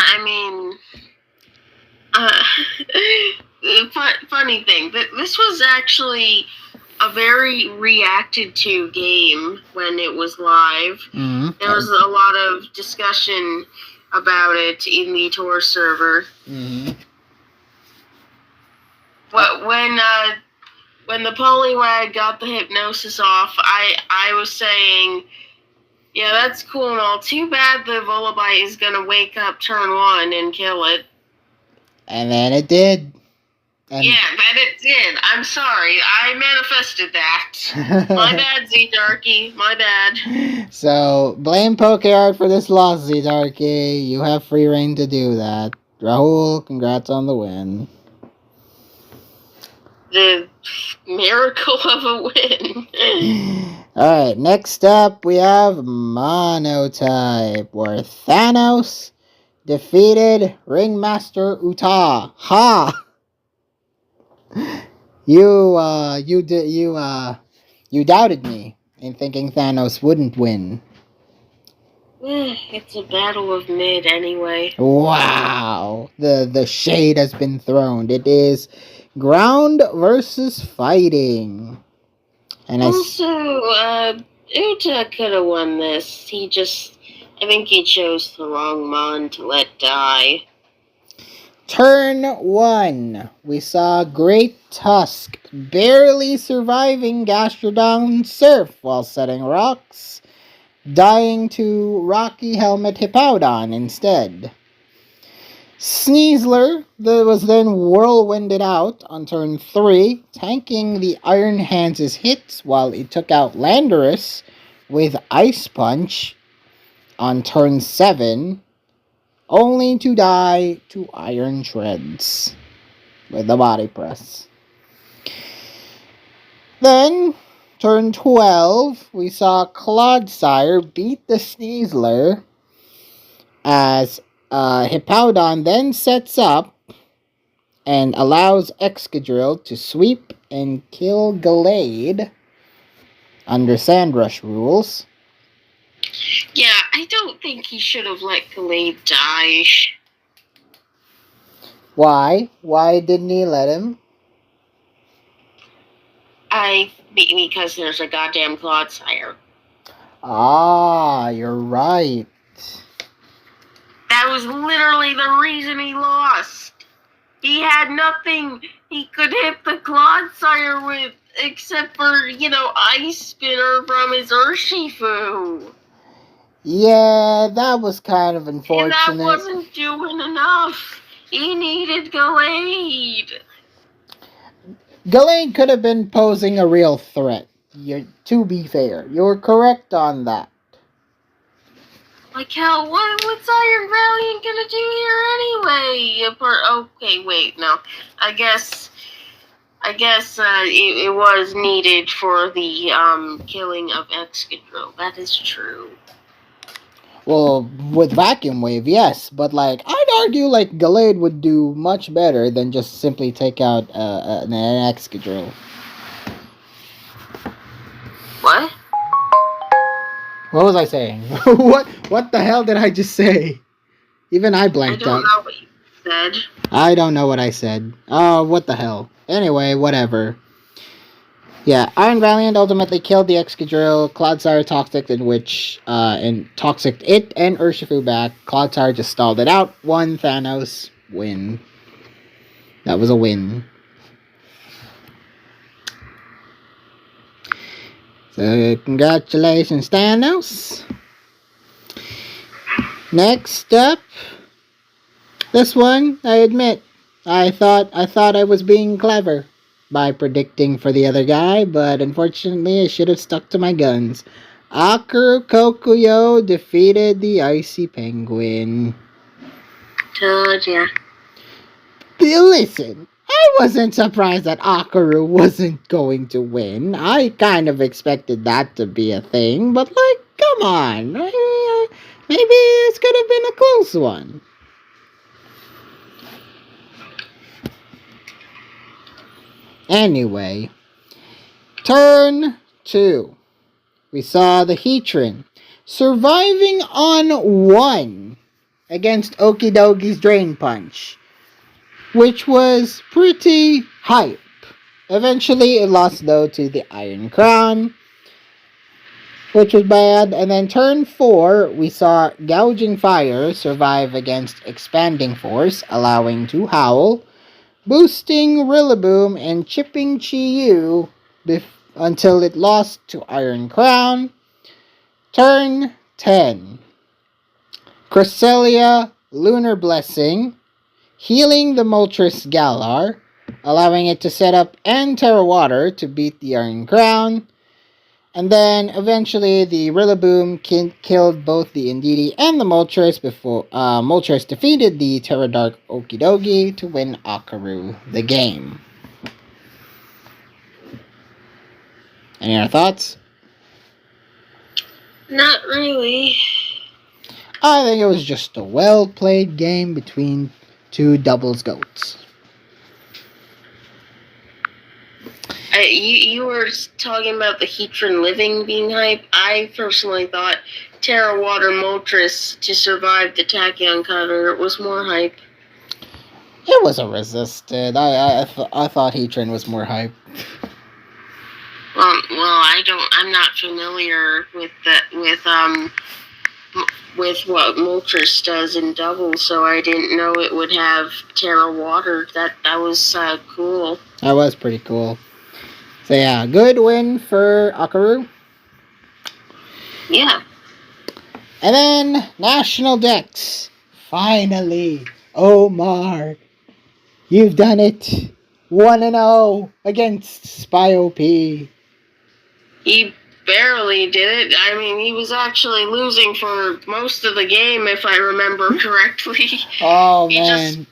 funny thing, this was actually a very reacted to game when it was live. Mm-hmm. There was a lot of discussion about it in the Tor server. Mm-hmm. But when the Poliwag got the hypnosis off, I was saying, yeah, that's cool and all. Too bad the Vullaby is gonna wake up turn 1 and kill it. And then it did. And then it did. I'm sorry. I manifested that. My bad, Z-Darky. My bad. So, blame Pokeart for this loss, Z-Darky. You have free reign to do that. Rahul, congrats on the win. The miracle of a win. Alright, next up we have Monotype, where Thanos defeated Ringmaster Uta. Ha! You doubted me in thinking Thanos wouldn't win. It's a battle of mid anyway. Wow. The shade has been thrown. It is ground versus fighting. And also, Uta could have won this. I think he chose the wrong Mon to let die. Turn 1, we saw Great Tusk barely surviving Gastrodon Surf while setting rocks, dying to Rocky Helmet Hippowdon instead. Sneasler was then whirlwinded out on turn 3, tanking the Iron Hands' hits while it took out Landorus with Ice Punch. on turn 7, only to die to iron shreds with the body press. Then, turn 12, we saw Clodsire beat the Sneasler as Hippowdon then sets up and allows Excadrill to sweep and kill Gallade under Sandrush rules. Yeah, I don't think he should have let Gallade die. Why? Why didn't he let him? Because there's a goddamn Clodsire. Ah, you're right. That was literally the reason he lost. He had nothing he could hit the Clodsire with except for, Ice Spinner from his Urshifu. Yeah, that was kind of unfortunate. And that wasn't doing enough. He needed Gallade. Gallade could have been posing a real threat. To be fair, you're correct on that. Like hell, what's Iron Valiant gonna do here anyway? Okay, wait, no. I guess it was needed for the killing of Excadrill. That is true. Well, with Vacuum Wave, yes, but I'd argue Gallade would do much better than just simply take out an Excadrill. What? What was I saying? What the hell did I just say? Even I blanked out. I don't know what you said. I don't know what I said. Oh, what the hell. Anyway, whatever. Yeah, Iron Valiant ultimately killed the Excadrill. Clodsire toxic and toxic it and Urshifu back. Clodsire just stalled it out. Won Thanos. Win. That was a win. So congratulations, Thanos. Next up, this one, I admit, I thought I was being clever by predicting for the other guy, but unfortunately I should have stuck to my guns. Akaru Kokuyo defeated the Icy Penguin. Told ya. Listen, I wasn't surprised that Akaru wasn't going to win. I kind of expected that to be a thing, but come on. Maybe this could have been a close one. Anyway, turn 2. We saw the Heatran surviving on 1 against Okidogi's Drain Punch, which was pretty hype. Eventually, it lost though to the Iron Crown, which was bad. And then turn 4, we saw Gouging Fire survive against Expanding Force, allowing to Howl, boosting Rillaboom and chipping Chi-Yu until it lost to Iron Crown. Turn 10. Cresselia Lunar Blessing, healing the Moltres Galar, allowing it to set up and Terra Water to beat the Iron Crown. And then eventually the Rillaboom killed both the Indeedee and the Moltres before Moltres defeated the Terra Dark Okidogi to win Akaru the game. Any other thoughts? Not really. I think it was just a well-played game between two doubles goats. You were talking about the Heatran living being hype. I personally thought Terra Water Moltres to survive the Tachyon cutter was more hype. It was a resisted. I thought Heatran was more hype. Well, I'm not familiar with what Moltres does in double, so I didn't know it would have Terra Water. That was cool. That was pretty cool. So yeah, good win for Akaru. Yeah. And then National Dex. Finally, Omar, you've done it. 1-0 against Spy OP. He barely did it. I mean, he was actually losing for most of the game, if I remember correctly. Oh, He just man.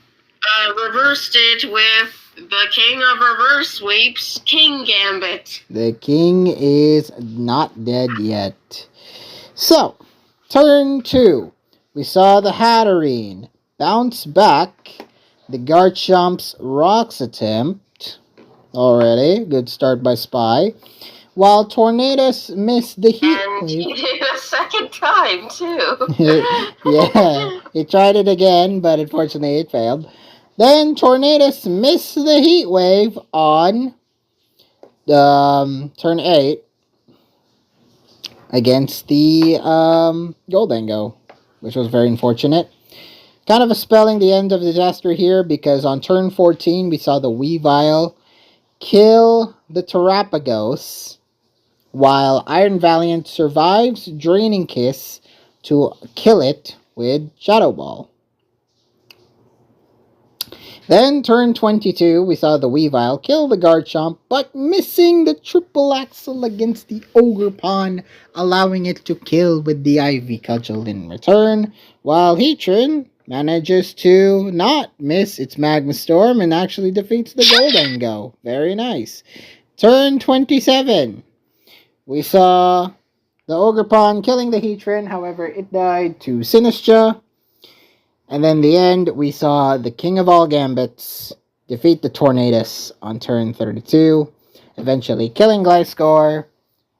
reversed it with the king of reverse sweeps, King Gambit. The king is not dead yet. So, turn 2. We saw the Hatterene bounce back. The Garchomp's rocks attempt. Already. Good start by Spy. While Tornadus missed the heat And wave. he did it a second time, too. Yeah, he tried it again, but unfortunately it failed. Then Tornadus missed the heat wave on turn 8 against the Goldango, which was very unfortunate. Kind of a spelling the end of the disaster here because on turn 14 we saw the Weavile kill the Terrapagos while Iron Valiant survives Draining Kiss to kill it with Shadow Ball. Then, turn 22, we saw the Weavile kill the Garchomp, but missing the triple axle against the Ogre allowing it to kill with the Ivy Cudgel in return, while Heatran manages to not miss its Magma Storm and actually defeats the Goldango. Very nice. Turn 27, we saw the Ogre killing the Heatran, however, it died to Sinistcha. And then the end, we saw the King of all Gambits defeat the Tornadus on turn 32, eventually killing Gliscor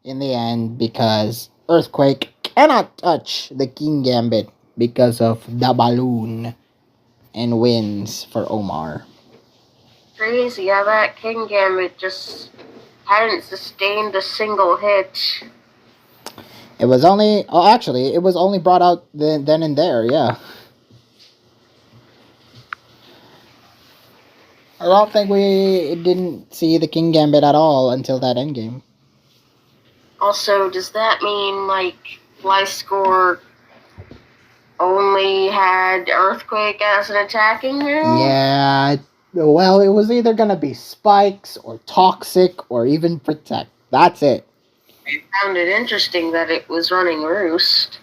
in the end because Earthquake cannot touch the King Gambit because of the balloon and wins for Omar. Crazy how that King Gambit just hadn't sustained a single hit. It was only, it was only brought out then and there, yeah. I don't think we didn't see the King Gambit at all until that endgame. Also, does that mean, like, Gliscor only had Earthquake as an attacking move? Yeah, well, it was either gonna be Spikes or Toxic or even Protect. That's it. I found it interesting that it was running Roost.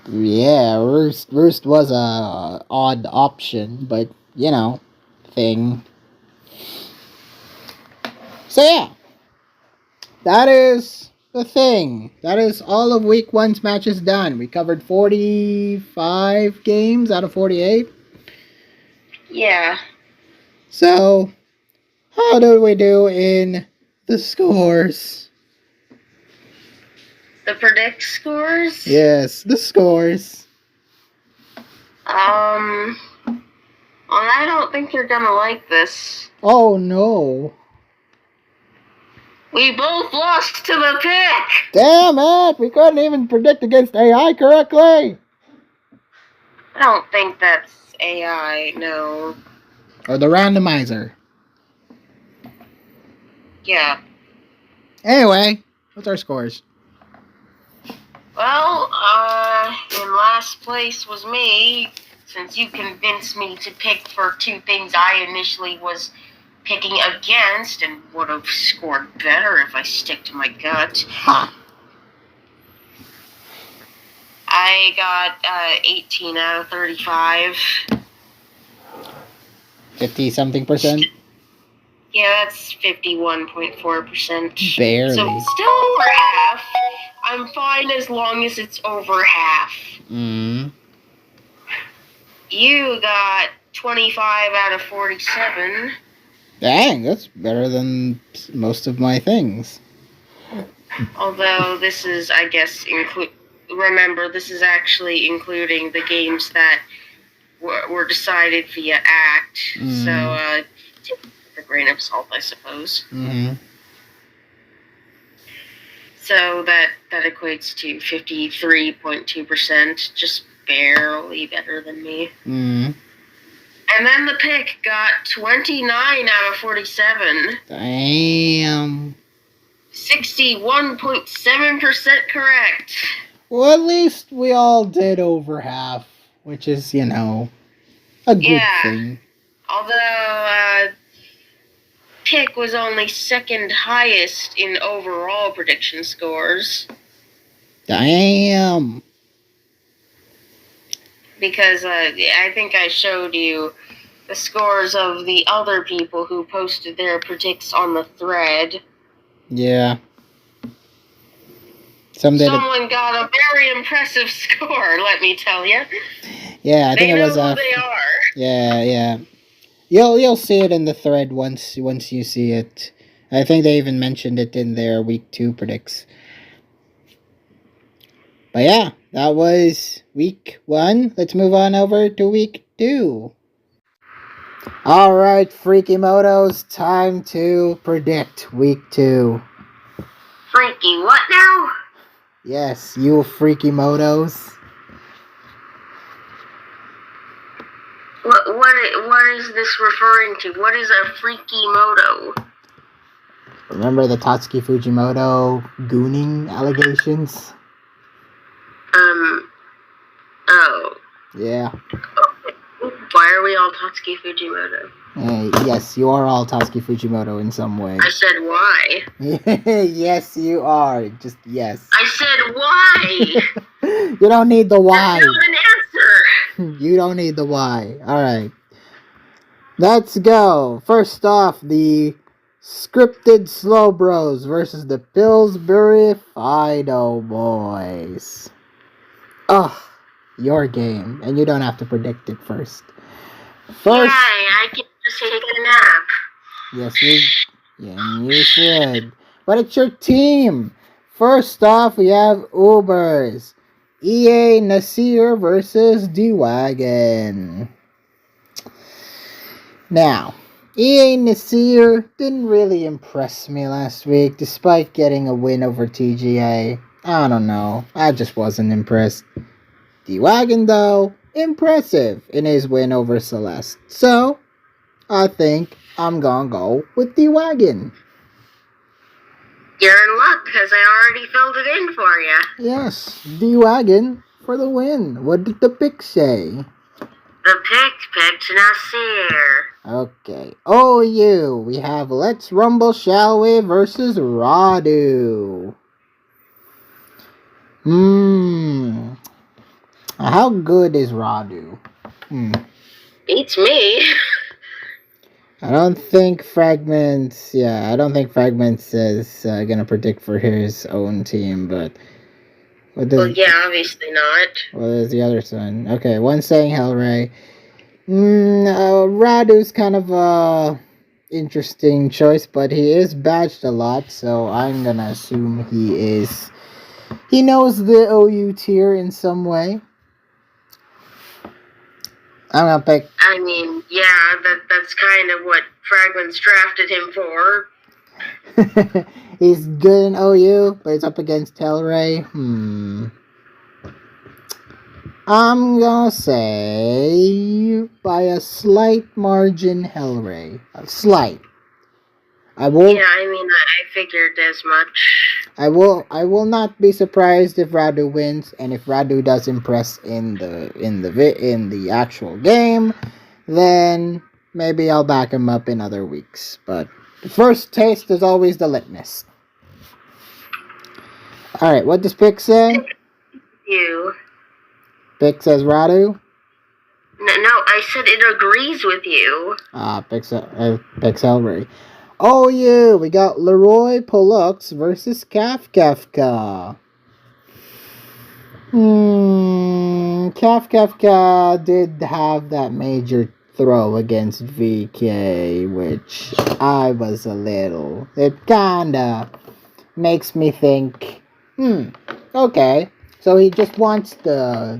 Yeah, Roost was a odd option, but you know, thing. So yeah, that is the thing. That is all of week 1's matches done. We covered 45 games out of 48. Yeah. So, how did we do in the scores? The predict scores? Yes, the scores. Well, I don't think you're gonna like this. Oh no. We both lost to the pick! Damn it! We couldn't even predict against AI correctly! I don't think that's AI, no. Or the randomizer. Yeah. Anyway, what's our scores? Well, in last place was me, since you convinced me to pick for two things I initially was picking against and would have scored better if I stick to my gut. Ha! I got 18 out of 35. 50-something%? Yeah, that's 51.4%. Barely. So it's still over half. I'm fine as long as it's over half. You got 25 out of 47. Dang, that's better than most of my things. Although this is, I guess, remember, this is actually including the games that were decided via Act. So, take it with a grain of salt, I suppose. So that equates to 53.2%, just barely better than me. And then the pick got 29 out of 47. Damn. 61.7% correct. Well, at least we all did over half, which is, you know, a good thing. Although, pick was only second highest in overall prediction scores. Damn. Because I think I showed you the scores of the other people who posted their predicts on the thread. Yeah. Someone got a very impressive score, let me tell you. Yeah, I think it was who they are. Yeah. You'll see it in the thread once you see it. I think they even mentioned it in their week 2 predicts. But yeah, that was week 1. Let's move on over to week 2. Alright, Freaky Motos, time to predict week 2. Freaky what now? Yes, you Freaky Motos. What is this referring to? What is a Freaky Moto? Remember the Tatsuki Fujimoto gooning allegations? Oh. Yeah. Why are we all Tatsuki Fujimoto? Yes, you are all Tatsuki Fujimoto in some way. I said why. Yes, you are. Just yes. I said why. You don't need the why. That's not an answer. You don't need the why. Alright. Let's go. First off, the scripted Slow Bros versus the Pillsbury Fido Boys. Ugh. Your game. And you don't have to predict it first. Yay, I can just take a nap. Yes, you should. But it's your team. First off, we have Ubers. EA Nasir versus D-Wagon. Now, EA Nasir didn't really impress me last week, despite getting a win over TGA. I don't know, I just wasn't impressed. D-Wagon, though, impressive in his win over Celeste. So, I think I'm gonna go with D-Wagon. You're in luck, because I already filled it in for you. Yes, D-Wagon for the win. What did the pick say? The picked Nasir. Okay. OU, we have Let's Rumble Shall We versus Radu. How good is Radu? Beats me. I don't think Fragments is gonna predict for his own team, but obviously not. What is the other one? Okay, one saying Hellray. Radu's kind of a interesting choice, but he is badged a lot, so I'm gonna assume he knows the OU tier in some way. I'm gonna pick. I mean, yeah, that's kind of what Fragments drafted him for. He's good in OU, but it's up against Hellray. I'm gonna say by a slight margin, Hellray. A slight. I figured as much. I will not be surprised if Radu wins, and if Radu does impress in the actual game, then maybe I'll back him up in other weeks. But the first taste is always the litmus. All right, what does Pick say? You. Pick says Radu. No, I said it agrees with you. Pick's Hellray. Oh yeah, we got Leroy Pollux versus Kafka. Kafka did have that major throw against VK, which it kinda makes me think, okay. So he just wants the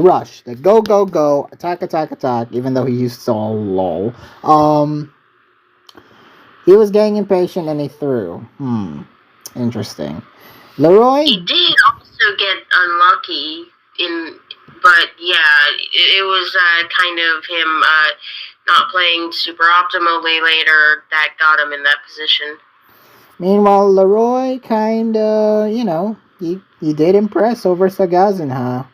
rush, the go, attack, even though he used Soul LOL. He was getting impatient and he threw. Interesting. Leroy? He did also get unlucky but yeah, it was kind of him not playing super optimally later that got him in that position. Meanwhile, Leroy kinda, he did impress over Sagazin, huh?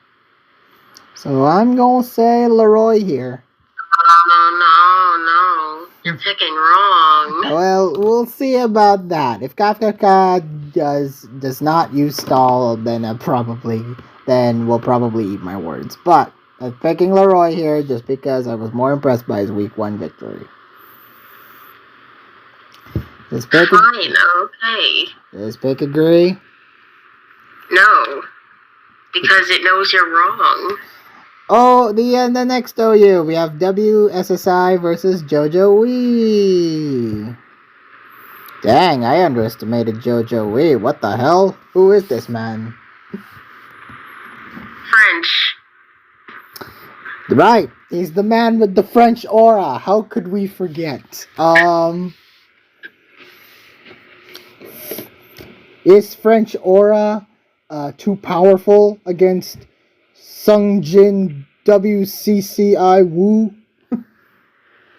So I'm gonna say Leroy here. No. You're picking wrong. Well, we'll see about that. If Kafka does not use stall, then we'll probably eat my words. But I'm picking Leroy here just because I was more impressed by his week 1 victory. Fine, okay. Does Pick agree? No, because it knows you're wrong. Oh, the next OU, we have WSSI versus Jojo Wee. Dang, I underestimated Jojo Wee. What the hell? Who is this man? French. Right, he's the man with the French aura. How could we forget? Is French aura too powerful against Sungjin WCCI Woo?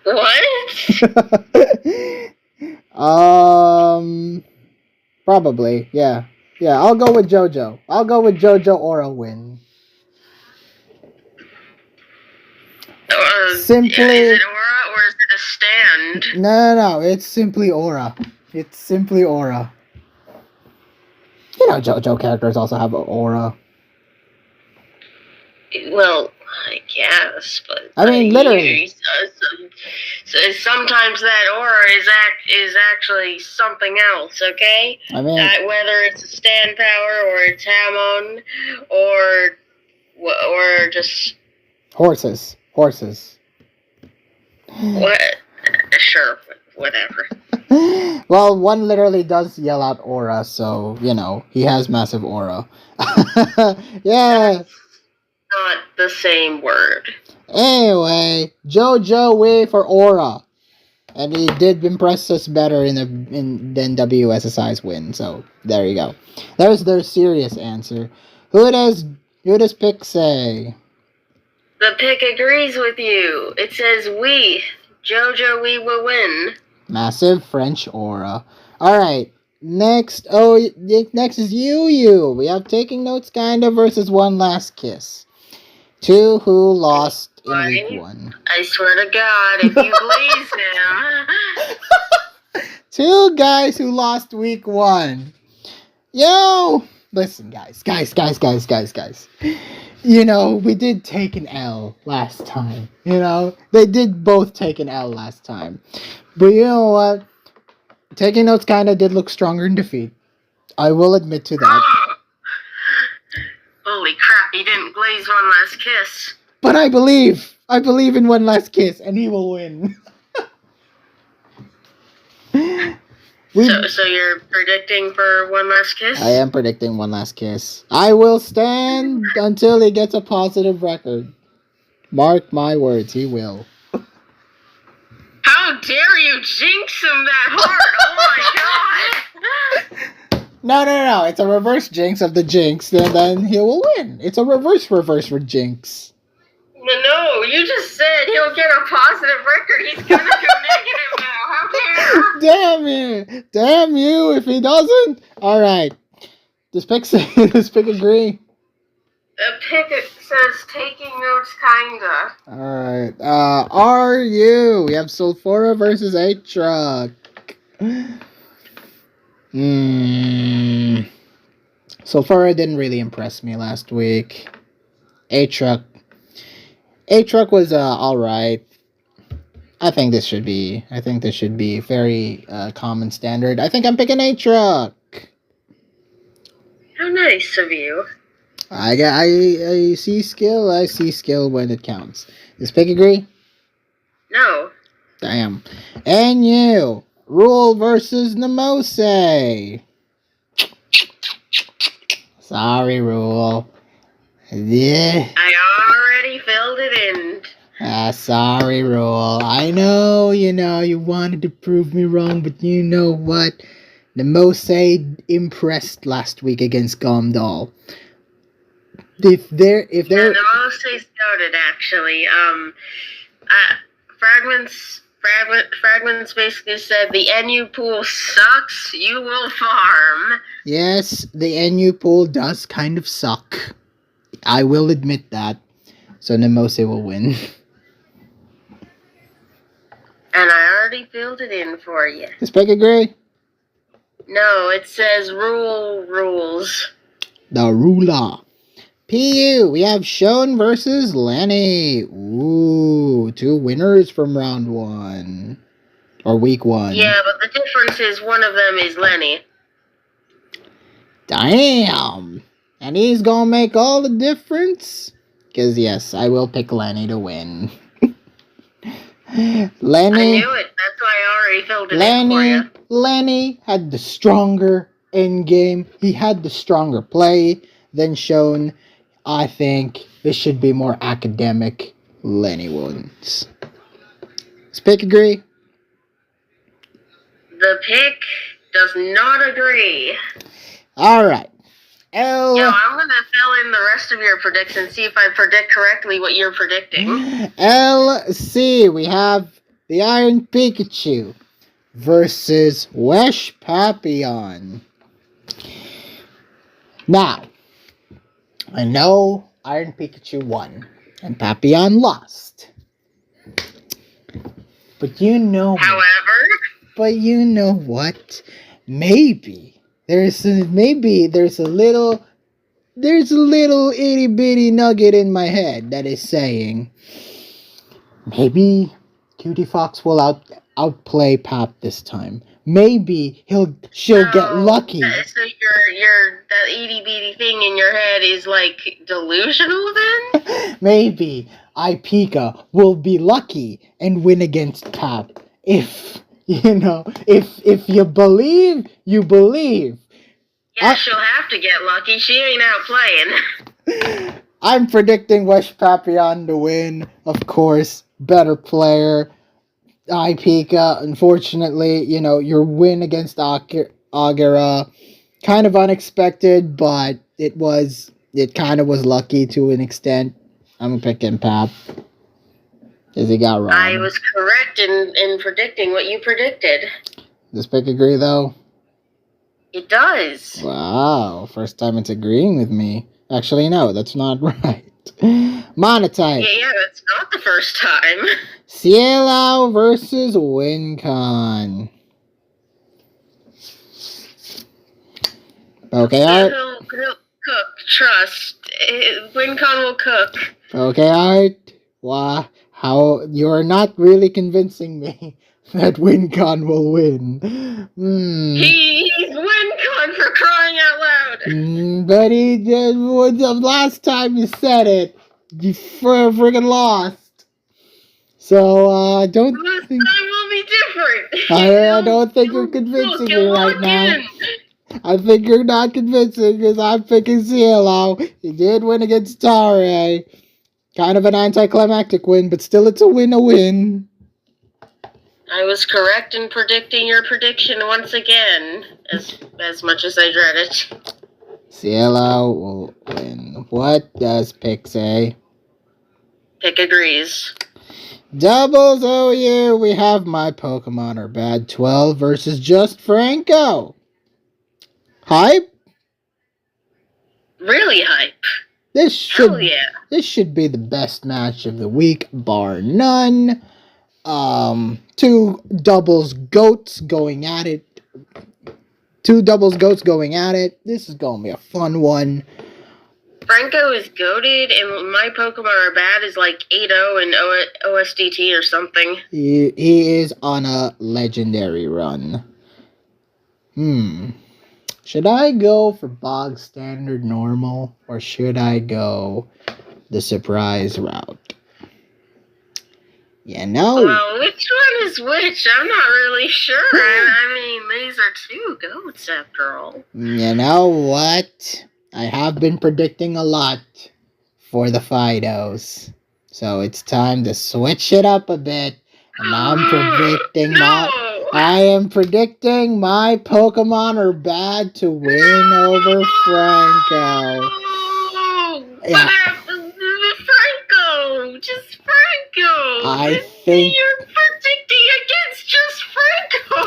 What? Probably, yeah. Yeah, I'll go with JoJo. I'll go with JoJo Aura win. Simply. Is it Aura or is it a stand? No, it's simply Aura. It's simply Aura. You know, JoJo characters also have an aura. Well, I guess, but I mean, literally. So sometimes that aura is actually something else. Okay. I mean, whether it's a stand power or it's Hamon or just horses. What? Sure, whatever. Well, one literally does yell out aura, so, you know, he has massive aura. Yeah. Not the same word. Anyway, JoJo Wee for aura. And he did impress us better than WSSI's win, so there you go. There's their serious answer. Who does Pick say? The pick agrees with you. It says we. JoJo Wee will win. Massive French aura. Alright, next is you. We have Taking Notes Kinda versus One Last Kiss. Two who lost in week 1. I swear to God, if you please him. Two guys who lost week 1. Yo! Listen, guys. You know, we did take an L last time. You know, they did both take an L last time. But you know what? Taking Notes kinda did look stronger in defeat. I will admit to that. Holy crap, he didn't glaze One Last Kiss. But I believe in One Last Kiss, and he will win. So you're predicting for One Last Kiss? I am predicting One Last Kiss. I will stand until he gets a positive record. Mark my words, he will. How dare you jinx him that hard? Oh my God! No. It's a reverse jinx of the jinx, and then he will win. It's a reverse for jinx. No, you just said he'll get a positive record. He's gonna go negative now. How dare you? Damn you, if he doesn't. Alright. Does Pick agree? The pick says Taking Notes Kinda. Alright. RU. We have Sulfura versus A-Truck. Sulfura didn't really impress me last week. A-Truck was alright. I think this should be very common standard. I think I'm picking A-Truck. How nice of you. I see skill. I see skill when it counts. Does Pick agree? No. Damn. And you. Rule versus Nemose. Sorry, Rule. Yeah. I already filled it in. Sorry, Rule. I know, you wanted to prove me wrong, but you know what? Nemose impressed last week against Gomdal. If they're Nemose's noted, actually. Fragments basically said the NU pool sucks, you will farm. Yes, the NU pool does kind of suck. I will admit that. So Nemose will win. And I already filled it in for you. Does Pick agree? No, it says rules. The ruler. PU, we have Sean versus Lenny. Ooh, 2 winners from round 1. Or week 1. Yeah, but the difference is one of them is Lenny. Damn. And he's gonna make all the difference? Because, yes, I will pick Lenny to win. Lenny. I knew it. That's why I already filled it in for you. Lenny had the stronger end game. He had the stronger play than Sean. I think this should be more academic. Lenny wins. Does Pick agree? The pick does not agree. Alright. Yo, I'm going to fill in the rest of your predictions, see if I predict correctly what you're predicting. LC, we have the Iron Pikachu versus Wesh Papillon. Now, I know Iron Pikachu won and Papillon lost. But you know But you know what? Maybe there's a little itty bitty nugget in my head that is saying maybe Cutie Fox will outplay Pap this time. Maybe she'll get lucky. So that itty bitty thing in your head is like delusional then? Maybe Pika will be lucky and win against Pap. If you believe, you believe. Yeah, she'll have to get lucky. She ain't out playing. I'm predicting Wesh Papillon to win, of course. Better player. Pika, unfortunately, your win against Agera, kind of unexpected, but it kind of was lucky to an extent. I'm picking Pap. Because he got wrong. I was correct in predicting what you predicted. Does Pick agree, though? It does. Wow, first time it's agreeing with me. Actually, no, that's not right. Monotype. Yeah, that's not the first time. Cielo versus Wincon. Okay, Art. He'll cook, trust. Wincon will cook. Okay, Art. Wow, you're not really convincing me that Wincon will win. He's Wincon for crying out loud. But he did. The last time you said it, you friggin' lost. So I don't This think time will be different. I don't think you're convincing me right now. I think you're not convincing because I'm picking Cielo. He did win against Tare. Kind of an anticlimactic win, but still it's a win. I was correct in predicting your prediction once again, as much as I dread it. Cielo will win. What does Pick say? Pick agrees. Doubles OU, we have My Pokemon Are Bad 12 versus Just Franco. Hype? Really hype. This should be the best match of the week, bar none. 2 doubles goats going at it. This is going to be a fun one. Franco is goated, and My Pokemon Are Bad is like 8-0 in OSDT or something. He is on a legendary run. Should I go for bog standard normal, or should I go the surprise route? Well, which one is which? I'm not really sure. I mean, these are 2 goats after all. You know what? I have been predicting a lot for the Fidos. So it's time to switch it up a bit. And I am predicting My Pokemon Are Bad to win over Franco. Yeah. Franco! Just Franco! You're predicting against just Franco!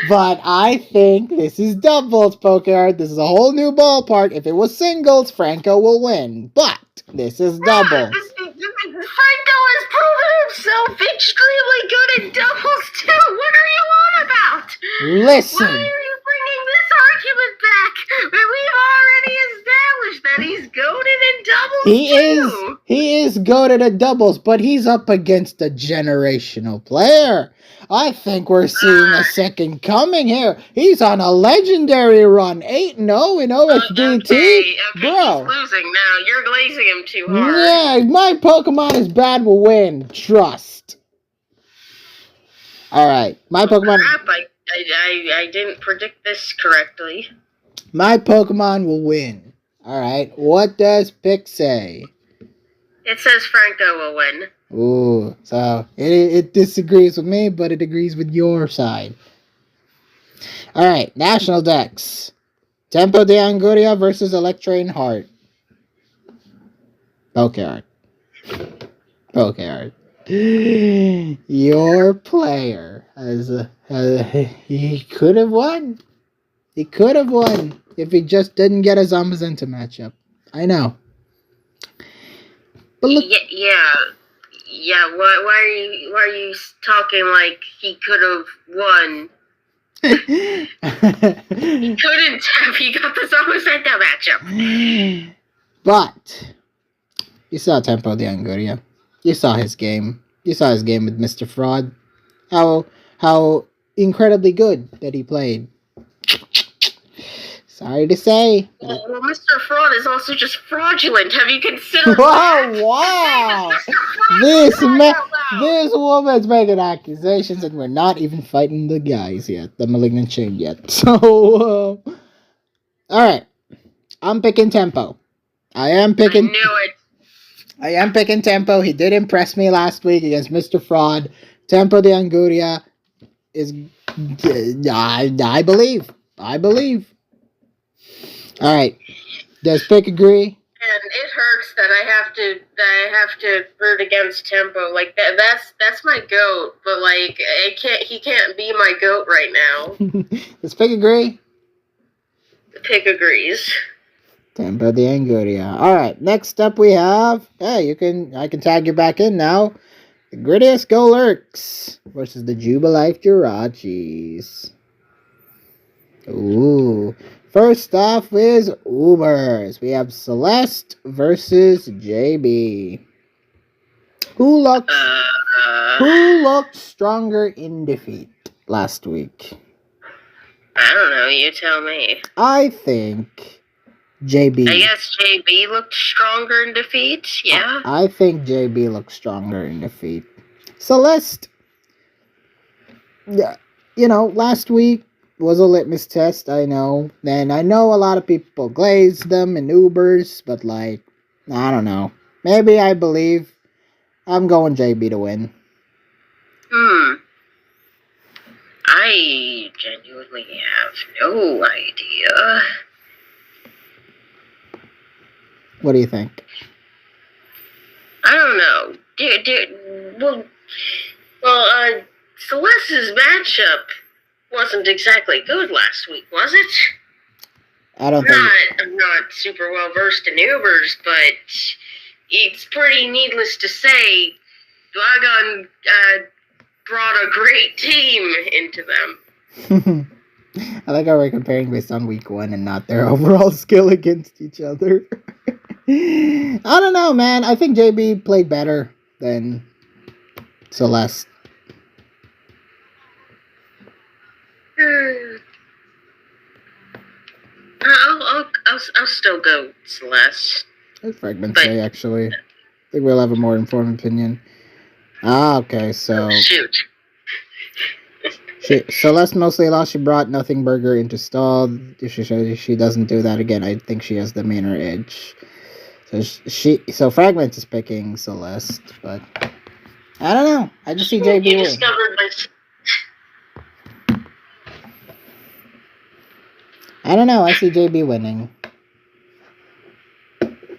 But I think this is doubles, Pokemon. This is a whole new ballpark. If it was singles, Franco will win. But this is doubles. Franco has proven himself extremely good at doubles too. What are you on about? Listen. Why are you bringing this argument back? We've already established that he's goated in doubles too. He is goated at doubles, but he's up against a generational player. I think we're seeing a second coming here. He's on a legendary run, 8-0 in OSBT. Okay, bro. He's losing now. You're glazing him too hard. Yeah, my Pokemon is bad will win. Trust. Alright, my Pokemon... Crap, I didn't predict this correctly. My Pokemon will win. Alright, what does Pick say? It says Franco will win. Ooh, so it disagrees with me, but it agrees with your side. Alright, National Dex. Tempo de Anguria versus Electrain Heart. Pokeart. Your player he could have won. He could have won if he just didn't get a Zamazenta matchup. I know. But look. Yeah. Why are you talking like he could have won? He couldn't have. He got the Zamazenta matchup. But you saw Tempo de Anguria. You saw his game. You saw his game with Mr. Fraud. How incredibly good that he played. Sorry to say. Well, Mr. Fraud is also just fraudulent. Have you considered Wow, that? wow. This woman's making accusations and we're not even fighting the guys yet. The malignant chain yet. So, alright. I'm picking Tempo. I am picking Tempo. He did impress me last week against Mr. Fraud. Tempo de Anguria is... I believe. Alright. Does Pick agree? And it hurts that I have to root against Tempo. Like that's my goat, but like he can't be my goat right now. Does Pick agree? Pick agrees. Tempo de Anguria. Alright, next up we have... Hey, I can tag you back in now. The Grittiest Golurks versus the Jubilife Jirachis. Ooh. First off is Ubers. We have Celeste versus JB. Who looked stronger in defeat last week? I don't know, you tell me. I think JB. I guess JB looked stronger in defeat, yeah? I think JB looked stronger in defeat. Celeste, last week was a litmus test, I know. And I know a lot of people glazed them in Ubers, but I don't know. Maybe I believe. I'm going JB to win. I genuinely have no idea. What do you think? I don't know. Celeste's matchup wasn't exactly good last week, was it? I don't think... I'm not super well versed in Ubers, but it's pretty needless to say, Dragon brought a great team into them. I like how we're comparing based on week 1 and not their overall skill against each other. I don't know, man. I think JB played better than Celeste. I'll still go Celeste. It's Fragment say, actually. I think we'll have a more informed opinion. Okay, so... Shoot. Celeste mostly lost. She brought Nothing Burger into stall. If she doesn't do that again, I think she has the mainer edge. So Fragment is picking Celeste, but... I don't know. I just see JB You win. discovered my... I don't know. I see JB winning.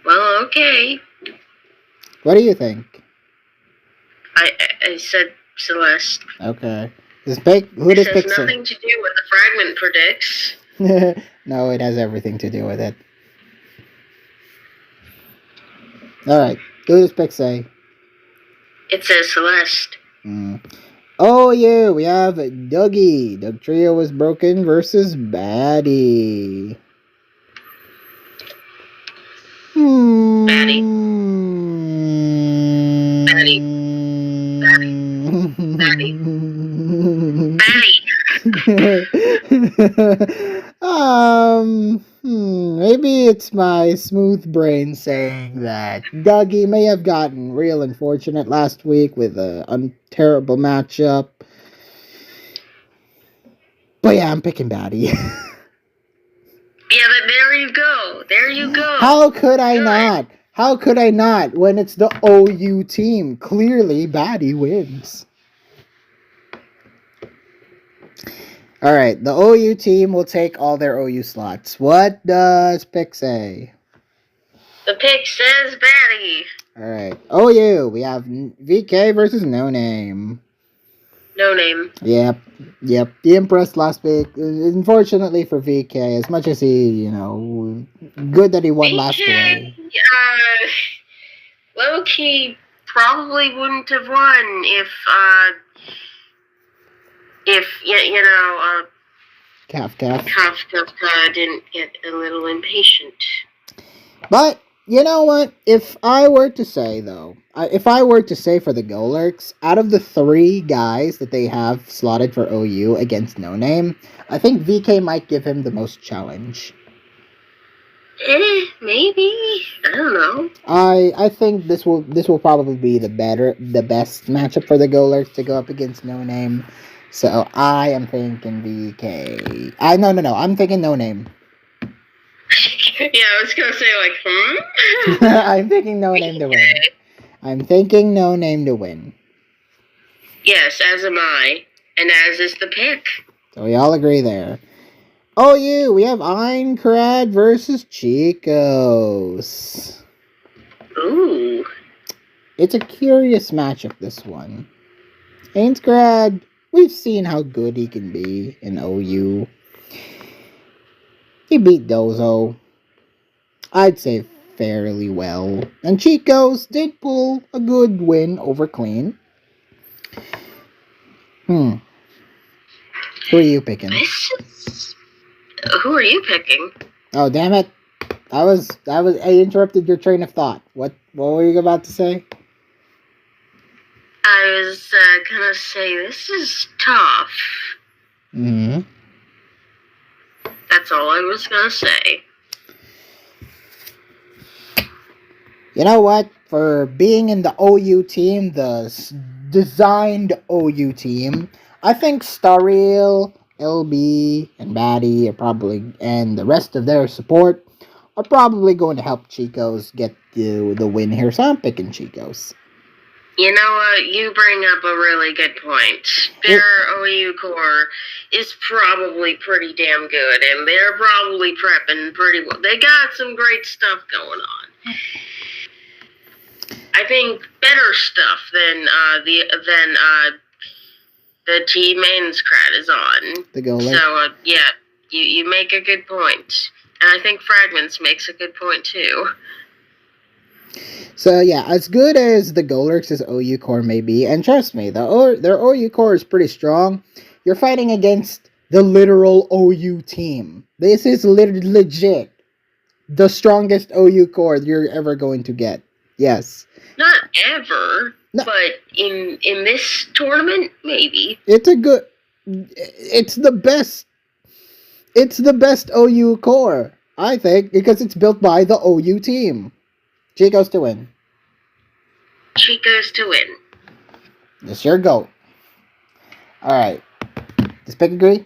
Well, okay. What do you think? I said Celeste. Okay. Who does Pick? It has nothing to do with the Fragment predicts. No, it has everything to do with it. Alright. Who does Pick say? It says Celeste. Oh yeah, we have Dougie. Doug Trio was broken versus Batty. Batty. Batty. Batty. Maybe it's my smooth brain saying that Dougie may have gotten real unfortunate last week with a terrible matchup. But yeah, I'm picking Batty. Yeah, but there you go. There you go. How could I not? How could I not when it's the OU team? Clearly, Batty wins. Alright, the OU team will take all their OU slots. What does pick say? The pick says Batty. Alright, OU, we have VK versus No Name. No Name. Yep. He impressed last week. Unfortunately for VK, as much as he, good that he won last week. Low-key probably wouldn't have won if Kafka didn't get a little impatient. But you know what? If I were to say for the Golurks, out of the 3 guys that they have slotted for OU against No Name, I think VK might give him the most challenge. Maybe. I don't know. I think this will probably be the best matchup for the Golurks to go up against No Name. So I am thinking VK. No. I'm thinking No Name. Yeah, I was gonna say I'm thinking No Name to win. I'm thinking No Name to win. Yes, as am I, and as is the pick. So we all agree there. OU, we have Aincrad versus Chicos. Ooh. It's a curious matchup, this one. Aincrad, we've seen how good he can be in OU. He beat Dozo, I'd say fairly well. And Chicos did pull a good win over Clean. Who are you picking? Who are you picking? Oh, damn it. I interrupted your train of thought. What were you about to say? I was gonna say, this is tough. That's all I was gonna say. You know what? For being in the OU team, the designed OU team, I think Starreal, LB, and Batty and the rest of their support are probably going to help Chicos get the win here. So I'm picking Chicos. You know what? You bring up a really good point. Their OU core is probably pretty damn good, and they're probably prepping pretty well. They got some great stuff going on. I think better stuff than the team Aincrad is on. The goalie. So yeah, you make a good point, and I think Fragments makes a good point too. So yeah, as good as the Golurks' OU core may be, and trust me, their OU core is pretty strong. You're fighting against the literal OU team. This is legit the strongest OU core you're ever going to get. Yes. Not ever, but in this tournament, maybe. It's the best OU core, I think, because it's built by the OU team. Chicos to win. Chicos to win. It's your goat. Alright. Does Pick agree?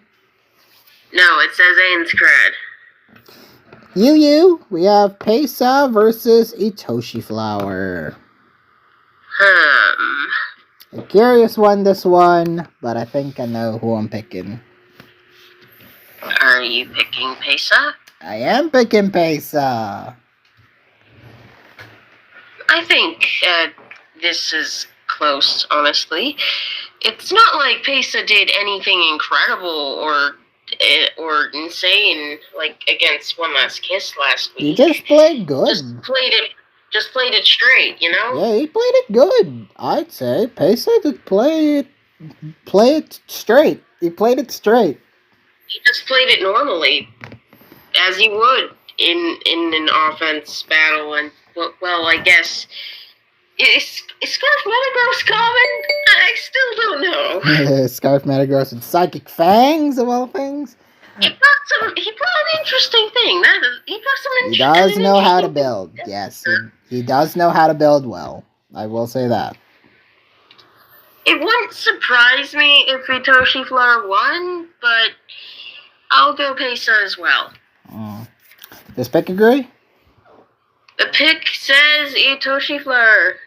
No, it says Aincrad. We have Pesa versus Itoshi Flower. A curious one, this one, but I think I know who I'm picking. Are you picking Pesa? I am picking Pesa. I think this is close, honestly. It's not like Pesa did anything incredible or insane like against One Last Kiss last week. He just played good. Just played just played it straight, you know? Yeah, he played it good. I'd say Pesa did play it straight. He played it straight. He just played it normally, as he would in an offense battle. And well, I guess is Scarf Metagross common? I still don't know. Scarf Metagross with Psychic Fangs of all things. He brought an interesting thing. He does know how to build. Yes, he does know how to build well. I will say that. It wouldn't surprise me if Itoshi Flower won, but I'll go Pesa as well. Does Pick agree? The pick says Itoshi Flower.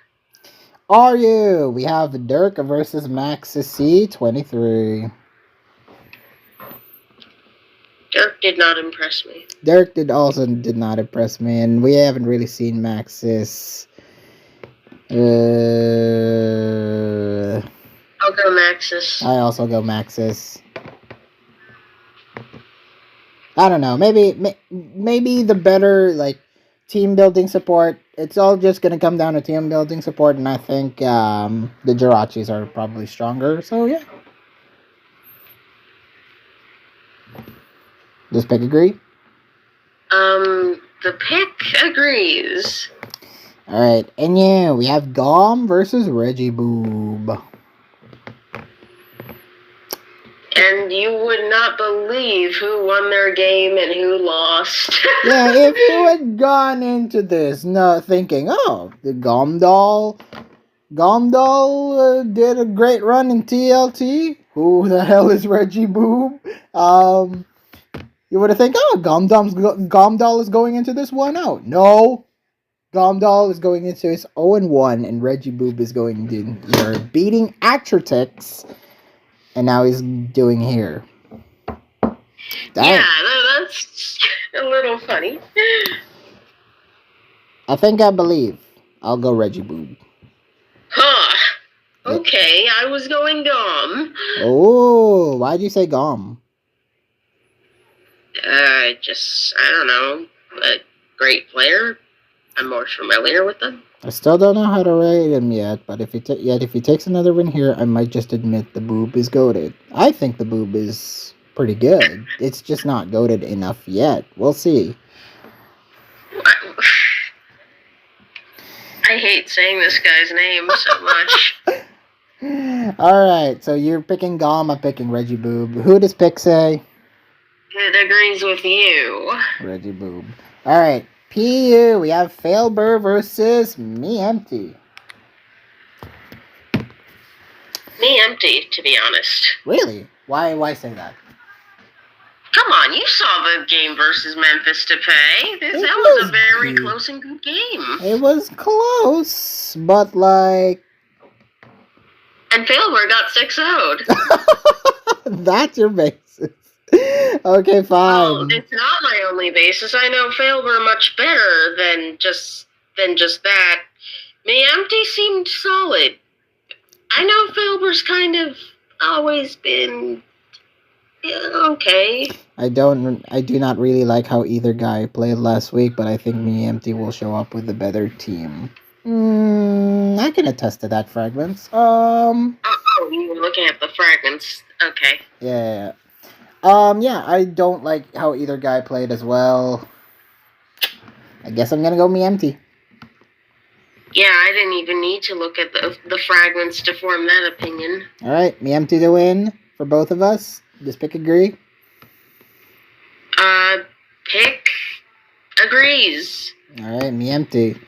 Are you? We have Dirk versus Maxis C23. Dirk did not impress me. Dirk did not impress me, and we haven't really seen Maxis. I'll go Maxis. I also go Maxis. I don't know. Maybe the better team building support. It's all just gonna come down to team building support, and I think the Jirachis are probably stronger. So yeah. Does Pick agree? The pick agrees. Alright, and yeah, we have Gom versus Regiboob. And you would not believe who won their game and who lost. Yeah, if you had gone into this thinking, oh, the Gomdal did a great run in TLT. Who the hell is Regiboob? You would have think, oh, Gomdal is going into this 1-0. No. Gomdal is going into his 0-1, and Regiboob is going to beating Actratix, and now he's doing here. Yeah, that's a little funny. I believe. I'll go Regiboob. Huh. Okay, I was going Gom. Oh, why'd you say Gom? I don't know. A great player. I'm more familiar with them. I still don't know how to rate him yet, but if he takes another win here, I might just admit the Boob is goated. I think the Boob is pretty good. It's just not goated enough yet. We'll see. I hate saying this guy's name so much. Alright, so you're picking Gom, I'm picking Regiboob. Who does Pick say? It agrees with you. Regiboob. Alright, PU, we have Failbur versus Me Empty. Me Empty, to be honest. Really? Why say that? Come on, you saw the game versus Memphis Depay. That was a very close and good game. It was close, but And Failbur got 6-0'd. That's your basis. Okay, fine. Oh, it's not my only basis. I know Failbur much better than just that. Me Empty seemed solid. I know Failbur's kind of always been okay. I do not really like how either guy played last week, but I think Me Empty will show up with a better team. I can attest to that, Fragments. Oh, you were looking at the fragments. Okay. Yeah. Yeah, I don't like how either guy played as well. I guess I'm gonna go Me Empty. Yeah, I didn't even need to look at the fragments to form that opinion. Alright, Me Empty to win for both of us. Does Pick agree? Pick agrees. Alright, Me Empty.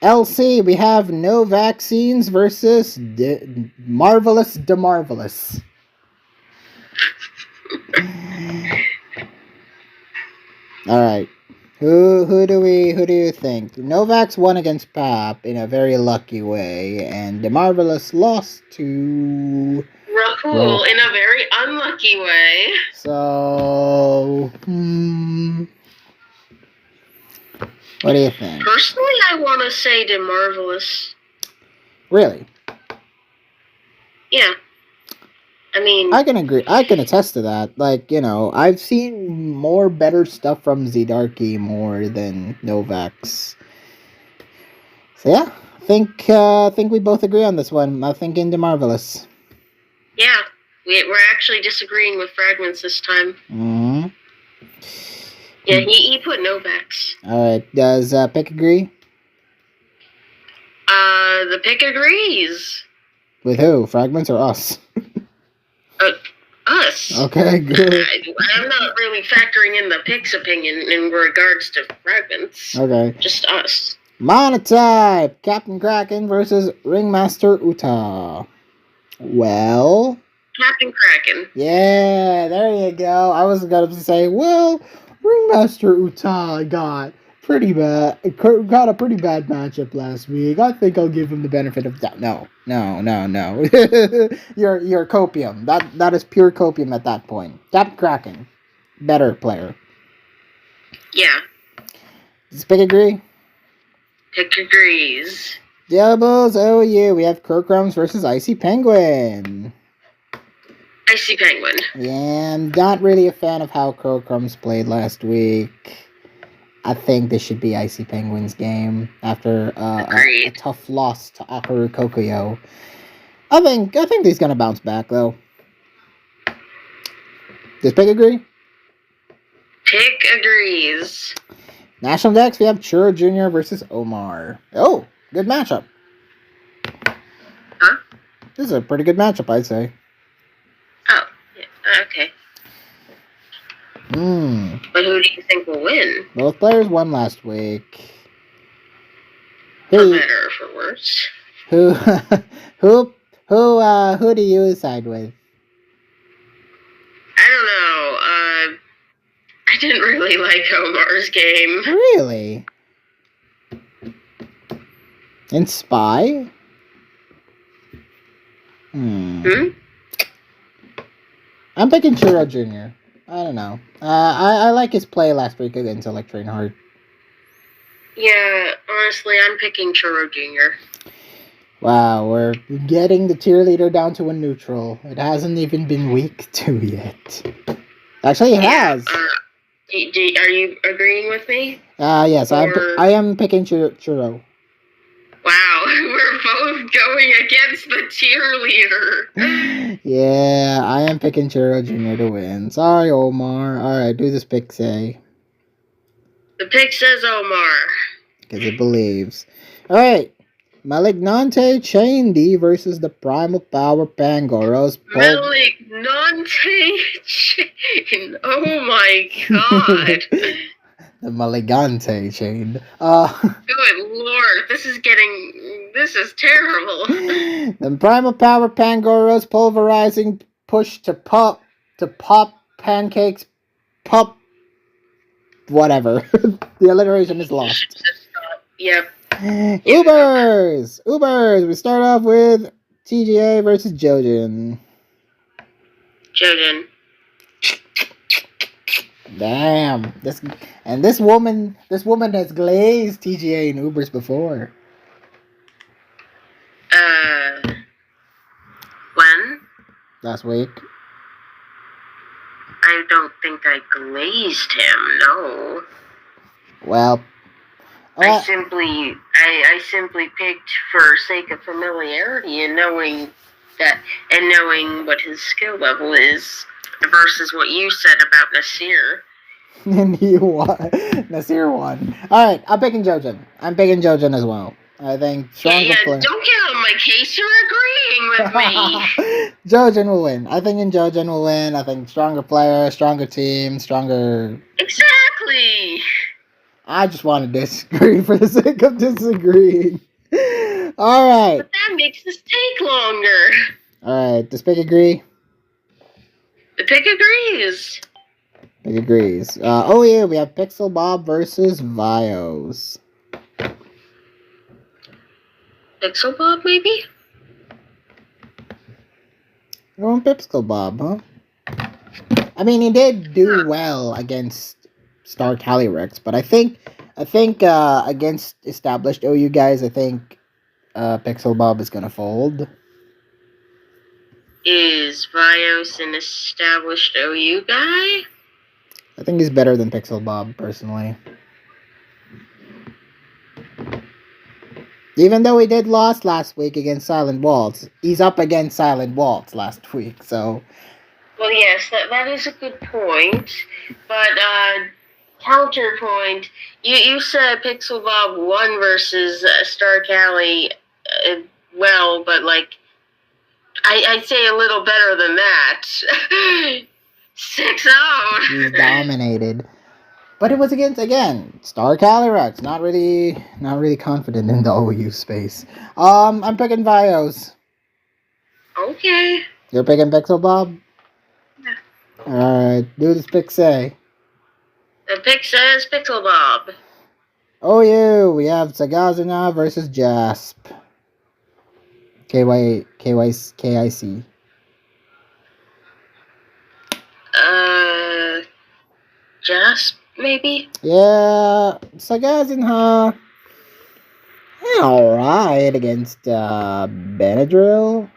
LC, we have No Vaccines versus Marvelous DeMarvelous. Alright. Who do you think? Novak's won against Pap in a very lucky way, and DeMarvelous lost to Rahul in a very unlucky way. So what do you think? Personally, I want to say DeMarvelous. Really? Yeah. I mean, I can agree. I can attest to that. I've seen more better stuff from Zdarky more than Novak's. So yeah, I think we both agree on this one. I think Indy Marvelous. Yeah, we're actually disagreeing with Fragments this time. Mm-hmm. Yeah, he put no backs. Alright, does Pick agree? The pick agrees. With who? Fragments or us? Us. Okay, good. I'm not really factoring in the pick's opinion in regards to Fragments. Okay. Just us. Monotype! Captain Kraken versus Ringmaster Uta. Well... Captain Kraken. Yeah, there you go. I was going to say, well, Ringmaster Uta got a pretty bad matchup last week. I think I'll give him the benefit of that. No. You're copium. That is pure copium at that point. Captain Kraken, better player. Yeah. Does Pick agree? Pick agrees. Diablos, oh yeah, we have Kirkrums versus Icy Penguin. Icy Penguin. Yeah, I'm not really a fan of how Kirkrums played last week. I think this should be Icy Penguin's game after a tough loss to Akaru Kokuyo. I think he's gonna bounce back though. Does Pick agree? Pick agrees. National Dex, we have Churro Jr. versus Omar. Oh, good matchup. Huh? This is a pretty good matchup, I'd say. Oh, yeah, okay. But who do you think will win? Both players won last week. For better or for worse? Who do you side with? I don't know. I didn't really like Omar's game. Really? In Spy? I'm picking Churro Jr. I don't know. I like his play last week against Electrain Heart. Yeah, honestly, I'm picking Churro Jr. Wow, we're getting the cheerleader down to a neutral. It hasn't even been week 2 yet. Actually, it has. Are you agreeing with me? Yes, I am picking Churro. Wow, we're both going against the cheerleader. Yeah, I am picking Churro Jr. to win. Sorry, Omar. Alright, do this pick say. The pick says Omar. Because it believes. Alright. Malignante Chain D versus the Primal Power Pangoros. Malignante Chain. Oh my god. The Malignante Chain. Good lord, this is terrible. The Primal Power Pangoros pulverizing push to pop pancakes, pop whatever. The alliteration is lost. Yep. Ubers! We start off with TGA versus Jojin. Damn. This woman has glazed TGA and Ubers before. When? Last week. I don't think I glazed him, no. Well, I simply picked for sake of familiarity and knowing what his skill level is versus what you said about Nasir. And he won. Nasir won. Alright, I'm picking Jojin. I'm picking Jojin as well. I think stronger player. Don't get on my case. You're agreeing with me. Jojin will win. I think Jojin will win. I think stronger player, stronger team, stronger. Exactly. I just want to disagree for the sake of disagreeing. Alright. But that makes this take longer. Alright, does Pick agree? The pick agrees. Pick agrees. Oh yeah, we have Pixel Bob versus Vios. Pixel Bob, maybe? You're on Pixel Bob, huh? I mean, he did do well against Star Calyrex, but I think against established OU guys, I think Pixel Bob is gonna fold. Is Vios an established OU guy? I think he's better than Pixel Bob, personally. Even though he did lost last week against Silent Waltz, he's up against Silent Waltz last week, so... Well, yes, that is a good point. But, counterpoint, you said Pixel Bob won versus Star Cali, well, but, like, I'd say a little better than that. 6-0. He's dominated. But it was against, again, Star Calyrex. Not really confident in the OU space. I'm picking Vios. Okay. You're picking Pixel Bob? Yeah. Alright, do this pick say. The pick says Pixel Bob. OU, we have Sagazana versus Jasp. KIC. Jasp, maybe? Yeah, Sagazana. Alright, against Benadryl?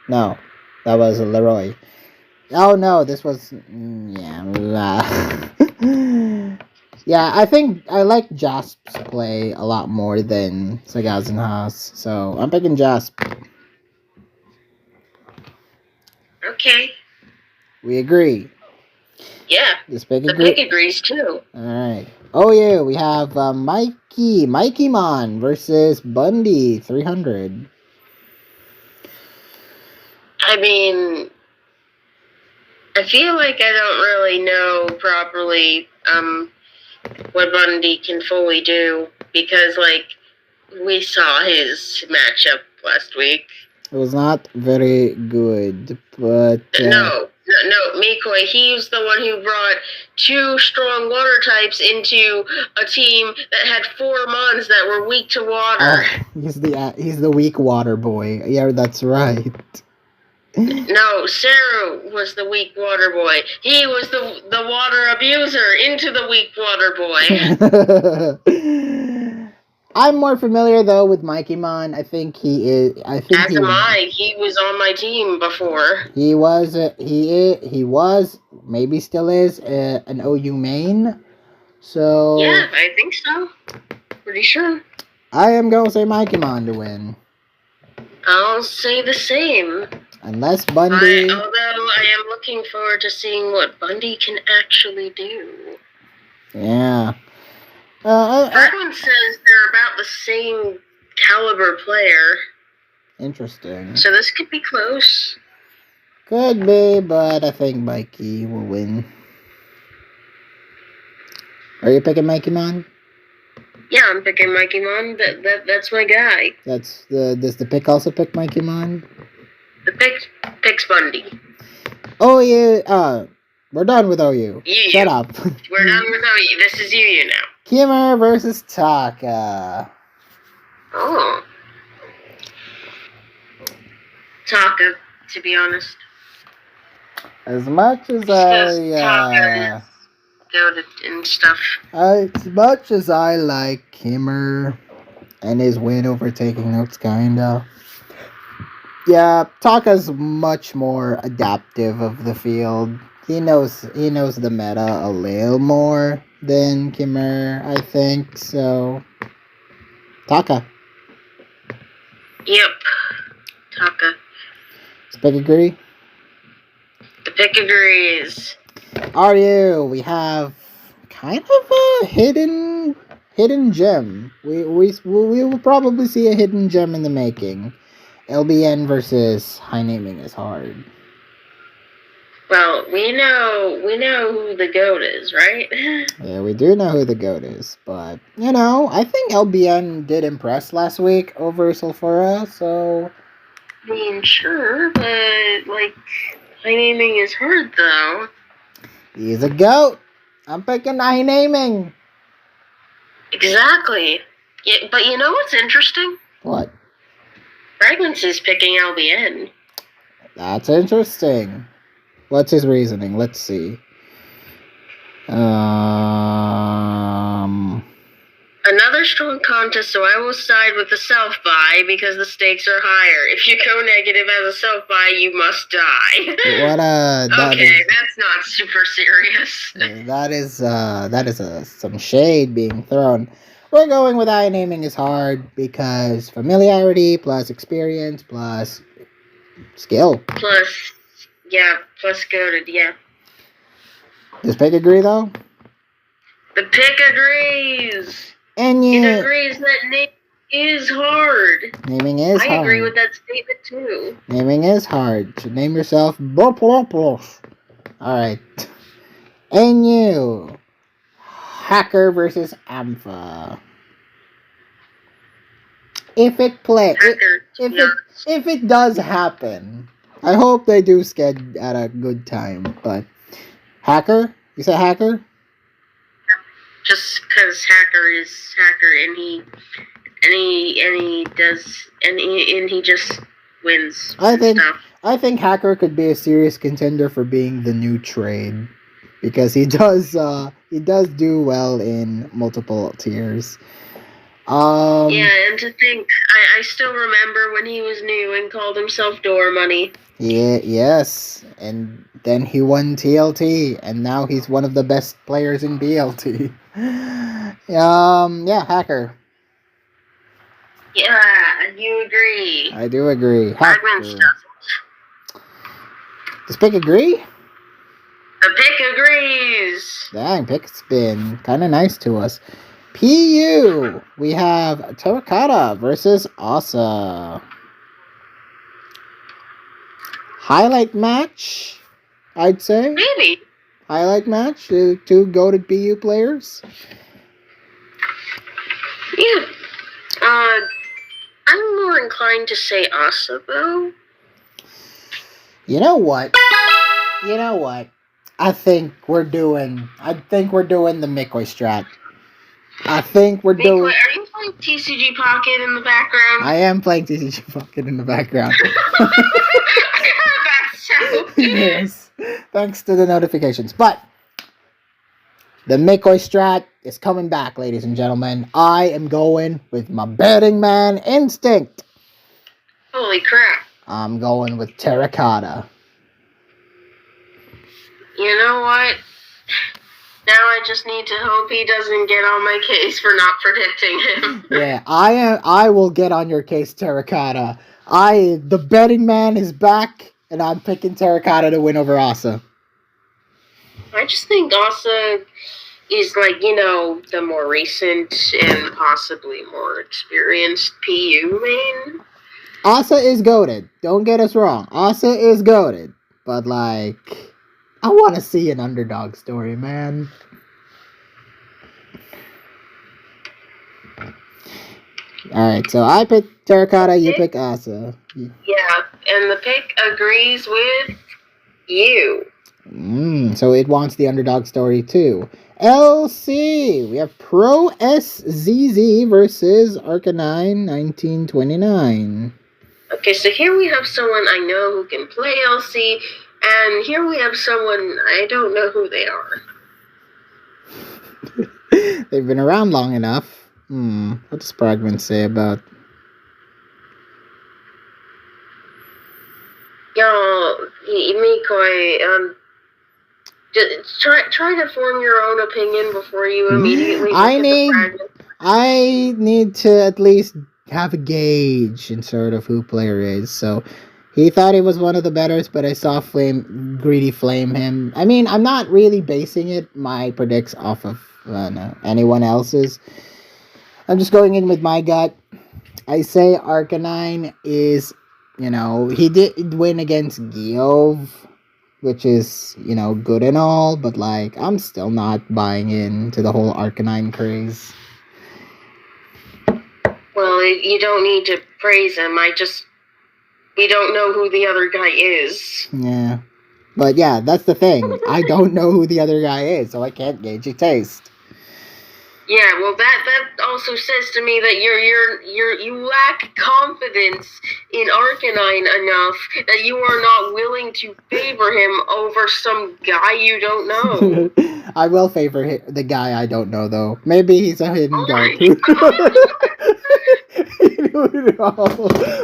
No, that was Leroy. Oh no, this was... yeah, I think I like Jasp's play a lot more than Sagazanha's, so I'm picking Jasp. Okay. We agree. Yeah, This pick the pick agrees too. Alright. Oh yeah, we have Mikey Mon versus Bundy 300. I mean, I feel like I don't really know properly what Bundy can fully do because, like, we saw his matchup last week. It was not very good, but... No, Mikoi, he was the one who brought 2 strong water types into a team that had 4 mons that were weak to water. Oh, he's the weak water boy. Yeah, that's right. No, Saru was the weak water boy. He was the water abuser into the weak water boy. I'm more familiar though with Mikey Mon. I think he is. As am I. He was on my team before. He was. He was. Maybe still is an OU main. So. Yeah, I think so. Pretty sure. I am gonna say Mikey Mon to win. I'll say the same. Unless Bundy... Although I am looking forward to seeing what Bundy can actually do. Yeah. Everyone says they're about the same caliber player. Interesting. So this could be close. Could be, but I think Mikey will win. Are you picking Mikey Mon? Yeah, I'm picking Mikey Mon. That's my guy. Does the pick also pick Mikey Mon? The picks Bundy. Oh yeah, we're done with OU. Shut up. We're done with OU. This is UU now. Kimmer versus Taka. Oh. Taka, to be honest. As much as Taka is goated and stuff. As much as I like Kimmer and his win over Taking Notes, kinda. Yeah, Taka's much more adaptive of the field. He knows the meta a little more than Kimmer, I think. So, Taka. Yep, Taka. Does Pick agree? The pick agrees. We have kind of a hidden gem. We will probably see a hidden gem in the making. LBN versus High Naming is hard. Well, we know who the GOAT is, right? Yeah, we do know who the GOAT is, but, I think LBN did impress last week over Sulfura, so... I mean, sure, but, like, High Naming is hard, though. He's a GOAT! I'm picking High Naming! Exactly. Yeah, but you know what's interesting? What? Fragments is picking LBN. That's interesting. What's his reasoning? Let's see. Another strong contest, so I will side with the self-buy because the stakes are higher. If you go negative as a self-buy, you must die. That's not super serious. That is some shade being thrown. We're going with I naming is hard because familiarity plus experience plus skill. Plus goaded, yeah. Does Pig agree though? The pick agrees. And It you agrees that name is hard. naming is I hard. agree with that statement too. Naming is hard. Should name yourself Bopolopoulos. Alright. And you. Hacker versus Ampha. If it if it does happen, I hope they do sked at a good time. But Hacker, you said Hacker? Just because Hacker is Hacker, and he just wins. I think Hacker could be a serious contender for being the new trade because he does do well in multiple tiers. Yeah, and to think, I still remember when he was new and called himself Door Money. Yeah, yes, and then he won TLT, and now he's one of the best players in BLT. Yeah, Hacker. Yeah, you agree. I do agree. Fragments Hacker. doesn't. Does Pick agree? The pick agrees. Dang, Pick's been kind of nice to us. PU, we have Terracotta versus Asa. Highlight match, I'd say. Maybe. Highlight match, two goated PU players. Yeah. I'm more inclined to say Asa, though. You know what? I think we're doing the McCoy strat. I think we're doing. Are you playing TCG Pocket in the background? I am playing TCG Pocket in the background. Yes, thanks to the notifications. But the McCoy strat is coming back, ladies and gentlemen. I am going with my betting man instinct. Holy crap. I'm going with Terracotta. You know what? Now I just need to hope he doesn't get on my case for not predicting him. Yeah, I will get on your case, Terracotta. The betting man is back, and I'm picking Terracotta to win over Asa. I just think Asa is the more recent and possibly more experienced PU main. Asa is goated. Don't get us wrong. Asa is goated. But I want to see an underdog story, man. Alright, so I pick Terracotta, you pick Asa. Yeah, and the pick agrees with you. So it wants the underdog story too. LC, we have Pro SZZ versus Arcanine 1929. Okay, so here we have someone I know who can play LC, and here we have someone I don't know who they are. They've been around long enough. What does Fragment say about... Y'all, Mikoi, try to form your own opinion before you immediately I need to at least have a gauge in sort of who player is. So he thought he was one of the betters, but I saw Greedy Flame him. I mean, I'm not really basing my predicts off of anyone else's. I'm just going in with my gut. I say Arcanine is, he did win against Giove, which is, good and all, but I'm still not buying into the whole Arcanine craze. Well, you don't need to praise him. We don't know who the other guy is. Yeah. But yeah, that's the thing. I don't know who the other guy is, so I can't gauge your taste. Yeah, well, that also says to me that you lack confidence in Arcanine enough that you are not willing to favor him over some guy you don't know. I will favor the guy I don't know, though. Maybe he's a hidden dark.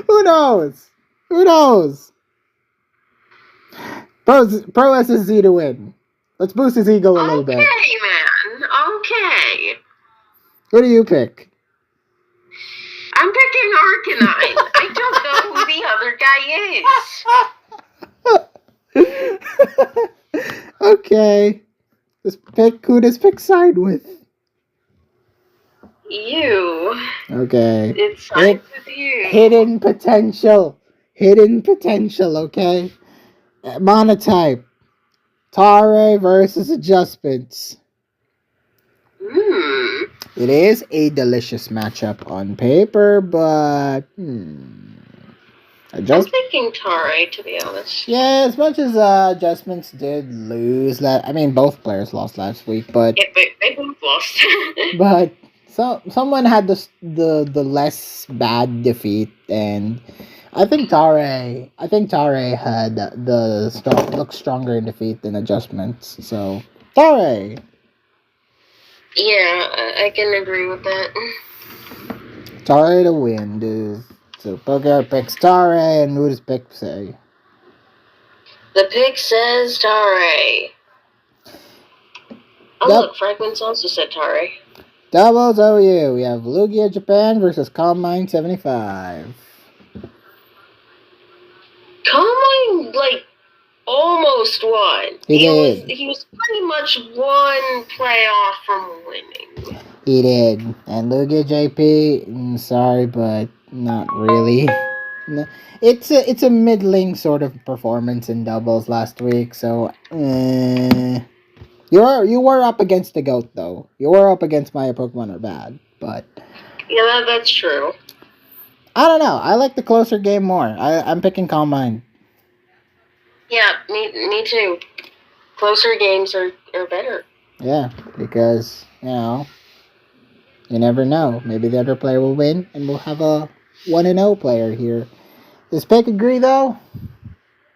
Who knows? Who knows? Pro SSZ to win. Let's boost his ego a little bit. Okay, man. Okay. Who do you pick? I'm picking Arcanine. I don't know who the other guy is. Okay. Who does pick side with? You. Okay. It sides with you. Hidden potential. Okay? Monotype. Tare versus adjustments. It is a delicious matchup on paper, but I'm thinking Tare, to be honest. Yeah, as much as adjustments did lose both players lost last week, but yeah, they both lost. but someone had the less bad defeat, and I think Tare had looked stronger in defeat than adjustments. So Tare. Yeah, I can agree with that. Tare to win, dude. So Poker picks Tare, and who does pick say? The pick says Tare. Oh look, Fragments also said Tare. Doubles OU. We have Lugia Japan versus Calm 75. Calm almost won. He did. He was pretty much one playoff from winning. He did. And Lugia JP, sorry, but not really. No, it's a middling sort of performance in doubles last week, so you were up against the GOAT though. You were up against my Pokemon are bad, but yeah, that's true. I don't know. I like the closer game more. I'm picking Calm. Yeah, me too. Closer games are better. Yeah, because, you never know. Maybe the other player will win, and we'll have a 1-0 player here. Does Pick agree, though?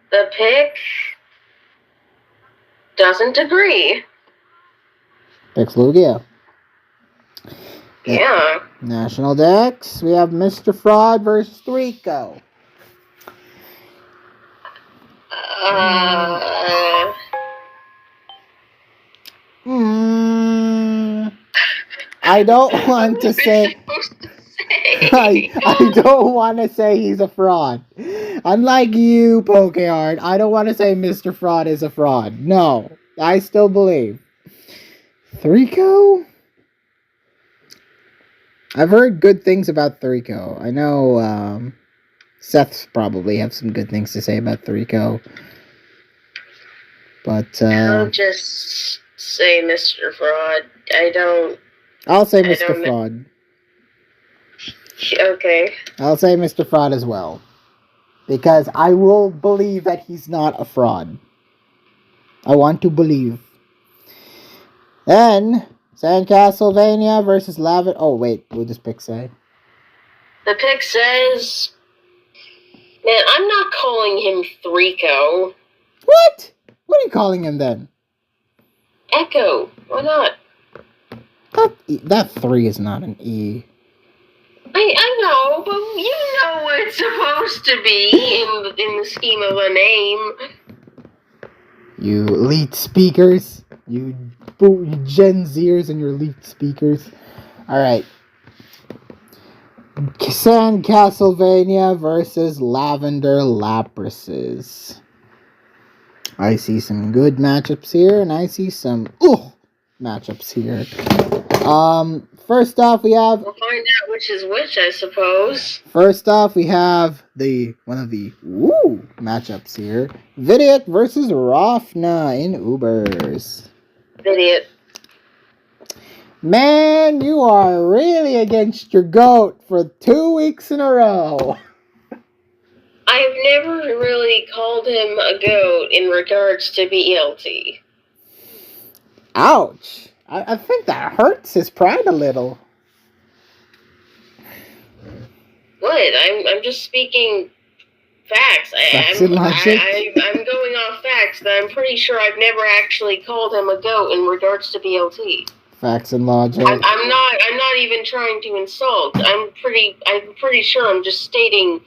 The pick doesn't agree. Picks Lugia. Yeah. National Dex, we have Mr. Fraud versus Rico. I don't want to say. I don't want to say he's a fraud. Unlike you, Pokehard, I don't want to say Mr. Fraud is a fraud. No, I still believe. Threeko? I've heard good things about Threeko. I know Seth's probably have some good things to say about Threeko. But I'll just say Mr. Fraud. I'll say Mr. Fraud. Okay. I'll say Mr. Fraud as well. Because I will believe that he's not a fraud. I want to believe. Then, Castlevania versus Lavit. Oh, wait. What does pick say? The pick says... Man, I'm not calling him Threeko. What? What are you calling him then? Echo. Why not? That 3 is not an E. I know, but you know what it's supposed to be in the scheme of a name. You elite speakers. You Gen Zers and your elite speakers. Alright. San Castlevania versus Lavender Laprises. I see some good matchups here, and I see some matchups here. First off, we have... We'll find out which is which, I suppose. First off, we have one of the matchups here. Vidiot versus Rafna in Ubers. Vidiot. Man, you are really against your GOAT for 2 weeks in a row. I've never really called him a GOAT in regards to BLT. Ouch. I think that hurts his pride a little. What? I'm just speaking facts. I'm going off facts, but I'm pretty sure I've never actually called him a GOAT in regards to BLT. Facts and logic. I'm not even trying to insult. I'm pretty sure I'm just stating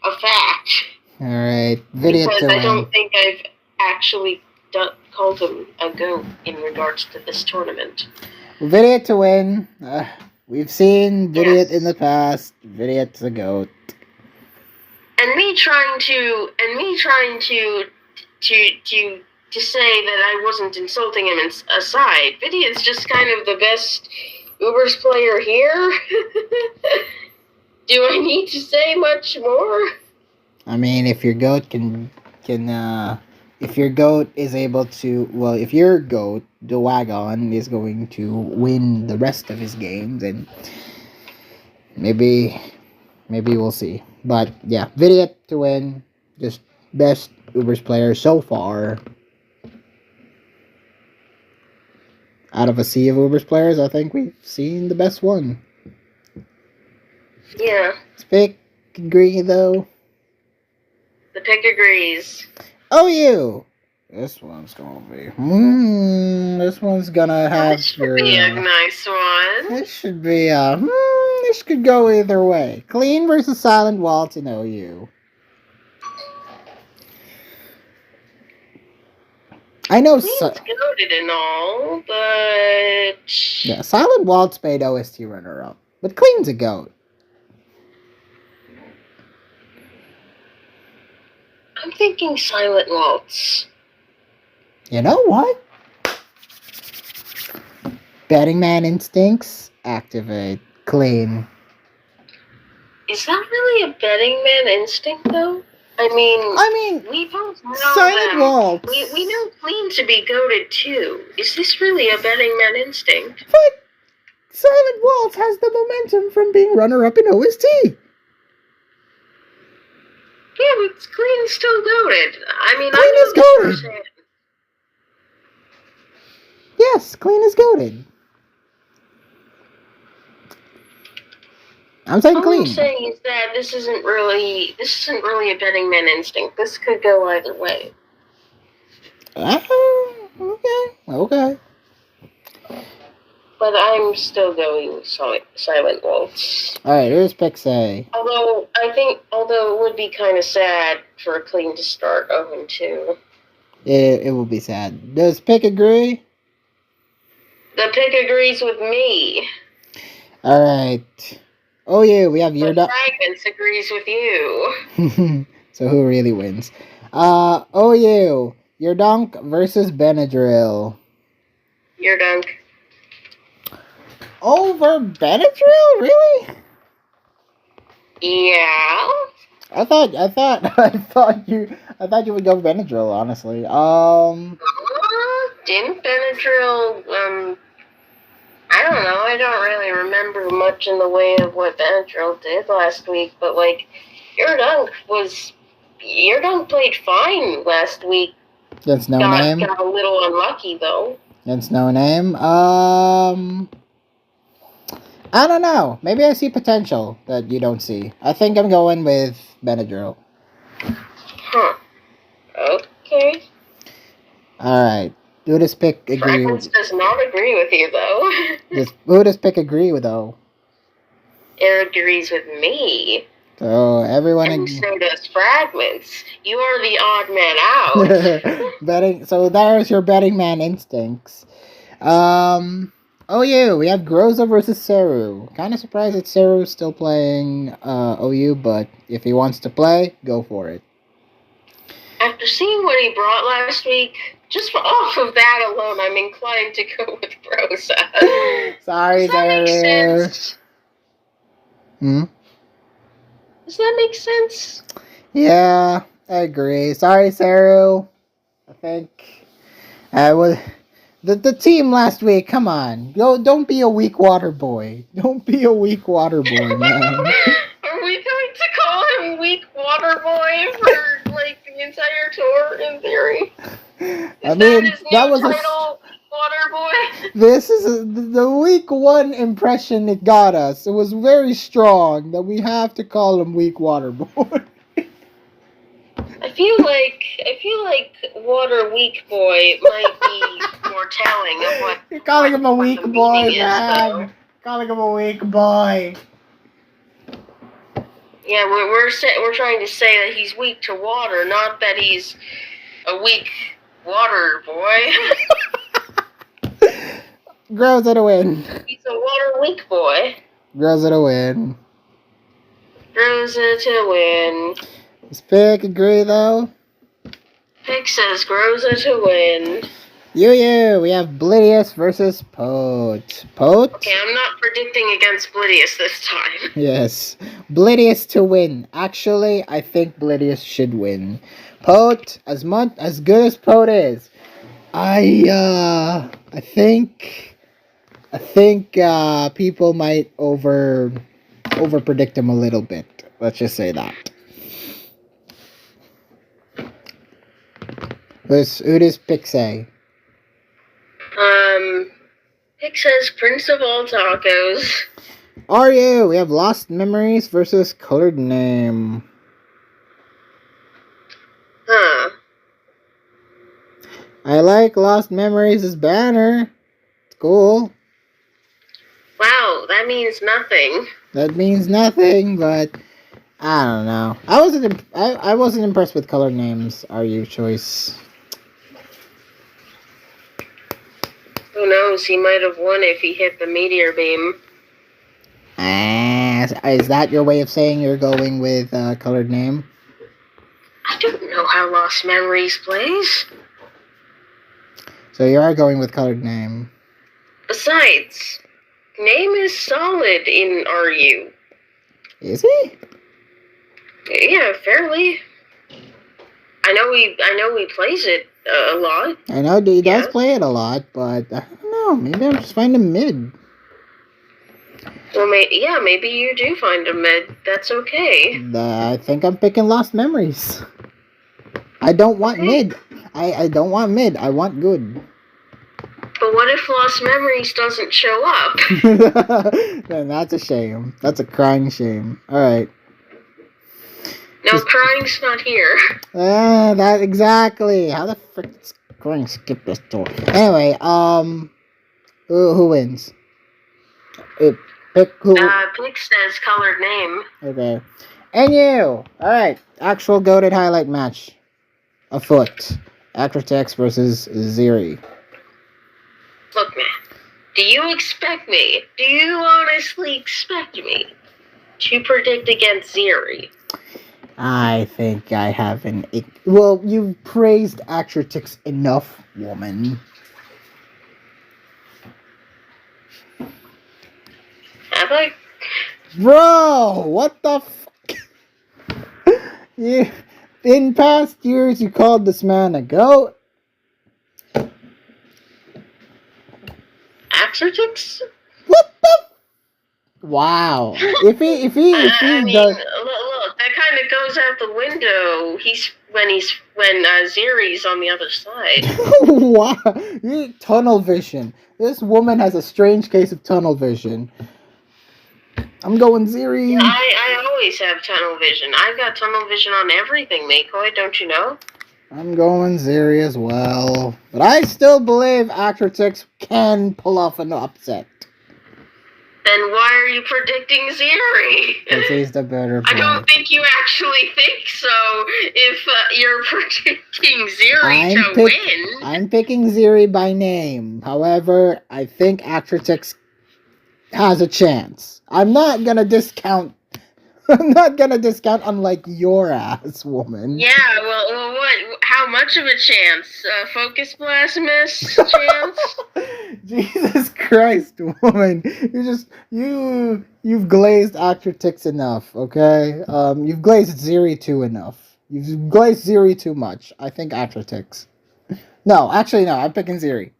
a fact. All right, Vidiot because to I win. don't think I've actually called him a GOAT in regards to this tournament. Vidiot to win. We've seen Vidiot in Yes. the past. Vidiot's the GOAT. And me trying to say that I wasn't insulting him aside. Vidiot's just kind of the best Ubers player here. Do I need to say much more? I mean, if your GOAT if your GOAT is able to, well, if your GOAT, the Wagon, is going to win the rest of his games, and maybe we'll see. But yeah, Vidiot to win, just best Ubers player so far. Out of a sea of Ubers players, I think we've seen the best one. Yeah. Pick agree though. The pick agrees. Oh, you. This one's gonna be. This one's gonna have. This should be a nice one. This should be a. This could go either way. Clean versus Silent Waltz in OU. I know. Clean's goated and all, but yeah, Silent Waltz made OST runner-up, but Clean's a GOAT. I'm thinking Silent Waltz. You know what? Betting man instincts activate. Clean. Is that really a betting man instinct, though? I mean, we both know Silent Waltz. We know Clean to be goated too. Is this really a betting man instinct? But Silent Waltz has the momentum from being runner-up in OST. Yeah, but Clean's still goated. I mean, Clean is goated. Firsthand. Yes, Clean is goated. I'm saying All Clean. I'm saying is that this isn't really a betting man instinct. This could go either way. Okay. But I'm still going with Silent Waltz. Alright, here's pick say. Although it would be kind of sad for Clean to start 0-2. It will be sad. Does pick agree? The pick agrees with me. Alright. Oh yeah, we have your Fragments agrees with you. So who really wins? OU, your dunk versus Benadryl. Your dunk. Over Benadryl, really? Yeah. I thought you would go Benadryl, honestly. Didn't Benadryl, I don't know, I don't really remember much in the way of what Benadryl did last week, but, like, your dunk played fine last week. Against No Name? Got a little unlucky, though. Against No Name? I don't know. Maybe I see potential that you don't see. I think I'm going with Benadryl. Huh. Okay. Alright. Who does pick agree Fragments with? does not agree with you, though. Who does pick agree with, though? It agrees with me. So, everyone... And so does Fragments. You are the odd man out. Betting. So, there's your betting man instincts. OU, we have Groza versus Seru. Kind of surprised that Seru's still playing OU, but if he wants to play, go for it. After seeing what he brought last week, just off of that alone, I'm inclined to go with Groza. Sorry, Does that make Seru. sense? Does that make sense? Yeah, I agree. Sorry, Seru. I think I was... The team last week, come on. Don't be a weak water boy. Don't be a weak water boy, man. Are we going to call him Weak Water Boy for, like, the entire tour, in theory? That was title, Water Boy? This is the week one impression it got us. It was very strong that we have to call him Weak Water Boy. I feel like Water Weak Boy might be more telling of what. You're calling him a weak boy, man. Is, calling him a weak boy. Yeah, we're trying to say that he's weak to water, not that he's a weak water boy. Grows at a win. He's a water weak boy. Groza to win. Groza to win. Does Pick agree, though? Pick says Groza to win. We have Blidius versus Pote. Pote? Okay, I'm not predicting against Blidius this time. Yes. Blidius to win. Actually, I think Blidius should win. Pote, as good as Pote is, I think people might over predict him a little bit. Let's just say that. Who does Pick say? Pick says Prince of all tacos. We have Lost Memories versus Colored Name. Huh. I like Lost Memories as banner. It's cool. Wow, that means nothing. That means nothing, but I don't know. I wasn't impressed with Colored Name's choice. Who knows? He might have won if he hit the meteor beam. Is that your way of saying you're going with Colored Name? I don't know how Lost Memories plays. So you are going with Colored Name. Besides, Name is solid in RU. Is he? Yeah, fairly. I know he plays it a lot. I know he does play it a lot, but I don't know. Maybe I'm just finding him mid. Well, maybe you do find him mid. That's okay. I think I'm picking Lost Memories. I don't want mid. I don't want mid. I want good. But what if Lost Memories doesn't show up? Then that's a shame. That's a crying shame. Alright. No, crying's not here. That exactly. How the frick is crying skip this door? Anyway, who wins? Pick who? Pick says Colored Name. Okay. And you! Alright. Actual goated highlight match. Afoot. Acrotex versus Ziri. Look, man. Do you honestly expect me to predict against Ziri? I think I haven't. Well, you've praised Acrotex enough, woman. Have I? Bro, what the in past years, you called this man a goat. Acrotex? What the? Wow. If he does. Look, that kind of goes out the window. When Ziri's on the other side. Wow. Tunnel vision. This woman has a strange case of tunnel vision. I'm going Ziri. I always have tunnel vision. I've got tunnel vision on everything, Makoi, don't you know? I'm going Ziri as well. But I still believe Acrotex can pull off an upset. Then why are you predicting Ziri? Because he's the better player. I don't think you actually think so if you're predicting Ziri to win. I'm picking Ziri by name. However, I think Acrotex has a chance. I'm not gonna discount unlike your ass, woman. Yeah, well, what? How much of a chance? Focus blast miss chance? Jesus Christ, woman! You've glazed Acrotex enough, okay? You've glazed Ziri too enough. You've glazed Ziri too much. I think Acrotex. No, actually, no. I'm picking Ziri.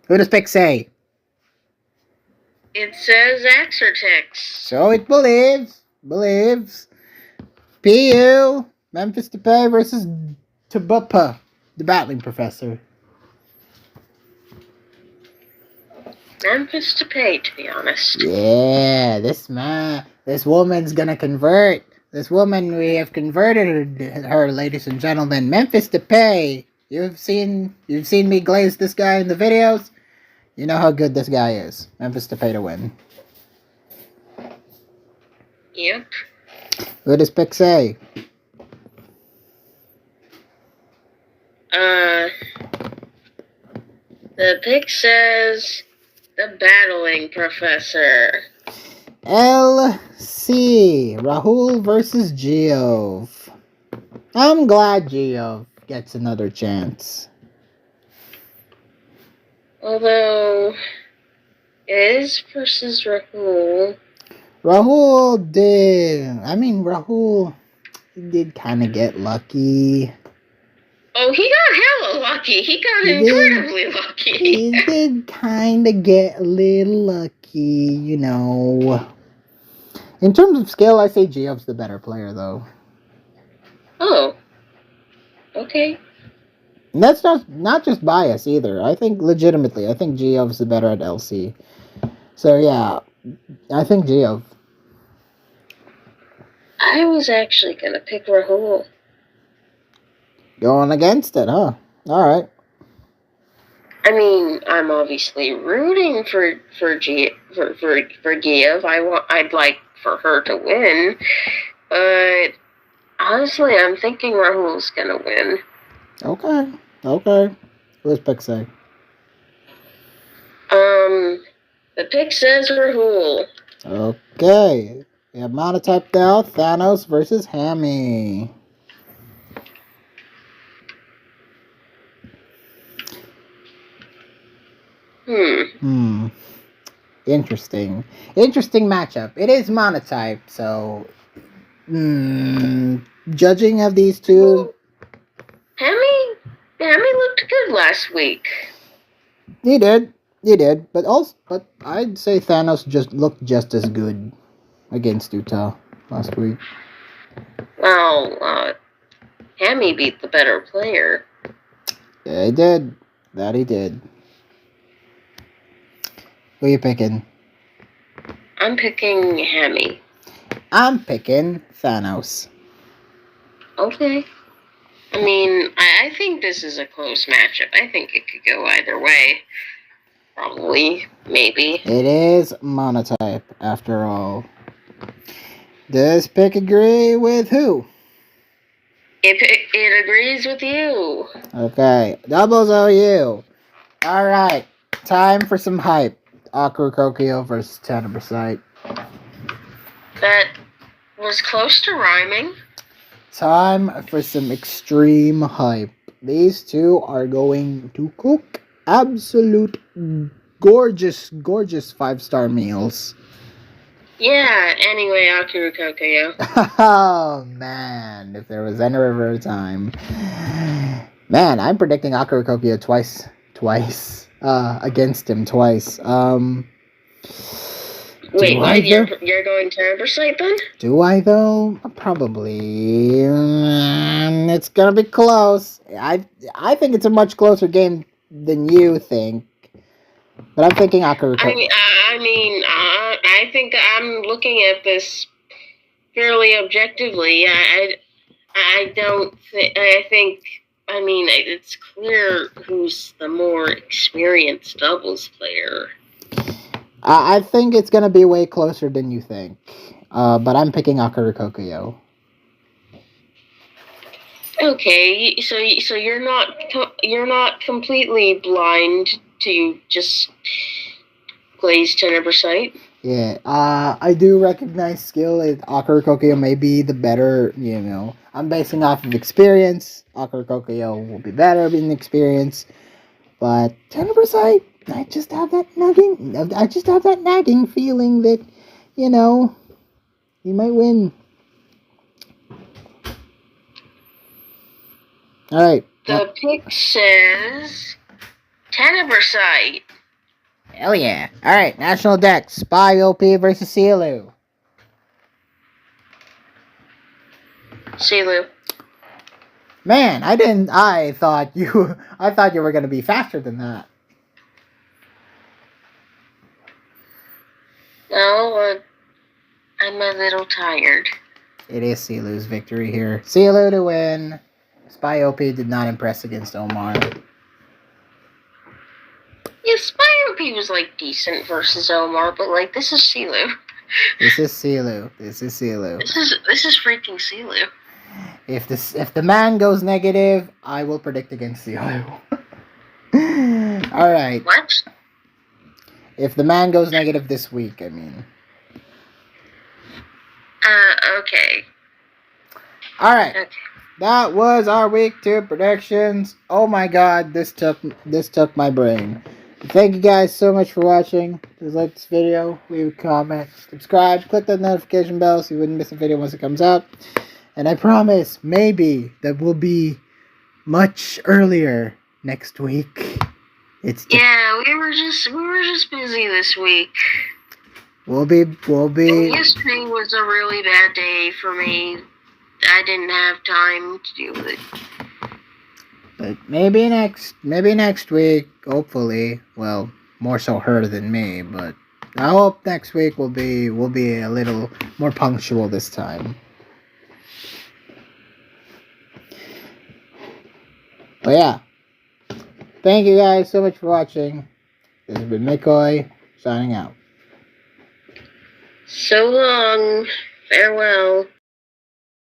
Who does Pick say? It says Acrotex. So it believes. PU, Memphis Depay versus Tabuppa, the battling professor. Memphis Depay, to be honest. Yeah, this woman's gonna convert. This woman, we have converted her, ladies and gentlemen. Memphis Depay. You've seen me glaze this guy in the videos. You know how good this guy is. Memphis Depay to win. Yep. What does Pick say? The pick says the battling professor. LC, Rahul versus Geov. I'm glad Geov gets another chance. Although, it is versus Rahul. Rahul did kind of get lucky. Oh, he got hella lucky. He got incredibly lucky. He did kind of get a little lucky, you know. In terms of skill, I say Geov's the better player, though. Oh. Okay. And that's not just bias either. I think legitimately, I think Geov's the better at LC. So yeah, I think Geov. I was actually gonna pick Rahul. Going against it, huh? Alright. I mean, I'm obviously rooting for Giev. I'd like for her to win, but honestly, I'm thinking Rahul's gonna win. Okay. What's pick say? The pick says Rahul. Okay. We have monotype now, Thanos versus Hammy. Interesting matchup. It is monotype, so judging of these two, Hammy looked good last week. He did, but I'd say Thanos just looked just as good against Utah last week. Well, Hammy beat the better player. Yeah, he did. That he did. Who are you picking? I'm picking Hammy. I'm picking Thanos. Okay. I mean, I think this is a close matchup. I think it could go either way. Probably. Maybe. It is monotype, after all. Does pick agree with who? It agrees with you. Okay. Doubles OU. Alright. Time for some hype. Akru Kokio versus Tenebrisite. That was close to rhyming. Time for some extreme hype. These two are going to cook absolute gorgeous 5-star meals. Yeah, anyway, Akuru Kokoyo. Oh, man. If there was ever a time. Man, I'm predicting Akuru Kokio twice. Against him twice. Wait, what? You're going Tenebrisite then? Do I, though? Probably. It's gonna be close. I think it's a much closer game than you think. But I'm thinking Akuru Kokio. I think I'm looking at this fairly objectively. I think it's clear who's the more experienced doubles player. I think it's gonna be way closer than you think. But I'm picking Akuru Kokio. Okay, so you're not completely blind to just glazed Tenebrisite. Yeah, I do recognize skill. Akuru Kokio may be the better, I'm basing off of experience. Akuru Kokio will be better in experience. But Tenebrisite, I just have that nagging feeling that, he might win. Alright. The pick says Tenebrisite. Hell yeah. Alright, National Deck. Spy OP versus Silu. Silu. Man, I thought you were gonna be faster than that. No, I'm a little tired. It is Silu's victory here. Silu to win. Spy OP did not impress against Omar. Yeah, Spy OP was decent versus Omar, but this is Silu. This is Silu. This is freaking Silu. If the man goes negative, I will predict against Silu. Alright. What? If the man goes negative this week, I mean. Okay. Alright. Okay. That was our week 2 predictions. Oh my god, this took my brain. Thank you guys so much for watching. Please like this video, leave a comment, subscribe, click that notification bell so you wouldn't miss a video once it comes out. And I promise, maybe, that will be much earlier next week. Yeah, we were just busy this week. We'll be. And yesterday was a really bad day for me. I didn't have time to deal with it. But maybe next week, hopefully. Well, more so her than me, but I hope next week will be a little more punctual this time. But yeah. Thank you guys so much for watching. This has been McCoy, signing out. So long. Farewell.